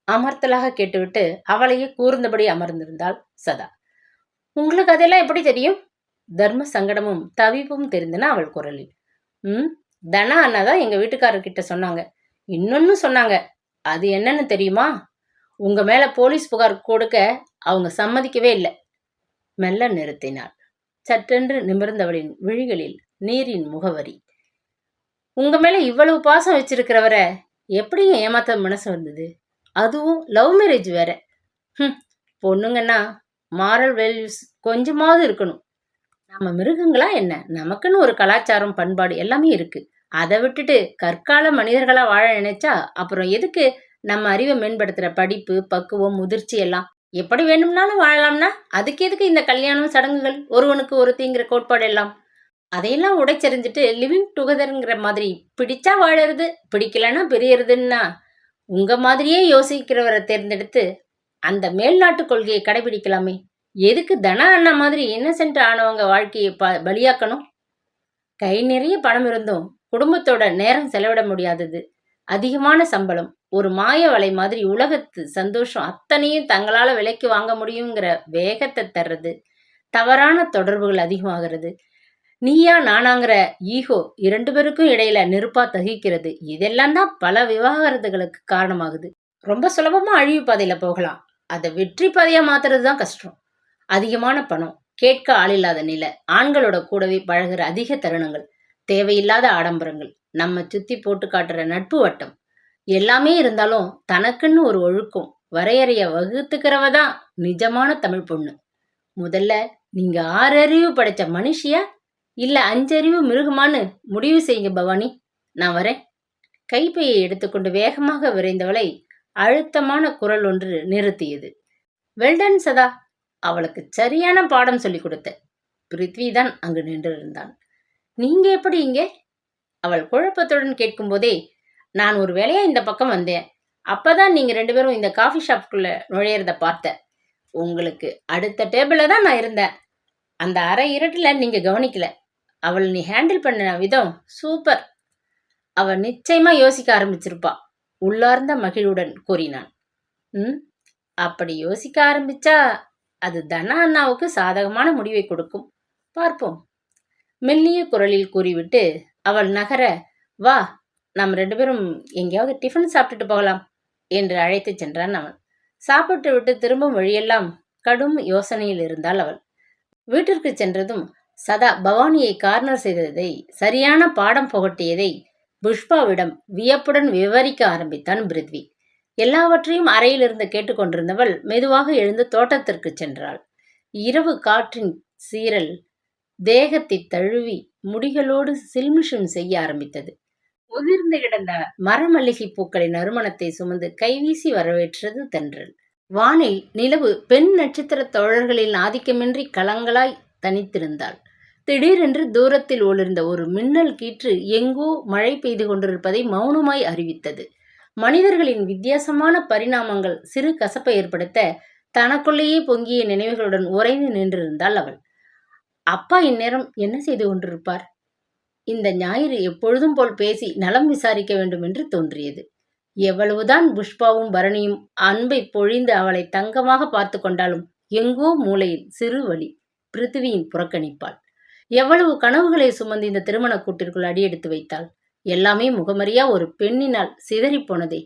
அமர்த்தலாக கேட்டுவிட்டு அவளையே கூர்ந்தபடி அமர்ந்திருந்தாள் சதா. உங்களுக்கு அதெல்லாம் எப்படி தெரியும்? தர்ம சங்கடமும் தவிப்பும் தெரிந்தன அவள் குரலில். தனா அண்ணாதான் எங்க வீட்டுக்காரர்கிட்ட சொன்னாங்க. இன்னொன்னு சொன்னாங்க. அது என்னன்னு தெரியுமா? உங்க மேல போலீஸ் புகார் கொடுக்க அவங்க சம்மதிக்கவே இல்லை. மெல்ல நிறுத்தினாள். சற்றென்று நிமிர்ந்தவளின் விழிகளில் நீரின் முகவரி. உங்க மேல இவ்வளவு பாசம் வச்சிருக்கிறவரை எப்படிங்க ஏமாத்த மனசு வந்தது? அதுவும் லவ் மேரேஜ் வேற. பொண்ணுங்கன்னா மாரல் வேல்யூஸ் கொஞ்சமாவது இருக்கணும். நம்ம மிருகங்களா என்ன? நமக்குன்னு ஒரு கலாச்சாரம், பண்பாடு எல்லாமே இருக்கு. அதை விட்டுட்டு கற்கால மனிதர்களா வாழ நினைச்சா அப்புறம் எதுக்கு நம்ம அறிவை மேம்படுத்துற படிப்பு, பக்குவம், முதிர்ச்சி எல்லாம்? எப்படி வேணும்னாலும் வாழலாம்னா அதுக்கு எதுக்கு இந்த கல்யாணம், சடங்குகள், ஒருவனுக்கு ஒருத்திங்கிற கோட்பாடு எல்லாம்? அதையெல்லாம் உடைச்செறிஞ்சிட்டு லிவிங் டுகெதர்ங்கிற மாதிரி பிடிச்சா வாழறது, பிடிக்கலன்னா பிரியறதுன்னா உங்க மாதிரியே யோசிக்கிறவரை தேர்ந்தெடுத்து அந்த மேல்நாட்டு கொள்கையை கடைபிடிக்கலாமே. எதுக்கு தனா அண்ணா மாதிரி இன்னசென்ட் ஆனவங்க வாழ்க்கையை பலியாக்கணும்? கை நிறைய பணம் இருந்தும் குடும்பத்தோட நேரம் செலவிட முடியாதது, அதிகமான சம்பளம், ஒரு மாய வலை மாதிரி உலகத்து சந்தோஷம் அத்தனையும் தங்களால விலைக்கு வாங்க முடியுங்கிற வேகத்தை தர்றது, தவறான தொடர்புகள் அதிகமாகிறது, நீயா நானாங்கிற ஈகோ 2 பேருக்கும் இடையில நெருப்பா தகிக்கிறது. இதெல்லாம் தான் பல விவாகரத்துகளுக்கு காரணமாகுது. ரொம்ப சுலபமா அழிவு பாதையில போகலாம். அதை வெற்றி பாதையா மாத்துறது தான் கஷ்டம். அதிகமான பணம், கேட்க ஆளில்லாத நிலை, ஆண்களோட கூடவே பழகுற அதிக தருணங்கள், தேவையில்லாத ஆடம்பரங்கள், நம்ம சுத்தி போட்டு காட்டுற நட்பு வட்டம், எல்லாமே இருந்தாலும் தனக்குன்னு ஒரு ஒழுக்கம் வரையறைய வகுத்துக்கிறவ தான் நிஜமான தமிழ் பொண்ணு. முதல்ல நீங்க 6 அறிவு படைச்ச மனுஷியா இல்ல 5 அறிவு மிருகமான்னு முடிவு செய்யுங்க பவானி. நான் வரேன். கைப்பையை எடுத்துக்கொண்டு வேகமாக விரைந்தவளை அழுத்தமான குரல் ஒன்று நிறுத்தியது. வெல்டன் சதா. அவளுக்கு சரியான பாடம் சொல்லிக் கொடுத்த பிருத்விதான் அங்கு நின்றிருந்தான். நீங்க எப்படி இங்கே? அவள் குழப்பத்துடன் கேட்கும்போதே, நான் ஒரு வேலையா இந்த பக்கம் வந்தேன். அப்பதான் நீங்க 2 பேரும் இந்த காஃபி ஷாப்புக்குள்ள நுழையறத பார்த்தேன். உங்களுக்கு அடுத்த டேபிள்ல தான் நான் இருந்தேன். அந்த அரை இருட்டுல நீங்க கவனிக்கல. அவள் நீ ஹேண்டில் பண்ண விதம் சூப்பர். அவள் நிச்சயமா யோசிக்க ஆரம்பிச்சிருப்பா. உள்ளார்ந்த மகிழ்வுடன் கூறினான். அப்படி யோசிக்க ஆரம்பிச்சா அது தனா அண்ணாவுக்கு சாதகமான முடிவை கொடுக்கும். பார்ப்போம். மெல்லிய குரலில் கூறிவிட்டு அவள் நகர, வா நாம் 2 பேரும் எங்கேயாவது டிஃபன் சாப்பிட்டுட்டு போகலாம் என்று அழைத்து சென்றான் அவன். சாப்பிட்டு விட்டு திரும்பும் வழியெல்லாம் கடும் யோசனையில் இருந்தாள் அவள். வீட்டிற்கு சென்றதும் சதா பவானியை கார்னர் செய்ததை, சரியான பாடம் புகட்டியதை புஷ்பாவிடம் வியப்புடன் விவரிக்க ஆரம்பித்தான் பிருத்வி. எல்லாவற்றையும் அறையிலிருந்து கேட்டுக்கொண்டிருந்தவள் மெதுவாக எழுந்து தோட்டத்திற்கு சென்றாள். இரவு காற்றின் சீரல் தேகத்தை தழுவி முடிகளோடு சில்மிஷம் செய்ய ஆரம்பித்தது. உதிர்ந்து கிடந்த மரமல்லிகை பூக்களின் நறுமணத்தை சுமந்து கைவீசி வரவேற்றது தென்றல். வானில் நிலவு பெண் நட்சத்திர தோழர்களின் ஆதிக்கமின்றி கலங்களாய் தனித்திருந்தாள். திடீரென்று தூரத்தில் ஒளிர்ந்த ஒரு மின்னல் கீற்று எங்கோ மழை பெய்து கொண்டிருப்பதை மௌனமாய் அறிவித்தது. மனிதர்களின் வித்தியாசமான பரிணாமங்கள் சிறு கசப்பை ஏற்படுத்த தனக்குள்ளேயே பொங்கிய நினைவுகளுடன் உறைந்து நின்றிருந்தாள் அவள். அப்பா இந்நேரம் என்ன செய்து கொண்டிருப்பார்? இந்த ஞாயிறு எப்பொழுதும் போல் பேசி நலம் விசாரிக்க வேண்டும் என்று தோன்றியது. எவ்வளவுதான் புஷ்பாவும் பரணியும் அன்பை பொழிந்து அவளை தங்கமாக பார்த்து கொண்டாலும் எங்கோ மூலையில் சிறு வழி பிருத்திவியின் புறக்கணிப்பாள். எவ்வளவு கனவுகளை சுமந்து இந்த திருமண கூட்டிற்குள் அடியெடுத்து வைத்தாள். எல்லாமே முகமறியா ஒரு பெண்ணினால் சிதறி போனதே.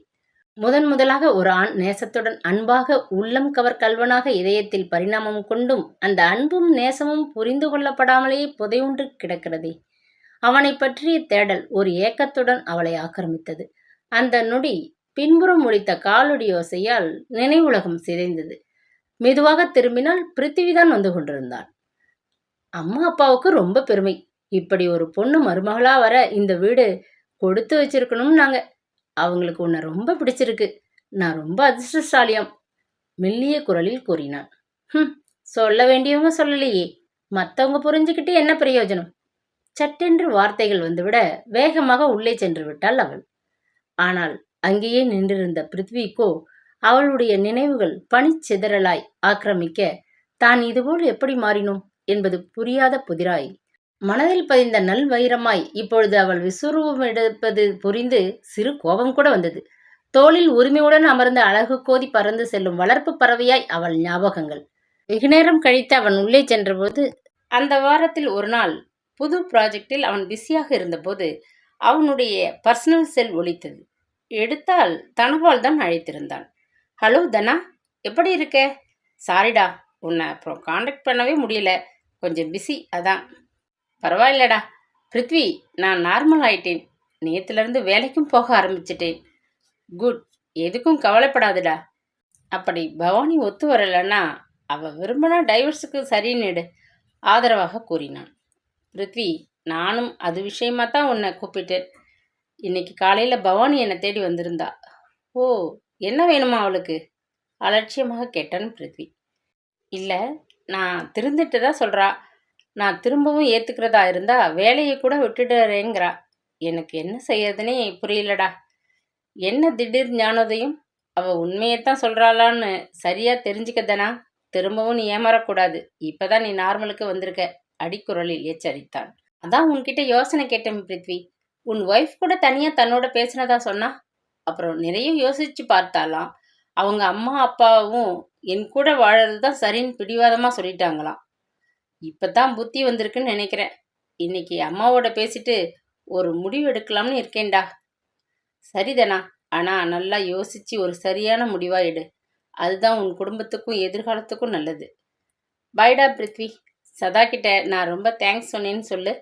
முதலாக ஒரு ஆண் நேசத்துடன் அன்பாக உள்ளம் கவர் கல்வனாக இதயத்தில் பரிணாமம் கொண்டும் அந்த அன்பும் நேசமும் புரிந்து கொள்ளப்படாமலேயே புதையுண்டு கிடக்கிறதே. அவனை பற்றிய தேடல் ஒரு ஏக்கத்துடன் அவளை ஆக்கிரமித்தது. அந்த நொடி பின்புறம் முடித்த காலொடி யோசையால் நினைவுலகம் சிதைந்தது. மெதுவாக திரும்பினால் பிருத்திவிதான் வந்து கொண்டிருந்தான். அம்மா அப்பாவுக்கு ரொம்ப பெருமை. இப்படி ஒரு பொண்ணு மருமகளா வர இந்த வீடு கொடுத்து வச்சிருக்கணும். நாங்க அவங்களுக்கு உன்னை ரொம்ப பிடிச்சிருக்கு. நான் ரொம்ப அதிர்ஷ்டசாலியாம் மெல்லிய குரலில் கூறினான். சொல்ல வேண்டியவங்க சொல்லலையே, மத்தவங்க புரிஞ்சுக்கிட்டு என்ன பிரயோஜனம்? சட்டென்று வார்த்தைகள் வந்துவிட வேகமாக உள்ளே சென்று விட்டாள் அவள். ஆனால் அங்கேயே நின்றிருந்த பிருத்விக்கோ அவளுடைய நினைவுகள் பனிச்சிதறலாய் ஆக்கிரமிக்க தான் இதுபோல் எப்படி மாறினோம் என்பது புரியாத புதிராய் மனதில் பதிந்த நல் வைரமாய் இப்பொழுது அவள் விசுரூபம் எடுப்பது புரிந்து சிறு கோபம் கூட வந்தது. தோளில் உரிமையுடன் அமர்ந்த அழகு கோதி பறந்து செல்லும் வளர்ப்பு பறவையாய் அவள் ஞாபகங்கள். வெகுநேரம் கழித்து அவன் உள்ளே சென்றபோது அந்த வாரத்தில் ஒரு நாள் புது ப்ராஜெக்டில் அவன் பிஸியாக இருந்தபோது அவனுடைய பர்சனல் செல் ஒலித்தது. எடுத்தால் தனபால் தான் அழைத்திருந்தான். ஹலோ தனா, எப்படி இருக்க? சாரிடா, உன்னை அப்புறம் காண்டாக்ட் பண்ணவே முடியல, கொஞ்சம் பிஸி, அதான். பரவாயில்லடா பிருத்வி, நான் நார்மல் ஆயிட்டேன். நேற்றுலேருந்து வேலைக்கும் போக ஆரம்பிச்சிட்டேன். குட், எதுக்கும் கவலைப்படாதுடா. அப்படி பவானி ஒத்து வரலன்னா அவள் விரும்பினா டைவர்ஸுக்கு சரின்னுடு ஆதரவாக கூறினான். பிருத்வி, நானும் அது விஷயமா தான் உன்னை கூப்பிட்டேன். இன்னைக்கு காலையில் பவானி என்னை தேடி வந்திருந்தா. ஓ, என்ன வேணுமா அவளுக்கு? அலட்சியமாக கேட்டான் பிருத்வி. இல்லை, நான் திருந்துட்டு தான் சொல்கிறா. நான் திரும்பவும் ஏத்துக்கிறதா இருந்தா வேலையை கூட விட்டுடுறேங்கிறா. எனக்கு என்ன செய்யறதுனே புரியலடா. என்ன திடீர் ஞானோதயம்? அவ உண்மையைத்தான் சொல்றாளான்னு சரியா தெரிஞ்சுக்கதனா. திரும்பவும் நீ ஏமாறக்கூடாது. இப்பதான் நீ நார்மலுக்கு வந்திருக்க, அடிக்குரலில் எச்சரித்தான். அதான் உன்கிட்ட யோசனை கேட்டேன் பிருத்வி. உன் ஒய்ஃப் கூட தனியா தன்னோட பேசினதா சொன்னா. அப்புறம் நிறைய யோசிச்சு பார்த்தாலாம். அவங்க அம்மா அப்பாவும் என் கூட வாழறதுதான் சரின்னு பிடிவாதமா சொல்லிட்டாங்களாம். இப்பதான் புத்தி வந்திருக்குன்னு நினைக்கிறேன். இன்னைக்கு அம்மாவோட பேசிட்டு ஒரு முடிவு எடுக்கலாம்னு இருக்கேன்டா. சரிதானா? ஆனா நல்லா யோசிச்சு ஒரு சரியான முடிவா எடு. அதுதான் உன் குடும்பத்துக்கும் எதிர்காலத்துக்கும் நல்லது. பாய்டா பிருத்வி. சதா கிட்ட நான் ரொம்ப தேங்க்ஸ் சொன்னேன்னு சொல்லு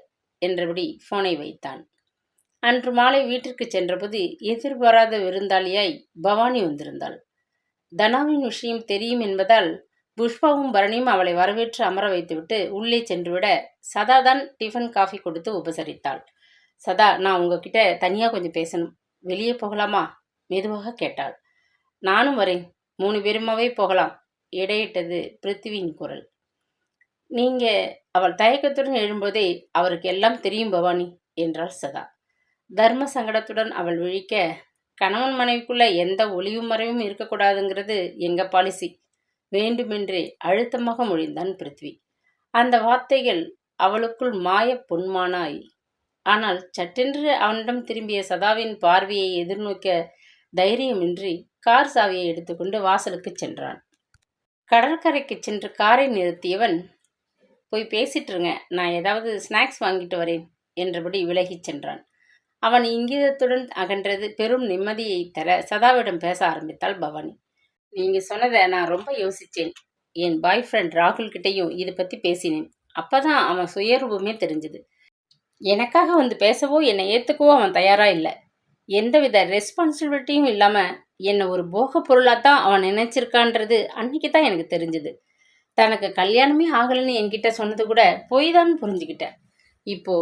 என்றபடி போனை வைத்தான். அன்று மாலை வீட்டிற்கு சென்றபோது எதிர்பாராத விருந்தாளியாய் பவானி வந்திருந்தாள். தனாவின் விஷயம் தெரியும் என்பதால் புஷ்பாவும் பரணியும் அவளை வரவேற்று அமர வைத்துவிட்டு உள்ளே சென்றுவிட சதாதான் டிஃபன் காஃபி கொடுத்து உபசரித்தாள். சதா, நான் உங்ககிட்ட தனியா கொஞ்சம் பேசணும். வெளியே போகலாமா? மெதுவாக கேட்டாள். நானும் வரேன். 3 பேருமாவே போகலாம். இடையிட்டது பிருத்திவியின் குரல். நீங்க அவள் தயக்கத்துடன் எழும்போதே அவருக்கு எல்லாம் தெரியும் பவானி என்றாள் சதா. தர்ம சங்கடத்துடன் அவள் விழிக்க, கணவன் மனைவிக்குள்ள எந்த ஒளிவும் மறைவும் இருக்கக்கூடாதுங்கிறது எங்க பாலிசி. வேண்டுமென்றே அழுத்தமாக மொழிந்தான் பிருத்வி. அந்த வார்த்தைகள் அவளுக்குள் மாய பொன்மானாய். ஆனால் சட்டென்று அவனிடம் திரும்பிய சதாவின் பார்வையை எதிர்நோக்க தைரியமின்றி கார் சாவியை எடுத்துக்கொண்டு வாசலுக்கு சென்றான். கடற்கரைக்கு சென்று காரை நிறுத்தியவன், போய் பேசிட்டுருங்க, நான் ஏதாவது ஸ்நாக்ஸ் வாங்கிட்டு வரேன் என்றபடி விலகிச் சென்றான். அவன் இங்கிதத்துடன் அகன்றது பெரும் நிம்மதியை தர சதாவிடம் பேச ஆரம்பித்தாள் பவானி. நீங்க சொன்னதை நான் ரொம்ப யோசிச்சேன். என் பாய் ஃப்ரெண்ட் ராகுல் கிட்டையும் இதை பத்தி பேசினேன். அப்பதான் அவன் சுயரூபமே தெரிஞ்சது. எனக்காக வந்து பேசவோ என்னை ஏத்துக்கவோ அவன் தயாரா இல்லை. எந்தவித ரெஸ்பான்சிபிலிட்டியும் இல்லாம என்னை ஒரு போக பொருளாத்தான் அவன் நினைச்சிருக்கான்றது அன்னைக்கு தான் எனக்கு தெரிஞ்சது. தனக்கு கல்யாணமே ஆகலைன்னு என்கிட்ட சொன்னது கூட போய் தான் புரிஞ்சுக்கிட்டேன். இப்போ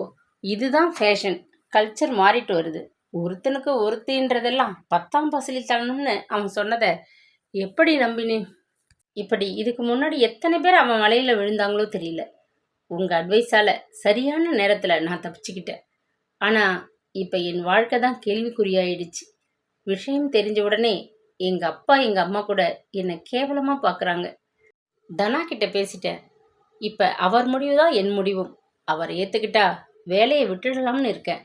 இதுதான் ஃபேஷன், கல்ச்சர் மாறிட்டு வருது. ஒருத்தனுக்கு ஒருத்தின்றதெல்லாம் 10ஆம் பசலித்தனம்னு அவன் சொன்னதை எப்படி நம்பினேன்? இப்படி இதுக்கு முன்னாடி எத்தனை பேர் அவன் வலையில விழுந்தாங்களோ தெரியல. உங்க அட்வைஸால சரியான நேரத்துல நான் தப்பிச்சுக்கிட்டேன். ஆனா இப்ப என் வாழ்க்கை தான் கேள்விக்குறியாயிடுச்சு. விஷயம் தெரிஞ்ச உடனே எங்க அப்பா எங்க அம்மா கூட என்னை கேவலமா பாக்குறாங்க. தனா கிட்ட பேசிட்டேன். இப்ப அவர் முடிவுதான் என் முடிவும். அவர் ஏத்துக்கிட்டா வேலையை விட்டுடலாம்னு இருக்கேன்.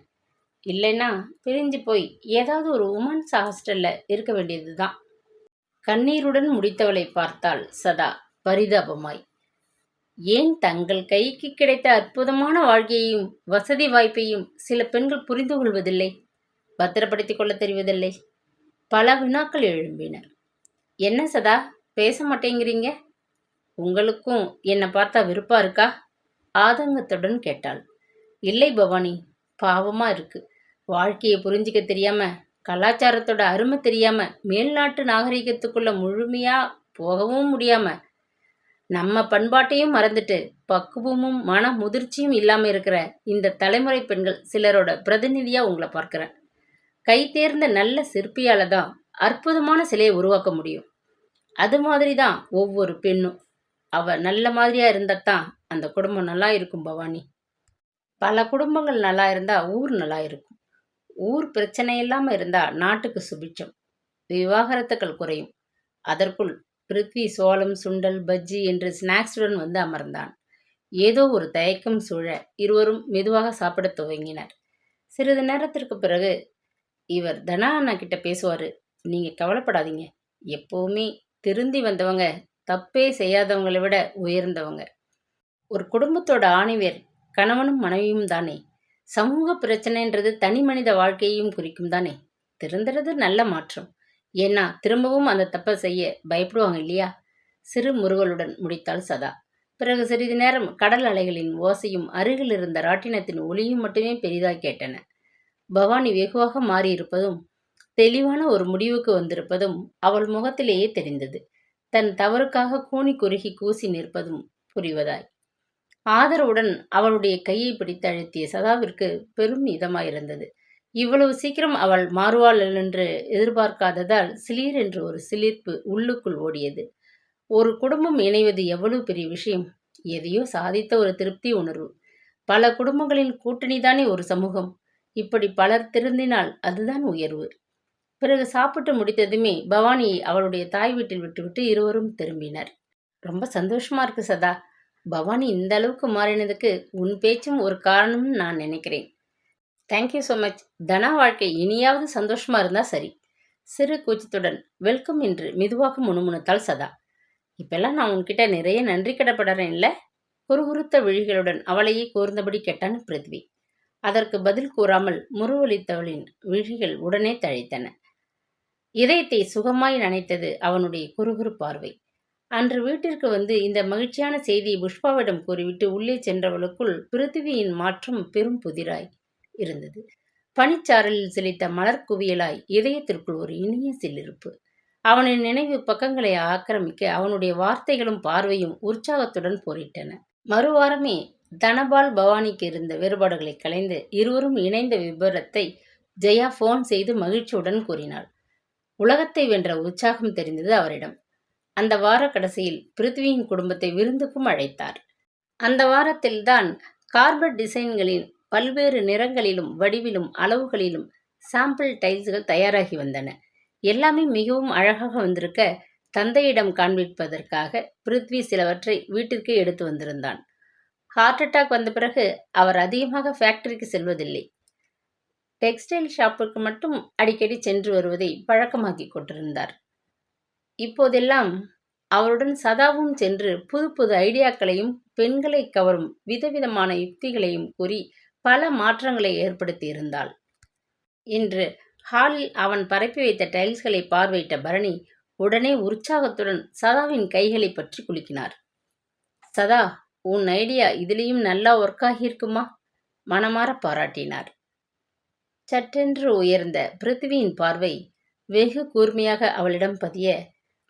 இல்லைன்னா பிரிஞ்சு போய் ஏதாவது ஒரு உமன்ஸ் ஹாஸ்டல்ல இருக்க வேண்டியதுதான். கண்ணீருடன் முடித்தவளை பார்த்தாள் சதா பரிதாபமாய். ஏன் தங்கள் கைக்கு கிடைத்த அற்புதமான வாழ்க்கையையும் வசதி வாய்ப்பையும் சில பெண்கள் புரிந்து கொள்வதில்லை, பத்திரப்படுத்திக் கொள்ள தெரிவதில்லை? பல வினாக்கள் எழும்பின. என்ன சதா, பேச மாட்டேங்கிறீங்க? உங்களுக்கும் என்னை பார்த்தா விருப்பா இருக்கா? ஆதங்கத்துடன் கேட்டாள். இல்லை பவானி, பாவமா இருக்கு. வாழ்க்கையை புரிஞ்சிக்க தெரியாம, கலாச்சாரத்தோட அருமை தெரியாம, மேல்நாட்டு நாகரிகத்துக்குள்ள முழுமையா போகவும் முடியாம, நம்ம பண்பாட்டையும் மறந்துட்டு பக்குவமும் மன முதிர்ச்சியும் இல்லாம இருக்கிற இந்த தலைமுறை பெண்கள் சிலரோட பிரதிநிதியா உங்களை பார்க்கிறேன். கை தேர்ந்த நல்ல சிற்பியால தான் அற்புதமான சிலையை உருவாக்க முடியும். அது மாதிரி தான் ஒவ்வொரு பெண்ணும். அவ நல்ல மாதிரியா இருந்தாதான் அந்த குடும்பம் நல்லா இருக்கும் பவானி. பல குடும்பங்கள் நல்லா இருந்தா ஊர் நல்லா இருக்கும். ஊர் பிரச்சனை இல்லாம இருந்தா நாட்டுக்கு சுபிட்சம். விவாகரத்துக்கள் குறையும். அதற்குள் பிருத்வி சோளம், சுண்டல், பஜ்ஜி என்று ஸ்நாக்ஸுடன் வந்து அமர்ந்தான். ஏதோ ஒரு தயக்கம் சூழ இருவரும் மெதுவாக சாப்பிடத் துவங்கினர். சிறிது நேரத்திற்கு பிறகு, இவர் தனா அண்ணா கிட்ட பேசுவாரு, நீங்க கவலைப்படாதீங்க. எப்பவுமே திருந்தி வந்தவங்க தப்பே செய்யாதவங்களை விட உயர்ந்தவங்க. ஒரு குடும்பத்தோட ஆணிவேர் கணவனும் மனைவியும் தானே. சமூக பிரச்சனைன்றது தனி மனித வாழ்க்கையையும் குறிக்கும் தானே. திருந்துறது நல்ல மாற்றம். ஏன்னா திரும்பவும் அந்த தப்பை செய்ய பயப்படுவாங்க இல்லையா? சிறு முறுவலுடன் முடித்தாள் சதா. பிறகு சிறிது நேரம் கடல் அலைகளின் ஓசையும் அருகில் இருந்த ராட்டினத்தின் ஒளியும் மட்டுமே பெரிதாய் கேட்டன. பவானி வெகுவாக மாறியிருப்பதும் தெளிவான ஒரு முடிவுக்கு வந்திருப்பதும் அவள் முகத்திலேயே தெரிந்தது. தன் தவறுக்காக கூனி குறுகி கூசி நிற்பதும் புரிவதாய். ஆதரவுடன் அவளுடைய கையை பிடித்து அழுத்திய சதாவிற்கு பெரும் இதமாயிருந்தது. இவ்வளவு சீக்கிரம் அவள் மாறுவாள் என்று எதிர்பார்க்காததால் சிலீர் என்று ஒரு சிலிர்ப்பு உள்ளுக்குள் ஓடியது. ஒரு குடும்பம் இணைவது எவ்வளவு பெரிய விஷயம்! எதையோ சாதித்த ஒரு திருப்தி உணர்வு. பல குடும்பங்களின் கூட்டணிதானே ஒரு சமூகம். இப்படி பலர் திருந்தினால் அதுதான் உயர்வு. பிறகு சாப்பிட்டு முடித்ததுமே பவானியை அவளுடைய தாய் வீட்டில் விட்டுவிட்டு இருவரும் திரும்பினர். ரொம்ப சந்தோஷமா இருக்கு சதா. பவானி இந்த அளவுக்கு மாறினதுக்கு உன் பேச்சும் ஒரு காரணம்னு நான் நினைக்கிறேன். Thank you so much. தனா வாழ்க்கை இனியாவது சந்தோஷமா இருந்தா சரி. சிறு கூச்சத்துடன் வெல்கம் என்று மெதுவாக முணுமுணுத்தாள் சதா. இப்பெல்லாம் நான் உன்கிட்ட நிறைய நன்றி கடப்படுறேன் இல்ல? குறுகுறுத்த விழிகளுடன் அவளையே கூர்ந்தபடி கேட்டான் பிருத்வி. அதற்கு பதில் கூறாமல் முருவளித்தவளின் விழிகள் உடனே தழைத்தன. இதயத்தை சுகமாய் நனைத்தது அவனுடைய குறுகுறு பார்வை. அன்று வீட்டிற்கு வந்து இந்த மகிழ்ச்சியான செய்தியை புஷ்பாவிடம் கூறிவிட்டு உள்ளே சென்றவளுக்குள் பிருத்திவியின் மாற்றம் பெரும் புதிராய் இருந்தது. பனிச்சாரலில் செழித்த மலர் குவியலாய் இதயத்திற்குள் ஒரு இனிய சில்லிருப்பு. அவனின் நினைவு பக்கங்களை ஆக்கிரமிக்க அவனுடைய வார்த்தைகளும் பார்வையும் உற்சாகத்துடன் போரிட்டன. மறுவாரமே தனபால் பவானிக்கு இருந்த வேறுபாடுகளை களைந்து இருவரும் இணைந்த விபரத்தை ஜெயா போன் செய்து மகிழ்ச்சியுடன் கூறினாள். உலகத்தை வென்ற உற்சாகம் தெரிந்தது அவரிடம். அந்த வார கடைசியில் பிருத்வியின் குடும்பத்தை விருந்துக்கும் அழைத்தார். அந்த வாரத்தில்தான் கார்பெட் டிசைன்களின் பல்வேறு நிறங்களிலும் வடிவிலும் அளவுகளிலும் சாம்பிள் டைல்ஸ்கள் தயாராகி வந்தன. எல்லாமே மிகவும் அழகாக வந்திருக்க தந்தையிடம் காண்பிப்பதற்காக பிருத்வி சிலவற்றை வீட்டிற்கே எடுத்து வந்திருந்தான். ஹார்ட் அட்டாக் வந்த பிறகு அவர் அதிகமாக ஃபேக்டரிக்கு செல்வதில்லை. டெக்ஸ்டைல் ஷாப்புக்கு மட்டும் அடிக்கடி சென்று வருவதை பழக்கமாக்கி கொண்டிருந்தார். இப்போதெல்லாம் அவருடன் சதாவும் சென்று புது புது ஐடியாக்களையும் பெண்களை கவரும் விதவிதமான யுக்திகளையும் கூறி பல மாற்றங்களை ஏற்படுத்தி இருந்தாள். இன்று ஹாலில் அவன் பரப்பி வைத்த டைல்ஸ்களை பார்வையிட்ட பரணி உடனே உற்சாகத்துடன் சதாவின் கைகளை பற்றி குலுக்கினார். சதா, உன் ஐடியா இதுலேயும் நல்லா ஒர்க் ஆகியிருக்குமா? மனமாற பாராட்டினார். சட்டென்று உயர்ந்த பிருத்திவியின் பார்வை வெகு கூர்மையாக அவளிடம் பதிய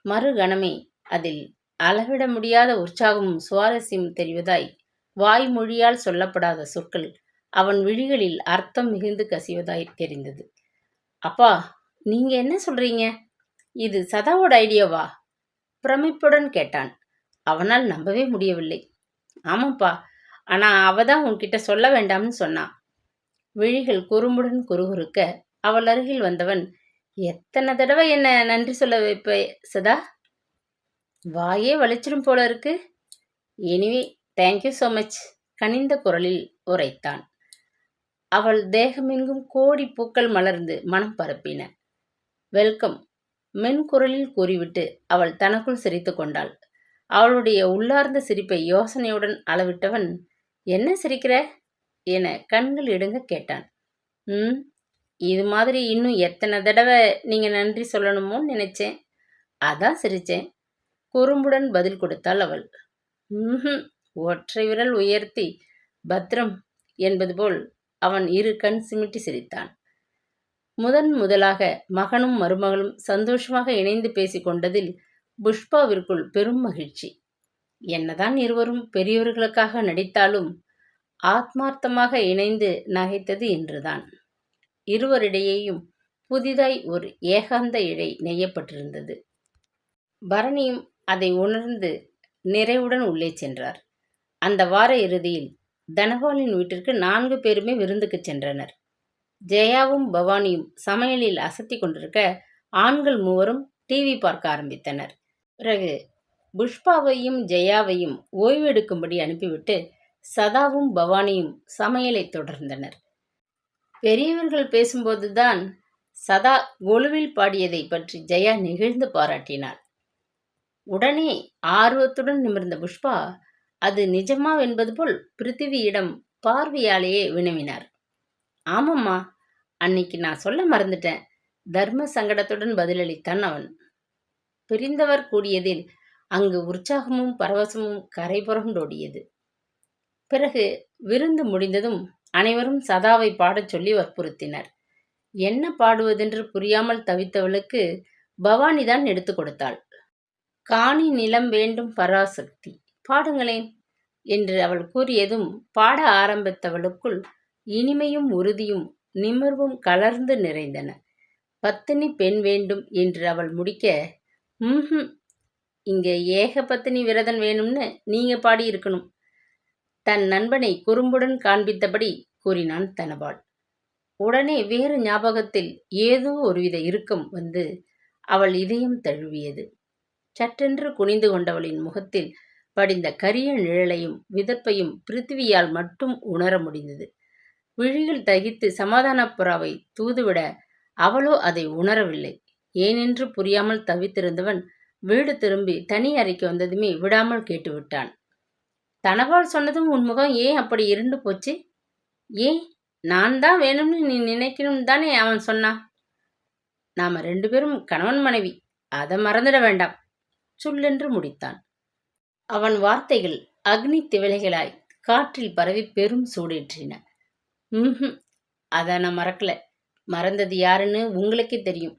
மறுகணமே அதில் அளவிட முடியாத உற்சாகமும் சுவாரஸ்யமும் தெரிவதாய் வாய்மொழியால் சொல்லப்படாத சொற்கள் அவன் விழிகளில் அர்த்தம் மிகுந்து கசிவதாய் தெரிந்தது. அப்பா, நீங்க என்ன சொல்றீங்க? இது சதாவோட ஐடியாவா? பிரமிப்புடன் கேட்டான். அவனால் நம்பவே முடியவில்லை. ஆமாப்பா, ஆனா அவதான் உன்கிட்ட சொல்ல வேண்டாம்னு சொன்னான். விழிகள் குறும்புடன் குறுகுறுக்க அவள் அருகில் வந்தவன், எத்தனை தடவை என்ன நன்றி சொல்ல வைப்ப சதா? வாயே வலிச்சிடும் போல இருக்கு. எனிவே தேங்க்யூ ஸோ மச், கனிந்த குரலில் உரைத்தான். அவள் தேகமெங்கும் கோடி பூக்கள் மலர்ந்து மனம் பரப்பின. வெல்கம், மென்குரலில் கூறிவிட்டு அவள் தனக்குள் சிரித்து கொண்டாள். அவளுடைய உள்ளார்ந்த சிரிப்பை யோசனையுடன் அளவிட்டவன், என்ன சிரிக்கிற என கண்கள் இடுங்க கேட்டான். இது மாதிரி இன்னும் எத்தனை தடவை நீங்க நன்றி சொல்லணுமோன்னு நினைச்சேன், அதான் சிரிச்சேன். குறும்புடன் பதில் கொடுத்தாள் அவள். ஒற்றை விரல் உயர்த்தி பத்ரம் என்பது போல் அவன் இரு கண் சிமிட்டி சிரித்தான். முதலாக மகனும் மருமகளும் சந்தோஷமாக இணைந்து பேசிக்கொண்டதில் புஷ்பாவிற்குள் பெரும் மகிழ்ச்சி. என்னதான் இருவரும் பெரியவர்களுக்காக நடித்தாலும் ஆத்மார்த்தமாக இணைந்து நகைத்தது இன்றுதான். இருவரிடையேயும் புதிதாய் ஒரு ஏகாந்த இழை நெய்யப்பட்டிருந்தது. பரணியும் அதை உணர்ந்து நிறைவுடன் உள்ளே சென்றார். அந்த வார இறுதியில் தனபாலின் வீட்டிற்கு 4 பேருமே விருந்துக்கு சென்றனர். ஜெயாவும் பவானியும் சமையலில் அசத்தி கொண்டிருக்க ஆண்கள் 3 டிவி பார்க்க ஆரம்பித்தனர். பிறகு புஷ்பாவையும் ஜெயாவையும் ஓய்வு எடுக்கும்படி அனுப்பிவிட்டு சதாவும் பவானியும் சமையலை தொடர்ந்தனர். பெரியவர்கள் பேசும்போதுதான் சதா கொலுவில் பாடியதை பற்றி ஜெயா நெகிழ்ந்து பாராட்டினாள். உடனே ஆர்வத்துடன் நிமிர்ந்த புஷ்பா அது நிஜமாவென்பது போல் பிருத்திவியிடம் பார்வையாலேயே வினவினார். ஆமாம்மா, அன்னைக்கு நான் சொல்ல மறந்துட்டேன், தர்ம சங்கடத்துடன் பதிலளித்தான் அவன். பிரிந்தவர் கூடியதில் அங்கு உற்சாகமும் பரவசமும் கரை புரண்டோடியது. பிறகு விருந்து முடிந்ததும் அனைவரும் சதாவை பாடச் சொல்லி வற்புறுத்தினர். என்ன பாடுவதென்று புரியாமல் தவித்தவளுக்கு பவானிதான் எடுத்து கொடுத்தாள். காணி நிலம் வேண்டும் பராசக்தி, பாடுங்களேன் என்று அவள் கூறியதும் பாட ஆரம்பித்தவளுக்குள் இனிமையும் உறுதியும் நிமிர்வும் கலர்ந்து நிறைந்தன. பத்தினி பெண் வேண்டும் என்று அவள் முடிக்க, இங்க ஏகபத்தினி விரதன் வேணும்னு நீங்க பாடி இருக்கணும். தன் நண்பனை குறும்புடன் காண்பித்தபடி கூறினான் தனபால். உடனே வேறு ஞாபகத்தில் ஏதோ ஒருவித இறுக்கம் வந்து அவள் இதயம் தழுவியது. சற்றென்று குனிந்து கொண்டவளின் முகத்தில் படிந்த கரிய நிழலையும் விதர்ப்பையும் பிருத்திவியால் மட்டும் உணர முடிந்தது. விழிகள் தகித்து சமாதானப் புறாவை தூதுவிட அவளோ அதை உணரவில்லை. ஏனென்று புரியாமல் தவித்திருந்தவன் வீடு திரும்பி தனி அறைக்கு வந்ததுமே விடாமல் கேட்டுவிட்டான். தனபால் சொன்னதும் உன் முகம் ஏன் அப்படி இருண்டு போச்சு? ஏன் நான் தான் வேணும்னு நீ நினைக்கணும் தானே அவன் சொன்னான். நாம 2 பேரும் கணவன் மனைவி, அதை மறந்துட வேண்டாம், சொல்லென்று முடித்தான். அவன் வார்த்தைகள் அக்னி திவலைகளாய் காற்றில் பரவி பெரும் சூடேற்றின. அதை நான் மறக்கல. மறந்தது யாருன்னு உங்களுக்கே தெரியும்.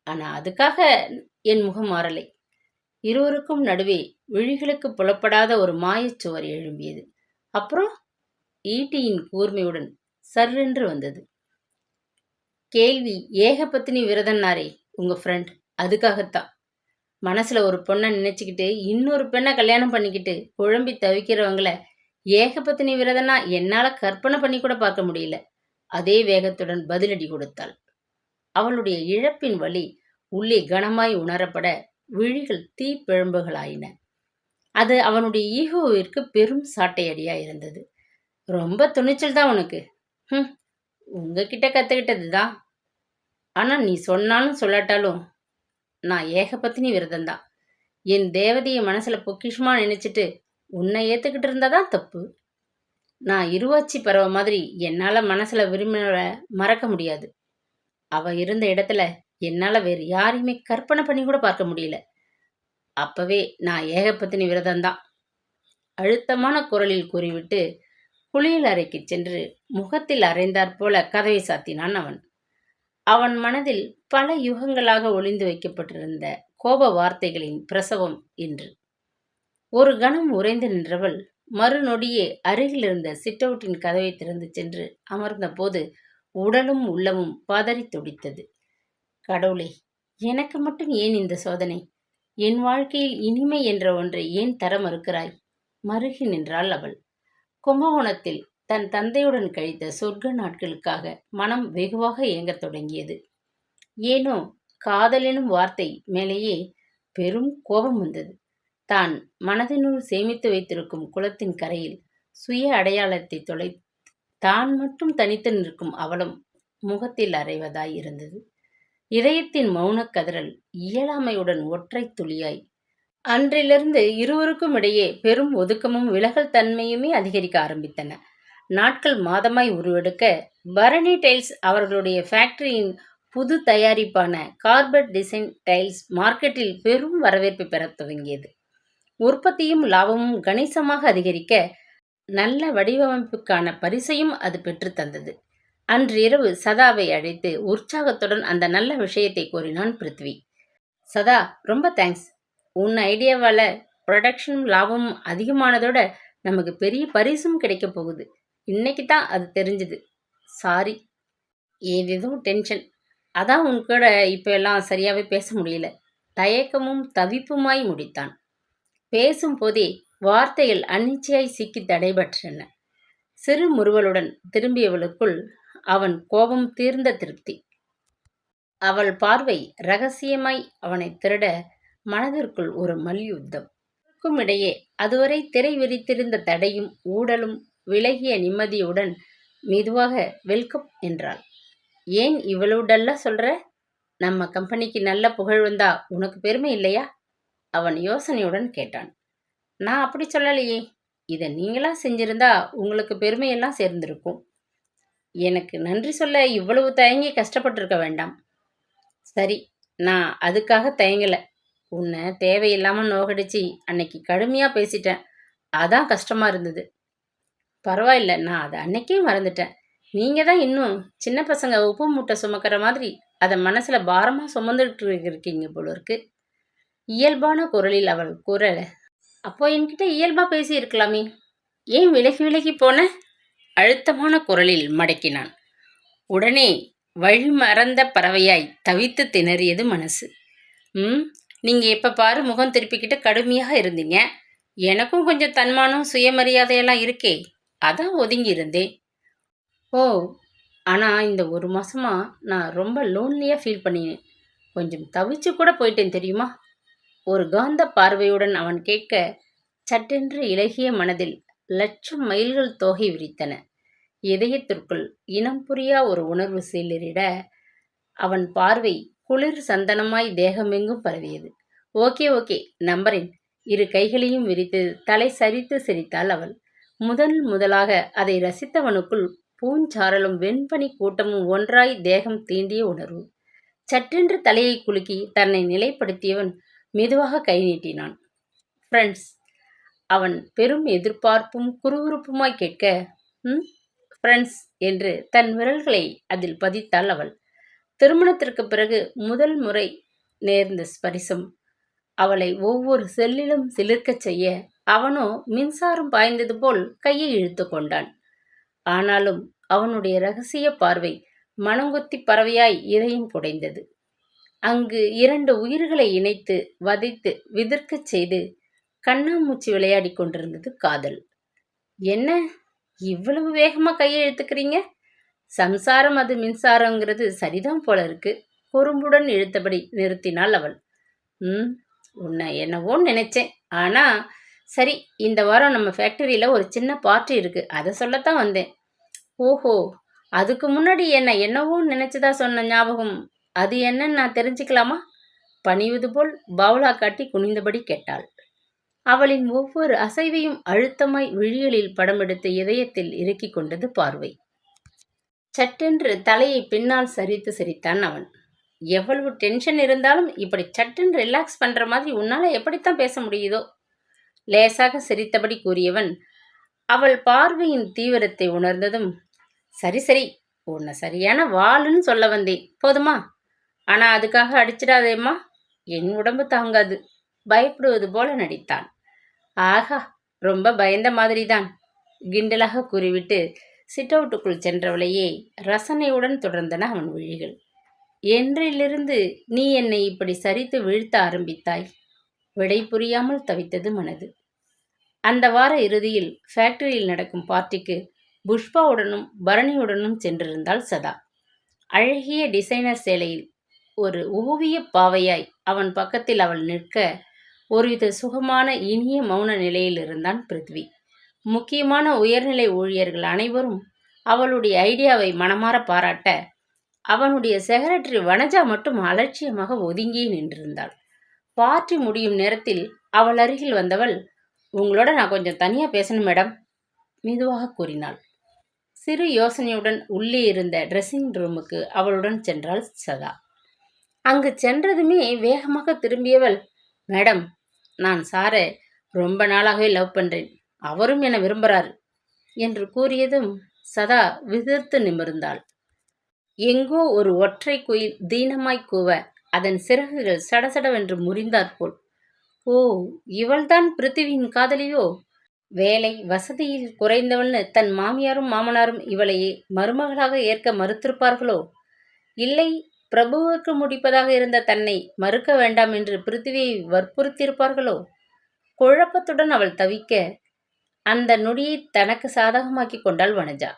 ஆனா அதுக்காக என் முகம் மாறலை. இருவருக்கும் நடுவே விழிகளுக்கு புலப்படாத ஒரு மாயச்சுவர் எழும்பியது. அப்புறம் ஈட்டியின் கூர்மையுடன் சர்ரென்று வந்தது. கேள்வி ஏகபத்தினி விரதன்னாரே உங்க ஃப்ரெண்ட், அதுக்காகத்தான். மனசுல ஒரு பொண்ணை நினைச்சுக்கிட்டு இன்னொரு பெண்ணை கல்யாணம் பண்ணிக்கிட்டு குழம்பி தவிக்கிறவங்கள ஏகபத்தினி விரதனா என்னால கற்பனை பண்ணி கூட பார்க்க முடியல. அதே வேகத்துடன் பதிலடி கொடுத்தாள். அவளுடைய இழப்பின் வலி உள்ளே கனமாய் உணரப்பட விழிகள் தீப்பிழம்புகளாயின. அது அவனுடைய ஈகோவிற்கு பெரும் சாட்டையடியா இருந்தது. ரொம்ப துணிச்சல் தான் உனக்கு. உங்ககிட்ட கத்துக்கிட்டது தான். ஆனா நீ சொன்னாலும் சொல்லாட்டாலும் நான் ஏகபத்தினி விரதம்தான். என் தேவதையை மனசுல பொக்கிஷமா நினைச்சிட்டு உன்னை ஏத்துக்கிட்டு இருந்தாதான் தப்பு. நான் இருவாச்சி பறவை மாதிரி என்னால மனசுல விரும்பினவளை மறக்க முடியாது. அவ இருந்த இடத்துல என்னால வேறு யாரையுமே கற்பனை பண்ணி கூட பார்க்க முடியல. அப்பவே நான் ஏகபத்தினி விரதம்தான், அழுத்தமான குரலில் கூறிவிட்டு குளியல் அறைக்கு சென்று முகத்தில் அரைந்தாற் போல கதவை சாத்தினான் அவன். அவன் மனதில் பல யுகங்களாக ஒளிந்து வைக்கப்பட்டிருந்த கோப வார்த்தைகளின் பிரசவம் இன்று. ஒரு கணம் உறைந்து நின்றவள் மறுநொடியே அருகில் இருந்த சிட்டவுட்டின் கதவை திறந்து சென்று அமர்ந்த போது உடலும் உள்ளமும் பதறி துடித்தது. கடவுளே, எனக்கு மட்டும் ஏன் இந்த சோதனை? என் வாழ்க்கையில் இனிமை என்ற ஒன்றை ஏன் தர மறுக்கிறாய்? மருகி நின்றாள் அவள். கும்பகோணத்தில் தன் தந்தையுடன் கழித்த சொர்க்க நாட்களுக்காக மனம் வெகுவாக இயங்கத் தொடங்கியது. ஏனோ காதலெனும் வார்த்தை மேலேயே பெரும் கோபம் வந்தது. தான் மனதினுள் சேமித்து வைத்திருக்கும் குலத்தின் கரையில் சுய அடையாளத்தை தொலை தான் மட்டும் தனித்து நிற்கும் அவளும் முகத்தில் அறைவதாய் இருந்தது. இதயத்தின் மௌனக் கதறல் இயலாமையுடன் ஒற்றை துளியாய். அன்றிலிருந்து இருவருக்கும் இடையே பெரும் ஒதுக்கமும் விலகல் தன்மையுமே அதிகரிக்க ஆரம்பித்தன. நாட்கள் மாதமாய் உருவெடுக்க பரணி டைல்ஸ் அவர்களுடைய ஃபேக்டரியின் புது தயாரிப்பான கார்பெட் டிசைன் டைல்ஸ் மார்க்கெட்டில் பெரும் வரவேற்பை பெறத் துவங்கியது. உற்பத்தியும் லாபமும் கணிசமாக அதிகரிக்க நல்ல வடிவமைப்புக்கான பரிசையும் அது பெற்றுத்தந்தது. அன்று இரவு சதாவை அழைத்து உற்சாகத்துடன் அந்த நல்ல விஷயத்தை கூறினான் பிருத்வி. சதா, ரொம்ப தேங்க்ஸ். உன் ஐடியாவால் ப்ரொடக்ஷனும் லாபமும் அதிகமானதோட நமக்கு பெரிய பரிசும் கிடைக்க போகுது. இன்னைக்கு தான் அது தெரிஞ்சுது. சாரி, ஏதேதோ டென்ஷன், அதான் உன் கூட இப்போ எல்லாம் சரியாகவே பேச முடியல. தயக்கமும் தவிப்புமாய் முடித்தான். பேசும்போதே வார்த்தைகள் அன்னிச்சையாய் சிக்கி தடைபற்றன. சிறு முறுவலுடன் திரும்பியவளுக்குள் அவன் கோபம் தீர்ந்த திருப்தி. அவள் பார்வை ரகசியமாய் அவனை திருட மனதிற்குள் ஒரு மல்யுத்தம். இடையே அதுவரை திரை விரித்திருந்த தடையும் ஊடலும் விலகிய நிம்மதியுடன் மெதுவாக வெல்கம் என்றாள். ஏன் இவ்வளவு டல்லா சொல்ற? நம்ம கம்பெனிக்கு நல்ல புகழ் வந்தா உனக்கு பெருமை இல்லையா? அவன் யோசனையுடன் கேட்டான். நான் அப்படி சொல்லலையே. இதை நீங்களா செஞ்சிருந்தா உங்களுக்கு பெருமையெல்லாம் சேர்ந்திருக்கும். எனக்கு நன்றி சொல்ல இவ்வளவு தயங்கி கஷ்டப்பட்டிருக்க வேண்டாம். சரி, நான் அதுக்காக தயங்கலை. உன்னை தேவையில்லாமல் நோகடிச்சு அன்னைக்கு கடுமையாக பேசிட்டேன். அதான் கஷ்டமாக இருந்தது. பரவாயில்ல, நான் அதை அன்னைக்கே மறந்துட்டேன். நீங்கள் தான் இன்னும் சின்ன பசங்க உப்பு மூட்டை சுமக்கிற மாதிரி அதை மனசில் பாரமாக சுமந்துட்டு இருக்கீங்க போல இருக்கு. இயல்பான குரலில் அவள் குரல. அப்போ என்கிட்ட இயல்பாக பேசி இருக்கலாமே, ஏன் விலகி விலகி போன? அழுத்தமான குரலில் மடக்கினான். உடனே வழி மறந்த பறவையாய் தவித்து திணறியது மனசு. நீங்க எப்ப பாரு முகம் திருப்பிக்கிட்டு கடுமையாக இருந்தீங்க. எனக்கும் கொஞ்சம் தன்மானம், சுயமரியாதையெல்லாம் இருக்கே. அதான் ஒதுங்கி இருந்தேன். ஓ! ஆனா இந்த 1 மாசமா நான் ரொம்ப லோன்லியா ஃபீல் பண்ணினேன். கொஞ்சம் தவிச்சு கூட போயிட்டேன் தெரியுமா? ஒரு காந்த பார்வையுடன் அவன் கேட்க, சட்டென்று இளகிய மனதில் லட்சம் மயில்கள் தோகை விரித்தன. இதயத்திற்குள் இனம் புரியா ஒரு உணர்வு சிலிரிட, அவன் பார்வை குளிர் சந்தனமாய் தேகமெங்கும் பரவியது. ஓகே ஓகே, நம்புறேன். இரு கைகளையும் விரித்து தலை சரித்து சிரித்தாள் அவள். முதலாக அதை ரசித்தவனுக்குள் பூஞ்சாரலும் வெண்பனி கூட்டமும் ஒன்றாய் தேகம் தீண்டிய உணர்வு. சற்றென்று தலையை குலுக்கி தன்னை நிலைப்படுத்தியவன் மெதுவாக கை நீட்டினான். ஃப்ரெண்ட்ஸ், அவன் பெரும் எதிர்பார்ப்பும் குறுகுறுப்புமாய் கேட்க, ஃப்ரெண்ட்ஸ் என்று தன் விரல்களை அதில் பதித்தாள் அவள். திருமணத்திற்கு பிறகு முதல் முறை நேர்ந்த ஸ்பரிசம் அவளை ஒவ்வொரு செல்லிலும் சிலிர்க்கச் செய்ய, அவனோ மின்சாரம் பாய்ந்தது போல் கையை இழுத்து கொண்டான். ஆனாலும் அவனுடைய ரகசிய பார்வை மனங்கொத்தி பறவையாய் இதயம் குடைந்தது. அங்கு 2 உயிர்களை இணைத்து வதைத்து விதிர்க்கச் செய்து கண்ணாமூச்சி விளையாடி கொண்டிருந்தது காதல். என்ன இவ்வளவு வேகமா கையை இழுத்துக்கிறீங்க? சம்சாரம் அது மின்சாரங்கிறது சரிதான் போல இருக்கு. குறும்புடன் இழுத்தபடி நிறுத்தினாள் அவள். உன்னை என்னவோ நினைச்சேன். ஆனா சரி, இந்த வாரம் நம்ம ஃபேக்டரியில ஒரு சின்ன பார்ட்டி இருக்கு, அதை சொல்லத்தான் வந்தேன். ஓஹோ, அதுக்கு முன்னாடி என்னவோ நினைச்சதா சொன்ன ஞாபகம், அது என்னன்னு நான் தெரிஞ்சுக்கலாமா? பணிவது போல் பவுலா காட்டி குனிந்தபடி கேட்டாள். அவளின் ஒவ்வொரு அசைவையும் அழுத்தமாய் விழிகளில் படமெடுத்து இதயத்தில் இறுக்கிக் கொண்டது பார்வை. சட்டென்று தலையை பின்னால் சரித்து சிரித்தான் அவன். எவ்வளவு டென்ஷன் இருந்தாலும் இப்படி சட்டென்று ரிலாக்ஸ் பண்ற மாதிரி உன்னால எப்படித்தான் பேச முடியுதோ? லேசாக சிரித்தபடி கூறியவன் அவள் பார்வையின் தீவிரத்தை உணர்ந்ததும், சரி சரி, உன்னை சரியான வாளுன்னு சொல்ல வந்தேன், போதுமா? ஆனா அதுக்காக அடிச்சிடாதேம்மா, என் உடம்பு தாங்காது. பயப்படுவது போல நடித்தான். ஆகா, ரொம்ப பயந்த மாதிரிதான், கிண்டலாக கூறிவிட்டு சிட் அவுட்டுக்குள் சென்றவளையே ரசனையுடன் தொடர்ந்தன அவன் விழிகள். என்றிலிருந்து நீ என்னை இப்படி சரித்து வீழ்த்த ஆரம்பித்தாய்? விடை புரியாமல் தவித்தது மனது. அந்த வார இறுதியில் ஃபேக்டரியில் நடக்கும் பார்ட்டிக்கு புஷ்பாவுடனும் பரணியுடனும் சென்றிருந்தாள் சதா. அழகிய டிசைனர் சேலையில் ஒரு ஓவிய பாவையாய் அவன் பக்கத்தில் அவள் நிற்க, ஒருவித சுகமான இனிய மௌன நிலையில் இருந்தான் பிருத்வி. முக்கியமான உயர்நிலை ஊழியர்கள் அனைவரும் அவளுடைய ஐடியாவை மனமாற பாராட்ட, அவனுடைய செக்ரட்டரி வனஜா மட்டும் அலட்சியமாக ஒதுங்கியே நின்றிருந்தாள். பார்ட்டி முடியும் நேரத்தில் அவள் அருகில் வந்தவள், உங்களோட நான் கொஞ்சம் தனியா பேசணும் மேடம், மெதுவாக கூறினாள். சிறு யோசனையுடன் உள்ளே இருந்த ட்ரெஸ்ஸிங் ரூமுக்கு அவளுடன் சென்றாள் சதா. அங்கு சென்றதுமே வேகமாக திரும்பியவள், மேடம், நான் சாரை ரொம்ப நாளாகவே லவ் பண்றேன், அவரும் என விரும்புகிறார் என்று கூறியதும் சதா விதிர்த்து நிமிர்ந்தாள். எங்கோ ஒரு ஒற்றை குயில் தீனமாய் கூவ அதன் சிறகுகள் சடசடவென்று முறிந்தாற்போல், ஓ, இவள்தான் பிருத்திவியின் காதலியோ? வேலை வசதியில் குறைந்தவள்னு தன் மாமியாரும் மாமனாரும் இவளையே மருமகளாக ஏற்க மறுத்திருப்பார்களோ? இல்லை, பிரபுவுக்கு முடிப்பதாக இருந்த தன்னை மறுக்க வேண்டாம் என்று பிருத்திவியை வற்புறுத்தியிருப்பார்களோ? குழப்பத்துடன் அவள் தவிக்க, அந்த நொடியை தனக்கு சாதகமாக்கி கொண்டாள் வனஜா.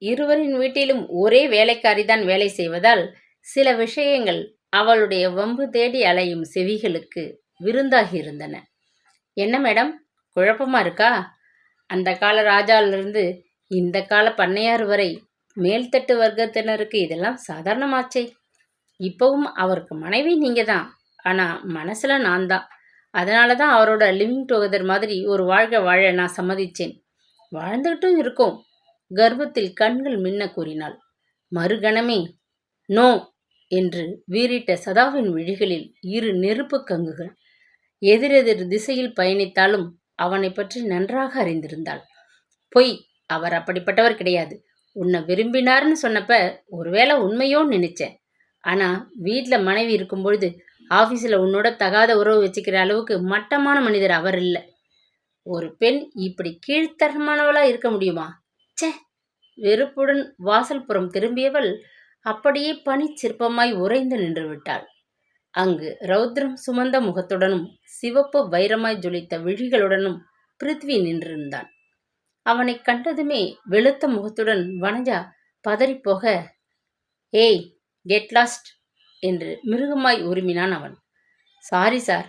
இருவரின் வீட்டிலும் ஒரே வேலைக்காரிதான் வேலை செய்வதால் சில விஷயங்கள் அவளுடைய வம்பு தேடி அலையும் செவிகளுக்கு விருந்தாகி இருந்தன. என்ன மேடம், குழப்பமா இருக்கா? அந்த கால ராஜாவிலிருந்து இந்த கால பண்ணையார் வரை மேல்தட்டு வர்க்கத்தினருக்கு இதெல்லாம் சாதாரணமாச்சே. இப்பவும் அவருக்கு மனைவி நீங்க தான், ஆனா மனசுல நான் தான். அதனால தான் அவரோட லிவிங் டுகெதர் மாதிரி ஒரு வாழ்க்கை வாழ நான் சம்மதிச்சேன். வாழ்ந்துகிட்டும் இருக்கோம். கர்வத்தில் கண்கள் மின்ன கூறினாள். மறுகணமே நோ என்று வீறிட்ட சதாவின் விழிகளில் 2 நெருப்பு கங்குகள். எதிரெதிர் திசையில் பயணித்தாலும் அவனை பற்றி நன்றாக அறிந்திருந்தாள். பொய், அவர் அப்படிப்பட்டவர் கிடையாது. உன்னை விரும்பினார்னு சொன்னப்ப ஒருவேளை உண்மையோன்னு நினைச்சேன். ஆனா வீட்டில் மனைவி இருக்கும் பொழுது ஆஃபீஸில் உன்னோட தகாத உறவு வச்சுக்கிற அளவுக்கு மட்டமான மனிதர் அவர் இல்லை. ஒரு பெண் இப்படி கீழ்த்தரமானவளா இருக்க முடியுமா? சே! வெறுப்புடன் வாசல் புறம் திரும்பியவள் அப்படியே பனிச்சிற்பமாய் உறைந்து நின்று விட்டாள். அங்கு ரௌத்ரம் சுமந்த முகத்துடனும் சிவப்பு வைரமாய் ஜொலித்த விழிகளுடனும் பிருத்வி நின்றிருந்தான். அவனைக் கண்டதுமே வெளுத்த முகத்துடன் வனஜா பதறிப்போக, ஏய், கெட் லாஸ்ட் என்று மிருகமாய் உருமினான் அவன். Sorry sir.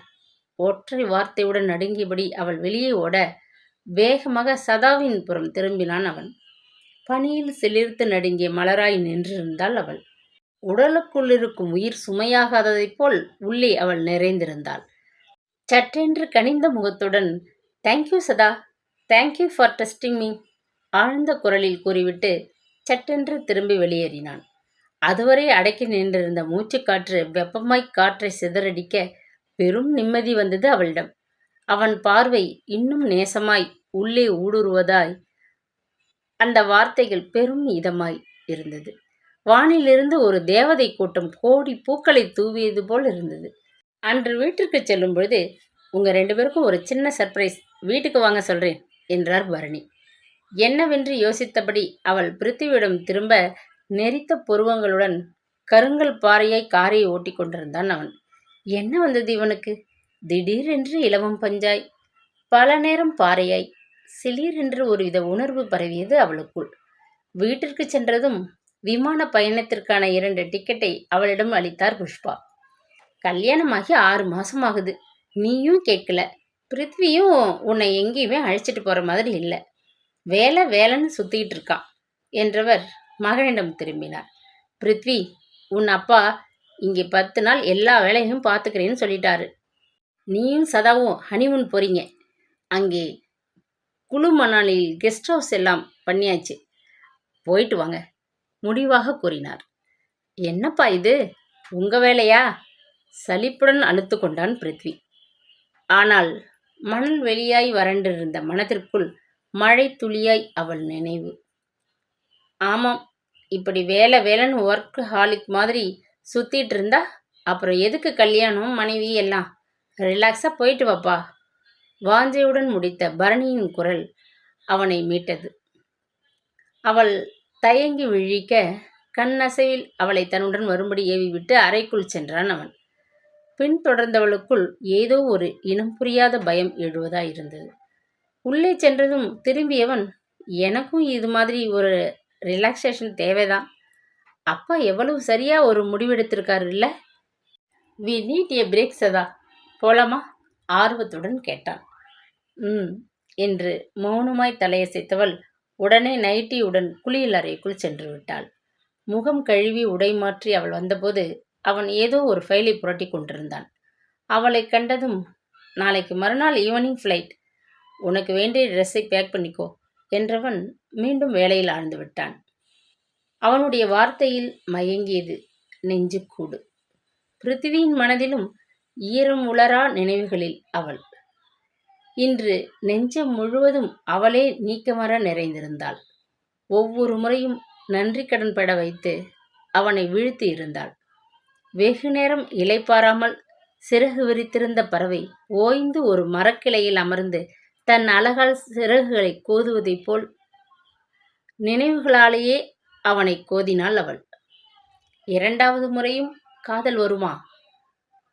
ஒற்றை வார்த்தையுடன் நடுங்கியபடி அவள் வெளியே ஓட வேகமாக சதாவின் புறம் திரும்பினான் அவன். பனியில் சிலிர்த்து நடுங்கிய மலராய் நின்றிருந்தாள் அவள். உடலுக்குள்ளிருக்கும் உயிர் சுமையாகாததைப் போல் உள்ளே அவள் நிறைந்திருந்தாள். சற்றென்று கனிந்த முகத்துடன், தேங்க்யூ சதா, தேங்க்யூ ஃபார் டெஸ்டிங் மீ ஆழ்ந்த குரலில் கூறிவிட்டு சட்டென்று திரும்பி வெளியேறினான். அதுவரை அடக்கி நின்றிருந்த மூச்சுக்காற்று வெப்பமாய் காற்றை சிதறடிக்க பெரும் நிம்மதி வந்தது அவளிடம். அவன் பார்வை இன்னும் நேசமாய் உள்ளே ஊடுருவதாய் அந்த வார்த்தைகள் பெரும் இதமாய் இருந்தது. வானிலிருந்து ஒரு தேவதை கூட்டம் கோடி பூக்களை தூவியது போல் இருந்தது. அன்று வீட்டிற்கு செல்லும் பொழுது, உங்க 2 பேருக்கும் ஒரு சின்ன சர்ப்ரைஸ், வீட்டுக்கு வாங்க சொல்றேன் என்றார் பரணி. என்னவென்று யோசித்தபடி அவள் பிருத்திவியிடம் திரும்ப நெரித்த புருவங்களுடன் கருங்கல் பாறையாய் காரை ஓட்டி கொண்டிருந்தான் அவன். என்ன வந்தது இவனுக்கு? திடீரென்று இலவம் பஞ்சாய், பல நேரம் பாறையாய், சிலீரென்று ஒருவித உணர்வு பரவியது அவளுக்குள். வீட்டிற்கு சென்றதும் விமான பயணத்திற்கான 2 டிக்கெட்டை அவளிடம் அளித்தார் புஷ்பா. கல்யாணமாகி 6 மாசம் ஆகுது, நீயும் கேட்கல, பிருத்வியும் உன்னை எங்கேயுமே அழைச்சிட்டு போற மாதிரி இல்லை, வேலை வேலைன்னு சுத்திட்டு இருக்கான் என்றவர் மகனிடம் திரும்பினார். பிருத்வி, உன் அப்பா இங்கே 10 நாள் எல்லா வேலையும் பார்த்துக்கிறேன்னு சொல்லிட்டாரு. நீயும் சதாவும் ஹனிமூன் போறீங்க. அங்கே குழு மணாலியில் கெஸ்ட் ஹவுஸ் எல்லாம் பண்ணியாச்சு, போயிட்டு வாங்க முடிவாக கூறினார். என்னப்பா இது, உங்க வேலையா? சலிப்புடன் அழுத்து கொண்டான் பிருத்வி. ஆனால் மணல் வெளியாய் வறண்டிருந்த மனத்திற்குள் மழை துளியாய் அவள் நினைவு. ஆமாம், இப்படி வேலை வேலைன்னு ஒர்க் ஹாலிக் மாதிரி சுத்திட்டு இருந்தா அப்புறம் எதுக்கு கல்யாணம் மனைவி எல்லாம்? ரிலாக்ஸாக போயிட்டு வாப்பா. வாஞ்சையுடன் முடித்த பரணியின் குரல் அவனை மீட்டது. அவள் தயங்கி விழிக்க கண்ணசைவில் அவளை தன்னுடன் வரும்படி ஏவிவிட்டு அறைக்குள் சென்றான் அவன். பின்தொடர்ந்தவளுக்குள் ஏதோ ஒரு இனம் புரியாத பயம் எழுவதாயிருந்தது. உள்ளே சென்றதும் திரும்பியவன், எனக்கும் இது மாதிரி ஒரு ரிலாக்ஸேஷன் தேவைதான். அப்பா எவ்வளவு சரியா ஒரு முடிவெடுத்திருக்காரு இல்ல? வி நீட் ஏ பிரேக் சதா, போலாமா? ஆர்வத்துடன் கேட்டான். என்று மௌனமாய் தலையசைத்தவள் உடனே நைட்டியுடன் குளியல் அறைக்குள் சென்று விட்டாள். முகம் கழுவி உடை மாற்றி அவள் வந்தபோது அவன் ஏதோ ஒரு ஃபைலை புரட்டி கொண்டிருந்தான். அவளை கண்டதும், நாளைக்கு மறுநாள் ஈவினிங் ஃப்ளைட், உனக்கு வேண்டிய ட்ரெஸ்ஸை பேக் பண்ணிக்கோ என்றவன் மீண்டும் வேலையில் ஆழ்ந்து விட்டான். அவனுடைய வார்த்தையில் மயங்கியது நெஞ்சுக்கூடு. பிருத்திவியின் மனதிலும் ஈரம் உலரா நினைவுகளில் அவள். இன்று நெஞ்சம் முழுவதும் அவளே நீக்கமர நிறைந்திருந்தாள். ஒவ்வொரு முறையும் நன்றி கடன் பட வைத்து அவனை வீழ்த்தி இருந்தாள். வெகு நேரம் இளைப்பாராமல் சிறகு விரித்திருந்த பறவை ஓய்ந்து ஒரு மரக்கிளையில் அமர்ந்து தன் அழகால் சிறகுகளை கோதுவதைப் போல் நினைவுகளாலேயே அவனை கோதினாள் அவள். 2வது முறையும் காதல் வருமா?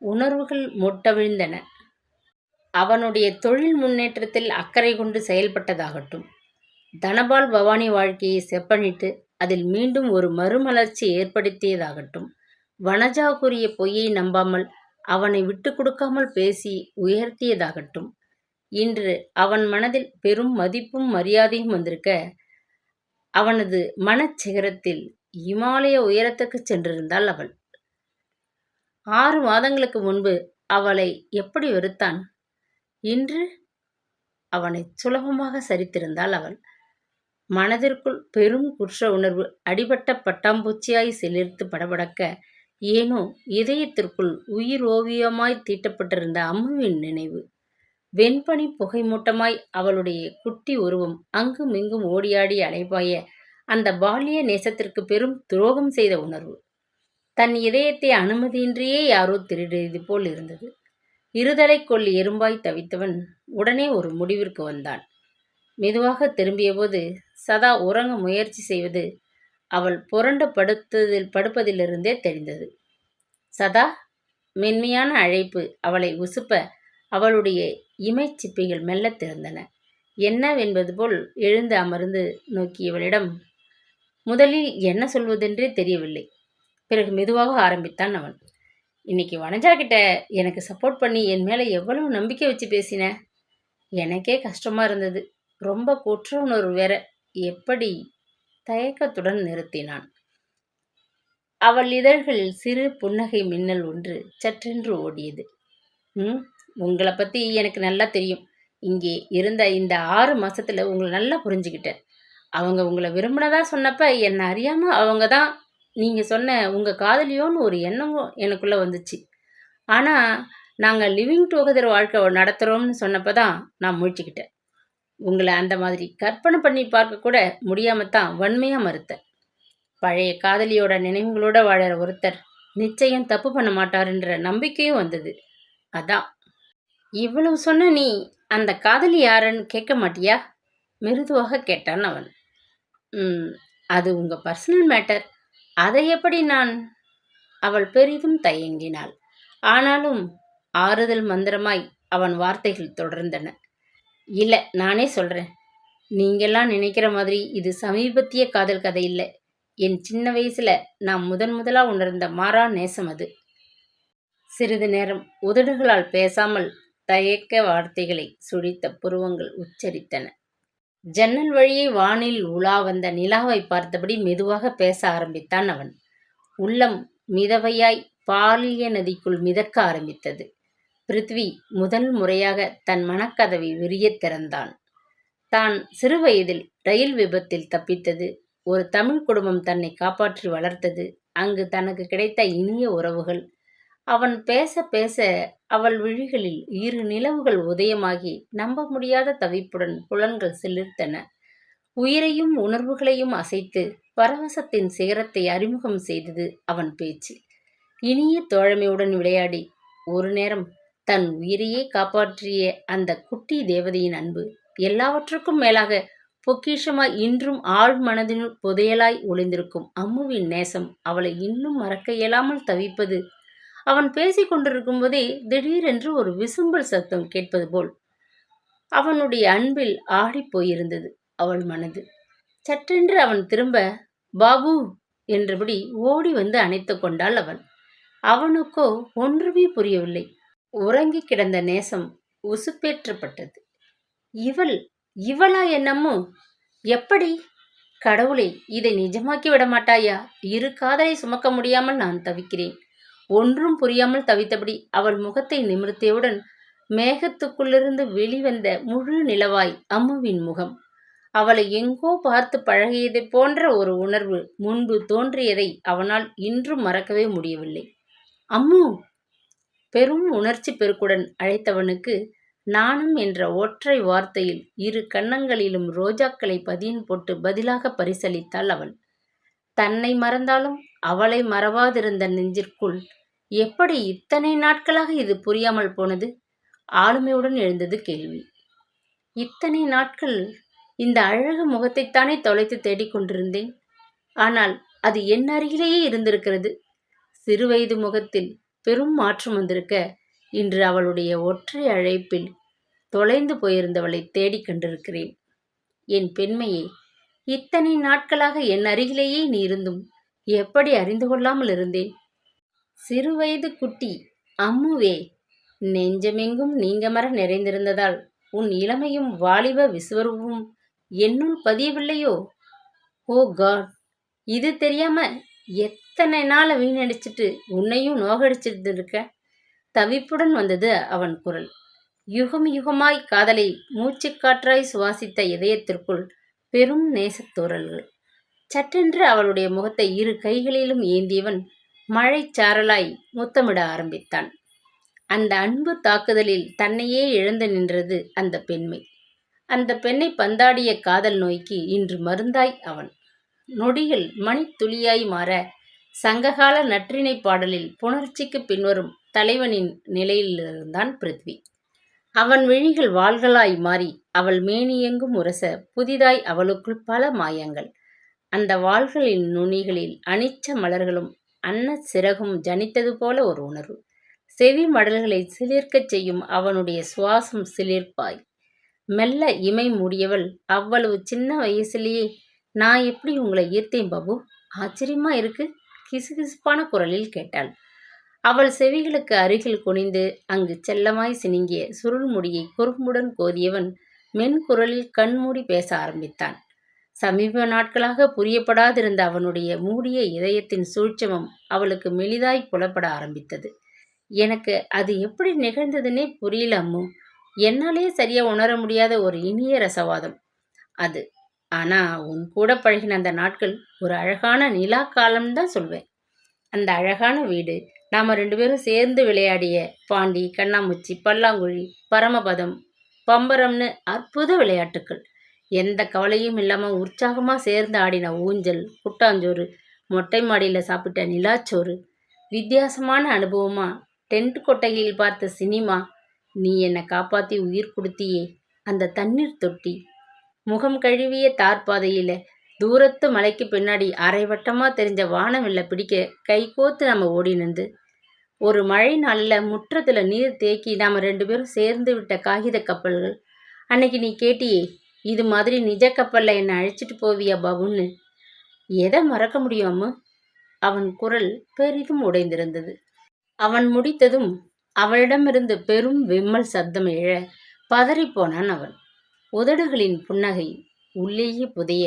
உணர்வுகள் மொட்டவிழ்ந்தன. அவனுடைய தொழில் முன்னேற்றத்தில் அக்கறை கொண்டு செயல்பட்டதாகட்டும், தனபால் பவானி வாழ்க்கையை செப்பனிட்டு அதில் மீண்டும் ஒரு மறுமலர்ச்சி ஏற்படுத்தியதாகட்டும், வனஜா கூறிய பொய்யை நம்பாமல் அவனை விட்டு கொடுக்காமல் பேசி உயர்த்தியதாகட்டும், இன்று அவன் மனதில் பெரும் மதிப்பும் மரியாதையும் வந்திருக்க, அவனது மனச்சிகரத்தில் இமாலய உயரத்துக்கு சென்றிருந்தாள் அவள். 6 மாதங்களுக்கு முன்பு அவளை எப்படி வெறுத்தான், இன்று அவனை சுலபமாக சரித்திருந்தாள் அவள். மனதிற்குள் பெரும் குற்ற உணர்வு அடிபட்ட பட்டாம்பூச்சியாய் சிலிர்த்து படபடக்க, ஏனோ இதயத்திற்குள் உயிர் ஓவியமாய் தீட்டப்பட்டிருந்த அம்முவின் நினைவு. வெண்பனி புகை மூட்டமாய் அவளுடைய குட்டி உருவம் அங்கும் இங்கும் ஓடியாடி அலைபாய அந்த பால்ய நேசத்திற்கு பெரும் துரோகம் செய்த உணர்வு. தன் இதயத்தை அனுமதியின்றியே யாரோ திருடியது போல் இருந்தது. இருதலை கொள்ளி எறும்பாய் தவித்தவன் உடனே ஒரு முடிவிற்கு வந்தான். மெதுவாக திரும்பியபோது சதா உறங்க முயற்சி செய்வது அவள் புரண்டு படுப்பதிலிருந்தே தெரிந்தது. சதா, மென்மையான அழைப்பு அவளை உசுப்ப அவளுடைய இமைச்சிப்பிகள் மெல்லத் திறந்தன. என்னவென்பது போல் எழுந்து அமர்ந்து நோக்கியவளிடம் முதலில் என்ன சொல்வதென்றே தெரியவில்லை. பிறகு மெதுவாக ஆரம்பித்தான் அவன். இன்னைக்கு வனஜா கிட்ட எனக்கு சப்போர்ட் பண்ணி என் மேலே எவ்வளவு நம்பிக்கை வச்சு பேசின. எனக்கே கஷ்டமா இருந்தது. ரொம்ப குற்ற உணர்வு வேற. எப்படி? தயக்கத்துடன் நிறுத்தினான். அவள் இதழ்களில் சிறு புன்னகை மின்னல் ஒன்று சற்றென்று ஓடியது. உங்களை பற்றி எனக்கு நல்லா தெரியும். இங்கே இருந்த இந்த 6 மாசத்துல உங்களை நல்லா புரிஞ்சுக்கிட்டேன். அவங்க உங்களை விரும்பினதா சொன்னப்ப என்னை அறியாம அவங்க தான் நீங்கள் சொன்ன உங்கள் காதலியோன்னு ஒரு எண்ணமும் எனக்குள்ளே வந்துச்சு. ஆனால் நாங்கள் லிவிங் டுகெதர் வாழ்க்கை நடத்துகிறோம்னு சொன்னப்போ தான் நான் முழிச்சுக்கிட்டேன். உங்களை அந்த மாதிரி கற்பனை பண்ணி பார்க்க கூட முடியாமல் தான் வன்மையாக மறுத்தேன். பழைய காதலியோட நினைவுகளோட வாழற ஒருத்தர் நிச்சயம் தப்பு பண்ண மாட்டாருன்ற நம்பிக்கையும் வந்தது. அதான். இவ்வளவு சொன்ன நீ அந்த காதலி யாருன்னு கேட்க மாட்டியா? மிருதுவாக கேட்டான் அவன். அது உங்கள் பர்சனல் மேட்டர். அதை எப்படி நான்? அவள் பெரிதும் தயங்கினாள். ஆனாலும் ஆறுதல் மந்திரமாய் அவன் வார்த்தைகள் தொடர்ந்தன. இல்லை, நானே சொல்கிறேன். நீங்கள்லாம் நினைக்கிற மாதிரி இது சமீபத்திய காதல் கதை இல்லை. என் சின்ன வயசில் நான் முதலாக உணர்ந்த மாறா நேசம் அது. சிறிது நேரம் உதடுகளால் பேசாமல் தயக்க வார்த்தைகளை சுழித்த புருவங்கள் உச்சரித்தன. ஜன்னல் வழியே வானில் உலா வந்த நிலாவை பார்த்தபடி மெதுவாக பேச ஆரம்பித்தான் அவன். உள்ளம் மிதவையாய் பாலிய நதிக்குள் மிதக்க ஆரம்பித்தது. பிருத்வி முதல் முறையாக தன் மனக்கதவை விரியத் திறந்தான். தான் சிறுவயதில் ரயில் விபத்தில் தப்பித்தது, ஒரு தமிழ் குடும்பம் தன்னை காப்பாற்றி வளர்த்தது, அங்கு தனக்கு கிடைத்த இனிய உறவுகள். அவன் பேச பேச அவள் விழிகளில் 2 நிலவுகள் உதயமாகி நம்ப முடியாத தவிப்புடன் புலன்கள் சிலிர்த்தன. உயிரையும் உணர்வுகளையும் அசைத்து பரவசத்தின் சிகரத்தை அறிமுகம் செய்தது அவன் பேச்சு. இனிய தோழமையுடன் விளையாடி ஒரு நேரம் தன் உயிரையே காப்பாற்றிய அந்த குட்டி தேவதையின் அன்பு எல்லாவற்றுக்கும் மேலாக பொக்கிஷமாய் இன்றும் ஆழ் மனதினுள் புதையலாய் ஒளிந்திருக்கும் அம்முவின் நேசம் அவளை இன்னும் மறக்க இயலாமல் தவிப்பது. அவன் பேசிக் கொண்டிருக்கும் போதே திடீரென்று ஒரு விசும்பல் சத்தம் கேட்பது போல் அவனுடைய அன்பில் ஆடிப்போயிருந்தது அவள் மனது. சற்றென்று அவன் திரும்ப பாபு என்றபடி ஓடி வந்து அணைத்து கொண்டாள் அவள். அவனுக்கோ ஒன்றுமே புரியவில்லை. உறங்கி கிடந்த நேசம் உசுப்பேற்றப்பட்டது. இவளா என்னம்மோ? எப்படி? கடவுளே, இதை நிஜமாக்கி விட மாட்டாயா? 2 காதலை சுமக்க முடியாமல் நான் தவிக்கிறேன். ஒன்றும் புரியாமல் தவித்தபடி அவள் முகத்தை நிமிர்த்தியவுடன் மேகத்துக்குள்ளிருந்து வெளிவந்த முழு நிலவாய் அம்முவின் முகம். அவளை எங்கோ பார்த்து பழகியதை போன்ற ஒரு உணர்வு முன்பு தோன்றியதை அவனால் இன்றும் மறக்கவே முடியவில்லை. அம்மு! பெரும் உணர்ச்சி பெருக்குடன் அழைத்தவனுக்கு நாணம் என்ற ஒற்றை வார்த்தையில் 2 கன்னங்களிலும் ரோஜாக்களை பதியம் போட்டு பதிலாக பரிசளித்தாள் அவள். தன்னை மறந்தாலும் அவளை மறவாதிருந்த நெஞ்சிற்குள் எப்படி இத்தனை நாட்களாக இது புரியாமல் போனது? ஆளுமையுடன் எழுந்தது கேள்வி. இத்தனை நாட்கள் இந்த அழகு முகத்தைத்தானே தொலைத்து தேடிக்கொண்டிருந்தேன். ஆனால் அது என் அருகிலேயே இருந்திருக்கிறது. சிறுவயது முகத்தில் பெரும் மாற்றம் வந்திருக்க இன்று அவளுடைய ஒற்றை அழைப்பில் தொலைந்து போயிருந்தவளை தேடி கண்டிருக்கிறேன். என் பெண்மையே, இத்தனை நாட்களாக என் அருகிலேயே நீ இருந்தும் எப்படி அறிந்து கொள்ளாமல் இருந்தேன்? சிறுவயது குட்டி அம்முவே, நெஞ்சமெங்கும் நீங்கமர நிறைந்திருந்ததால் உன் இளமையும் வாலிப விஸ்வரூபமும் என்னுள் பதியவில்லையோ? ஓ காட், இது தெரியாம எத்தனை நாளை வீணடிச்சிட்டு உன்னையும் நோகடிச்சிட்டு இருக்க. தவிப்புடன் வந்தது அவன் குரல். யுகம் யுகமாய் காதலை மூச்சுக்காற்றாய் சுவாசித்த இதயத்திற்குள் பெரும் நேசத்தோரல்கள். சட்டென்று அவளுடைய முகத்தை 2 கைகளிலும் ஏந்தியவன் மழை சாரலாய் முத்தமிட ஆரம்பித்தான். அந்த அன்பு தாக்குதலில் தன்னையே இழந்து நின்றது அந்த பெண்மை. அந்த பெண்ணை பந்தாடிய காதல் நோய்க்கு இன்று மருந்தாய் அவன். நொடிகள் மணித்துளியாய் மாற சங்ககால நற்றிணை பாடலில் புணர்ச்சிக்கு பின்வரும் தலைவனின் நிலையிலிருந்தான் பிருத்வி. அவன் விழிகள் வாள்களாய் மாறி அவள் மேனியெங்கும் உரச புதிதாய் அவளுக்குள் பல மாயங்கள். அந்த வாள்களின் நுனிகளில் அனிச்ச மலர்களும் அன்ன சிறகும் ஜனித்தது போல ஒரு உணர்வு. செவி மடல்களை சிலிர்க்கச் செய்யும் அவனுடைய சுவாசம் சிலிர்ப்பாய். மெல்ல இமை மூடியவள் அவ்வளவு சின்ன வயசுலேயே நான் எப்படி உங்களை ஈர்த்தேன் பாபு? ஆச்சரியமா இருக்கு, கிசுகிசுப்பான குரலில் கேட்டாள். அவள் செவிகளுக்கு அருகில் குனிந்து அங்கு செல்லமாய் சினுங்கிய சுருள் முடியை குறும்புடன் கோதியவன் மென்குரலில் கண்மூடி பேச ஆரம்பித்தான். சமீப நாட்களாக புரியப்படாதிருந்த அவனுடைய மூடிய இதயத்தின் சூழ்ச்சமம் அவளுக்கு மெலிதாய் புலப்பட ஆரம்பித்தது. எனக்கு அது எப்படி நிகழ்ந்ததுன்னே புரியல அம்மு. என்னாலே சரியா உணர முடியாத ஒரு இனிய ரசவாதம் அது. ஆனா உன் கூட பழகின அந்த நாட்கள் ஒரு அழகான நிலா காலம்தான் சொல்வேன். அந்த அழகான வீடு, நாம 2 பேரும் சேர்ந்து விளையாடிய பாண்டி, கண்ணாமூச்சி, பல்லாங்குழி, பரமபதம், பம்பரம்னு அற்புத விளையாட்டுக்கள். எந்த கவலையும் இல்லாம உற்சாகமா சேர்ந்து ஆடின ஊஞ்சல், குட்டாஞ்சோறு, மொட்டை மாடியில சாப்பிட்ட நிலாச்சோறு, வித்தியாசமான அனுபவமா டென்ட் கொட்டகையில் பார்த்த சினிமா, நீ என்னை காப்பாத்தி உயிர் கொடுத்தியே அந்த தண்ணீர் தொட்டி, முகம் கழுவிய தார்பாதையில தூரத்து மலைக்கு பின்னாடி அரைவட்டமா தெரிஞ்ச வானவில்ல பிடிக்க கை கோத்து நம்ம ஓடி நின்று, ஒரு மழை நாளில் முற்றத்துல நீர் தேக்கி நாம 2 பேரும் சேர்ந்து விட்ட காகித கப்பல்கள். அன்னைக்கு நீ கேட்டியே, இது மாதிரி நிஜ கப்பல்ல என்னை அழைச்சிட்டு போவியா பாபுன்னு. எதை மறக்க முடியும் அம்மு? அவன் குரல் பெரிதும் உடைந்திருந்தது. அவன் முடித்ததும் அவளிடமிருந்து பெரும் விம்மல் சப்தம் எழ பதறிப்போனான் அவன். உதடுகளின் புன்னகை உள்ளேயே புதைய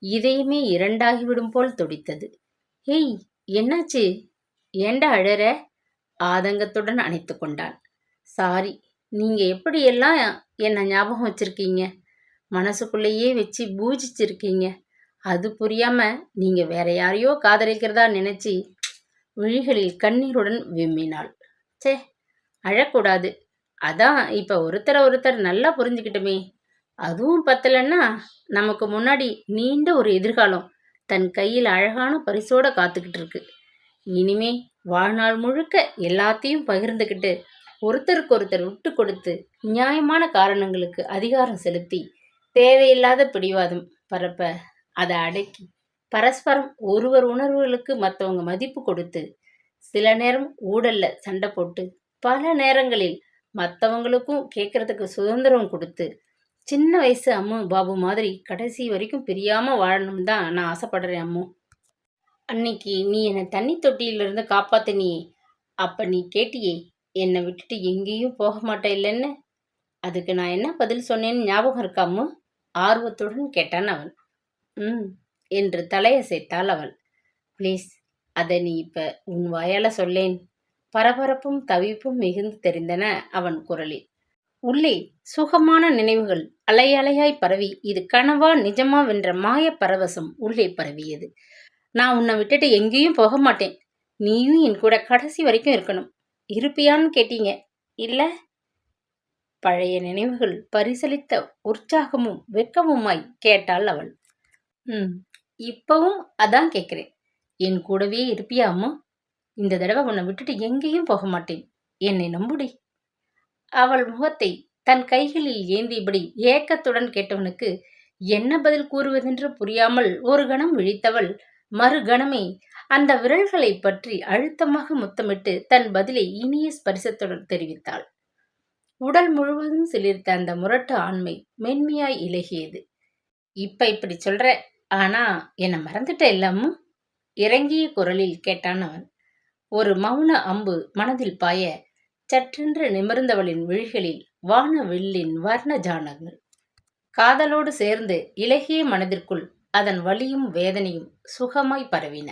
இதயமே 2ஆகிவிடும் போல் துடித்தது. ஏய், என்னாச்சு? ஏண்டா அழற? ஆதங்கத்துடன் அணைத்து கொண்டான். சாரி, நீங்க எப்படியெல்லாம் என்னை ஞாபகம் வச்சிருக்கீங்க, மனசுக்குள்ளேயே வச்சு பூஜிச்சிருக்கீங்க. அது புரியாம நீங்க வேற யாரையோ காதலிக்கிறதா நினைச்சு விழிகளில் கண்ணீருடன் விம்மினாள். சே, அழக்கூடாது. அதான் இப்ப ஒருத்தர் நல்லா புரிஞ்சுக்கிட்டுமே. அதுவும் பத்தலன்னா நமக்கு முன்னாடி நீண்ட ஒரு எதிர்காலம் தன் கையில் அழகான பரிசோட காத்துக்கிட்டு இருக்கு. இனிமே வாழ்நாள் முழுக்க எல்லாத்தையும் பகிர்ந்துக்கிட்டு ஒருத்தருக்கு விட்டு கொடுத்து நியாயமான காரணங்களுக்கு அதிகாரம் செலுத்தி தேவையில்லாத பிடிவாதம் பரப்ப அதை அடக்கி பரஸ்பரம் ஒருவர் உணர்வுகளுக்கு மற்றவங்க மதிப்பு கொடுத்து சில நேரம் ஊடல்ல சண்டை போட்டு பல நேரங்களில் மற்றவங்களுக்கும் கேட்கறதுக்கு சுதந்திரம் கொடுத்து சின்ன வயசு அம்மு பாபு மாதிரி கடைசி வரைக்கும் பிரியாம வாழணும் தான் நான் ஆசைப்படுறேன் அம்மு. அன்னைக்கு நீ என்னை தண்ணி தொட்டியிலிருந்து காப்பாத்தினியே, அப்ப நீ கேட்டியே என்னை விட்டுட்டு எங்கேயும் போக மாட்டேன் இல்லைன்னு. அதுக்கு நான் என்ன பதில் சொன்னேன்னு ஞாபகம் இருக்காமோ? ஆர்வத்துடன் கேட்டான் அவன். என்று தலையசைத்தாள் அவள். ப்ளீஸ், அதை நீ இப்ப உன் வாயால சொல்லேன். பரபரப்பும் தவிப்பும் மிகுந்து தெரிந்தன அவன் குரலில். உள்ளே சுகமான நினைவுகள் அலை அலையாய் பரவி இது கனவா நிஜமா வென்ற மாய பரவசம் உள்ளே பரவியது. நான் உன்னை விட்டுட்டு எங்கேயும் போக மாட்டேன். நீயும் என் கூட கடைசி வரைக்கும் இருக்கணும். இருப்பியான்னு கேட்டீங்க இல்ல? பழைய நினைவுகள் பரிசலித்த உற்சாகமும் வெட்கமுமாய் கேட்டாள் அவள். இப்பவும் அதான் கேட்கிறேன். என் கூடவே இருப்பியா அம்மா? இந்த தடவை உன்னை விட்டுட்டு எங்கேயும் போக மாட்டேன். என்னை நம்புடி. அவள் முகத்தை தன் கைகளில் ஏந்தியபடி ஏக்கத்துடன் கேட்டவனுக்கு என்ன பதில் கூறுவதென்று புரியாமல் ஒரு கணம் விழித்தவள் மறுகணமே அந்த விரல்களை பற்றி அழுத்தமாக முத்தமிட்டு தன் பதிலை இனிய ஸ்பரிசத்துடன் தெரிவித்தாள். உடல் முழுவதும் சிலிர்த்த அந்த முரட்டு ஆண்மை மென்மையாய் இலகியது. இப்ப இப்படி சொல்ற, ஆனா என்னை மறந்துட்ட இல்லாம? இறங்கிய குரலில் கேட்டான் அவன். ஒரு மௌன அம்பு மனதில் பாய சற்றென்று நிமிர்ந்தவளின் விழிகளில் வானவில்லின் வர்ண ஜானங்கள் காதலோடு சேர்ந்து இலகிய மனதிற்குள் அதன் வலியும் வேதனையும் சுகமாய் பரவின.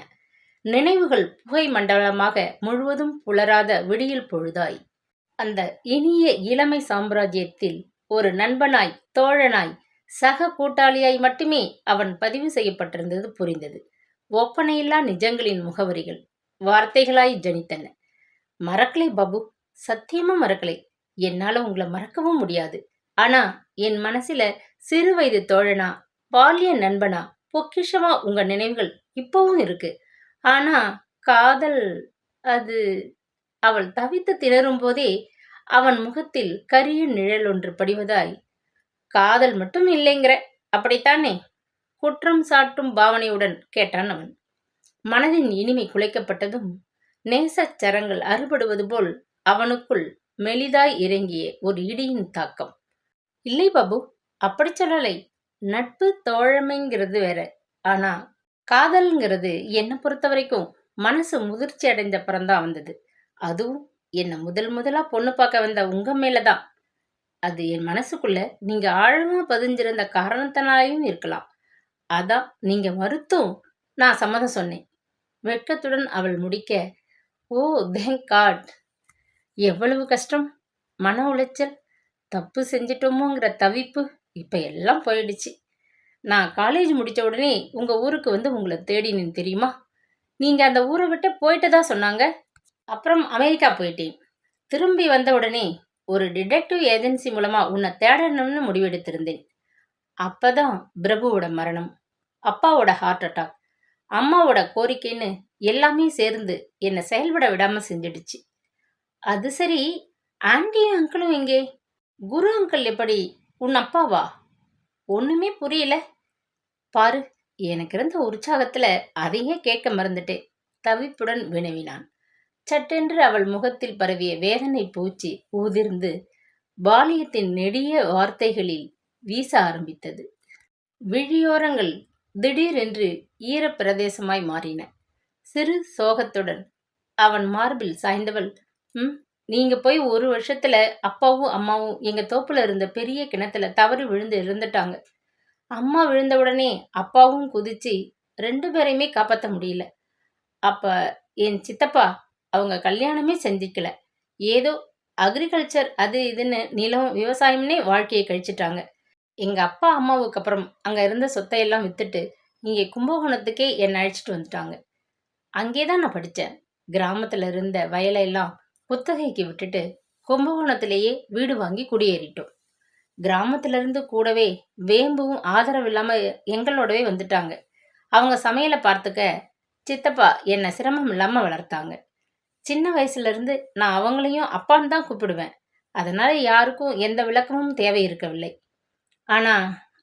நினைவுகள் புகை மண்டலமாக முழுவதும் புலராத விடியல் பொழுதாய் அந்த இனிய இளமை சாம்ராஜ்யத்தில் ஒரு நண்பனாய், தோழனாய், சக கூட்டாளியாய் மட்டுமே அவன் பதிவு செய்யப்பட்டிருந்தது புரிந்தது. ஒப்பனையில்லா நிஜங்களின் முகவரிகள் வார்த்தைகளாய் ஜனித்தன. மறக்கலை பாபு, சத்தியமா மறக்கலை. என்னால உங்களை மறக்கவும் முடியாது. ஆனா என் மனசுல சிறு வயது தோழனா, பால்ய நண்பனா, பொக்கிஷமா உங்க நினைவுகள் இப்பவும் இருக்கு. ஆனா காதல், அது... அவள் தவித்து திணறும் போதே அவன் முகத்தில் கரிய நிழல் ஒன்று படிவதாய், காதல் மட்டும் இல்லைங்கிற, அப்படித்தானே? குற்றம் சாட்டும் பாவனையுடன் கேட்டான் அவன். மனதின் இனிமை குலைக்கப்பட்டதும் நேசச்சரங்கள் அறுபடுவது போல் அவனுக்குள் மெலிதாய் இறங்கிய ஒரு இடியின் தாக்கம். இல்லை பாபு, அப்படி சொல்லலை. நட்பு தோழமைங்கிறது வேற. ஆனா காதல்ங்கிறது என்னை பொறுத்த வரைக்கும் மனசு முதிர்ச்சி அடைந்த அப்புறம்தான் வந்தது. அதுவும் என்ன முதல் முதலா பொண்ணு பார்க்க வந்த உங்க மேலதான். அது என் மனசுக்குள்ள நீங்க ஆழமா பதிஞ்சிருந்த காரணத்தினாலையும் இருக்கலாம். அதான் நீங்க மறுத்தும் நான் சம்மதம் சொன்னேன். வெட்கத்துடன் அவள் முடிக்க, ஓ தேங்க் காட். எவ்வளவு கஷ்டம், மன உளைச்சல், தப்பு செஞ்சிட்டோமோங்கிற தவிப்பு இப்ப எல்லாம் போயிடுச்சு. நான் காலேஜ் முடிச்ச உடனே உங்க ஊருக்கு வந்து உங்களை தேடினேன் தெரியுமா? நீங்க அந்த ஊரை விட்டு போயிட்டதா சொன்னாங்க. அப்புறம் அமெரிக்கா போயிட்டேன். திரும்பி வந்த உடனே ஒரு டிடெக்டிவ் ஏஜென்சி மூலமா உன்னை தேடணும்னு முடிவெடுத்திருந்தேன். அப்பதான் பிரபுவோட மரணம், அப்பாவோட ஹார்ட் அட்டாக், அம்மாவோட கோரிக்கைன்னு எல்லாமே சேர்ந்து என்னை செயல்பட விடாம செஞ்சிடுச்சு. அது சரி, ஆண்டியும் அங்கிளும் எங்கே? குரு அங்கிள் எப்படி உன் அப்பாவா? ஒண்ணுமே புரியல. பாரு, எனக்கு இருந்த உற்சாகத்துல அதையே கேட்க மறந்துட்டேன். தவிப்புடன் வினவினான். சட்டென்று அவள் முகத்தில் பரவிய வேதனை பூச்சி ஊதிர்ந்து பாலியத்தின் நெடிய வார்த்தைகளில் வீச ஆரம்பித்தது. விழியோரங்கள் திடீரென்று ஈரப்பிரதேசமாய் மாறின. சிறு சோகத்துடன் அவன் மார்பில் சாய்ந்தவள், நீங்க போய் 1 வருஷத்துல அப்பாவும் அம்மாவும் எங்க தோப்புல இருந்த பெரிய கிணத்துல தவறி விழுந்து இறந்துட்டாங்க. அம்மா விழுந்த உடனே அப்பாவும் குதிச்சு 2 பேரையுமே காப்பாற்ற முடியல. அப்ப என் சித்தப்பா அவங்க கல்யாணமே செஞ்சுக்கல. ஏதோ அக்ரிகல்ச்சர் அது இதுன்னு நிலம் விவசாயம்னே வாழ்க்கையை கழிச்சிட்டாங்க. எங்க அப்பா அம்மாவுக்கு அப்புறம் அங்க இருந்த சொத்தையெல்லாம் வித்துட்டு இங்கே கும்பகோணத்துக்கே என்னை அழைச்சிட்டு வந்துட்டாங்க. அங்கேதான் நான் படித்தேன். கிராமத்துல இருந்த வயலையெல்லாம் குத்தகைக்கு விட்டுட்டு கும்பகோணத்திலேயே வீடு வாங்கி குடியேறிட்டோம். கிராமத்துல இருந்து கூடவே வேம்பும் ஆதரவு இல்லாம எங்களோடவே வந்துட்டாங்க. அவங்க சமையலை பார்த்துக்க சித்தப்பா என்னை சிரமம் இல்லாம வளர்த்தாங்க. சின்ன வயசுல இருந்து நான் அவங்களையும் அப்பான்னு தான் கூப்பிடுவேன். அதனால யாருக்கும் எந்த விளக்கமும் தேவை இருக்கவில்லை. ஆனா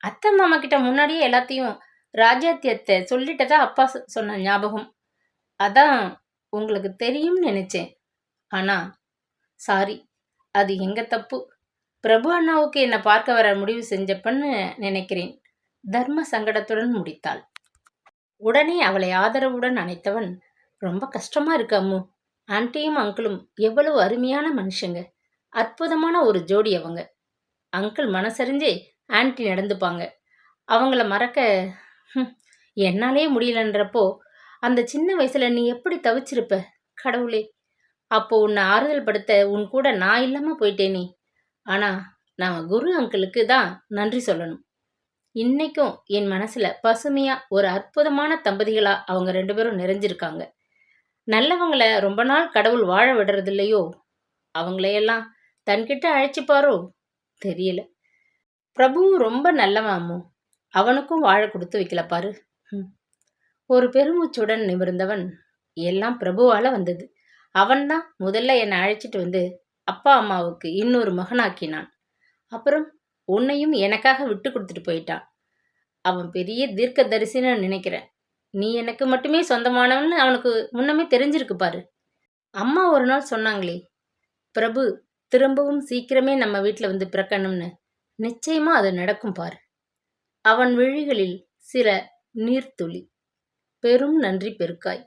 அத்தை மாமா கிட்ட முன்னாடியே எல்லாத்தையும் ராஜாத்தியத்தை சொல்லிட்டதா அப்பா சொன்ன ஞாபகம். அதான் உங்களுக்கு தெரியும்னு நினைச்சேன். ஆனா சாரி, அது எங்க தப்பு. பிரபு அண்ணாவுக்கு என்னை பார்க்க வர முடிவு செஞ்சப்பன்னு நினைக்கிறேன். தர்ம சங்கடத்துடன் முடித்தாள். உடனே அவளை ஆதரவுடன் அணைத்தவன், ரொம்ப கஷ்டமா இருக்கு அம்மு. ஆன்ட்டியும் அங்கிளும் எவ்வளவு அருமையான மனுஷங்க. அற்புதமான ஒரு ஜோடி அவங்க. அங்கிள் மனசறிஞ்சே ஆன்ட்டி நடந்துப்பாங்க. அவங்கள மறக்க என்னாலே முடியலன்றப்போ அந்த சின்ன வயசுல நீ எப்படி தவிச்சிருப்ப கடவுளே. அப்போ உன்னை ஆறுதல் படுத்த உன் கூட நான் இல்லாம போயிட்டேனே. ஆனா நான் குரு அங்கிளுக்கு தான் நன்றி சொல்லணும். இன்னைக்கும் என் மனசுல பசுமையா ஒரு அற்புதமான தம்பதிகளா அவங்க 2 பேரும் நிறைஞ்சிருக்காங்க. நல்லவங்கள ரொம்ப நாள் கடவுள் வாழ விடுறது இல்லையோ, அவங்களையெல்லாம் தன்கிட்ட அழைச்சிப்பாரோ தெரியல. பிரபுவும் ரொம்ப நல்லவன் அம்மு. அவனுக்கும் வாழ கொடுத்து வைக்கல பாரு. ஒரு பெருமூச்சுடன் நிமிர்ந்தவன், எல்லாம் பிரபுவால வந்தது. அவன்தான் முதல்ல என்னை அழைச்சிட்டு வந்து அப்பா அம்மாவுக்கு இன்னொரு மகனாக்கினான். அப்புறம் உன்னையும் எனக்காக விட்டு கொடுத்துட்டு போயிட்டான். அவன் பெரிய தீர்க்கதரிசின்னு நினைக்கிறேன். நீ எனக்கு மட்டுமே சொந்தமானவன்னு அவனுக்கு முன்னமே தெரிஞ்சிருக்கு பாரு. அம்மா ஒரு நாள் சொன்னாங்களே, பிரபு திரும்பவும் சீக்கிரமே நம்ம வீட்டில் வந்து பிறக்கணும்னு. நிச்சயமா அது நடக்கும் பாரு. அவன் விழிகளில் சில நீர்த்துளி. பெரும் நன்றி பெருக்காய்.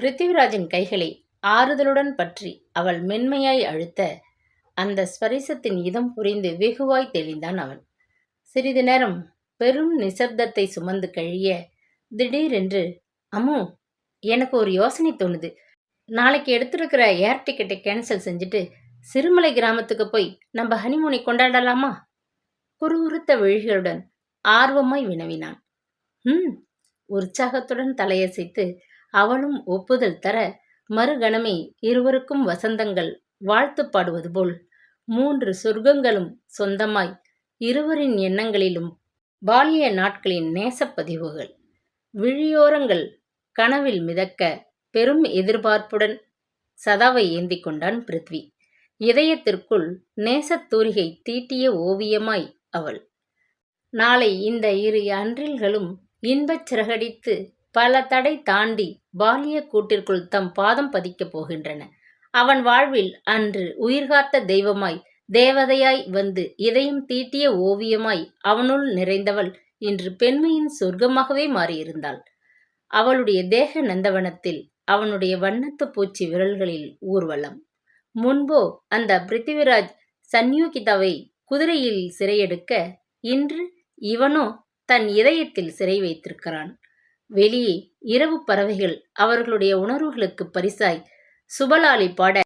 பிருத்திவிராஜின் கைகளை ஆறுதலுடன் பற்றி அவள் மென்மையாய் அழுத்த அந்த ஸ்பரிசத்தின் இதம் புரிந்து வெகுவாய் தெளிந்தான் அவன். சிறிது நேரம் பெரும் நிசப்தத்தை சுமந்து கழிய திடீரென்று, அம்மு, எனக்கு ஒரு யோசனை தோணுது. நாளைக்கு எடுத்திருக்கிற ஏர் டிக்கெட்டை கேன்சல் செஞ்சுட்டு சிறுமலை கிராமத்துக்கு போய் நம்ம ஹனிமூனை கொண்டாடலாமா? குறுகுறுத்த விழிகளுடன் ஆர்வமாய் வினவினான். உற்சாகத்துடன் தலையசைத்து அவளும் ஒப்புதல் தர மறுகணமே இருவருக்கும் வசந்தங்கள் வாழ்த்து பாடுவது போல் 3 சொர்க்கங்களும் சொந்தமாய் இருவரின் எண்ணங்களிலும் பால்ய நாட்களின் நேசப்பதிவுகள். விழியோரங்கள் கனவில் மிதக்க பெரும் எதிர்பார்ப்புடன் சதாவை ஏந்தி கொண்டான் பிருத்வி. இதயத்திற்குள் நேசத்தூரிகை தீட்டிய ஓவியமாய் அவள். நாளை இந்த 2 அன்றில்களும் இன்பச் சிறகடித்து பல தடை தாண்டி பால்ய கூட்டிற்குள் தம் பாதம் பதிக்கப் போகின்றன. அவன் வாழ்வில் அன்று உயிர்காத்த தெய்வமாய் தேவதையாய் வந்து இதயம் தீட்டிய ஓவியமாய் அவனுள் நிறைந்தவள் இன்று பெண்மையின் சொர்க்கமாகவே மாறியிருந்தாள். அவளுடைய தேக நந்தவனத்தில் அவனுடைய வண்ணத்து பூச்சி விரல்களில் ஊர்வலம். முன்போ அந்த பிருத்திவிராஜ் சன்யோகிதாவை குதிரையில் சிறையெடுக்க, இன்று இவனோ தன் இதயத்தில் சிறை வைத்திருக்கிறான். வெளியே இரவு பறவைகள் அவர்களுடைய உணர்வுகளுக்கு பரிசாய் சுபலாலி பாட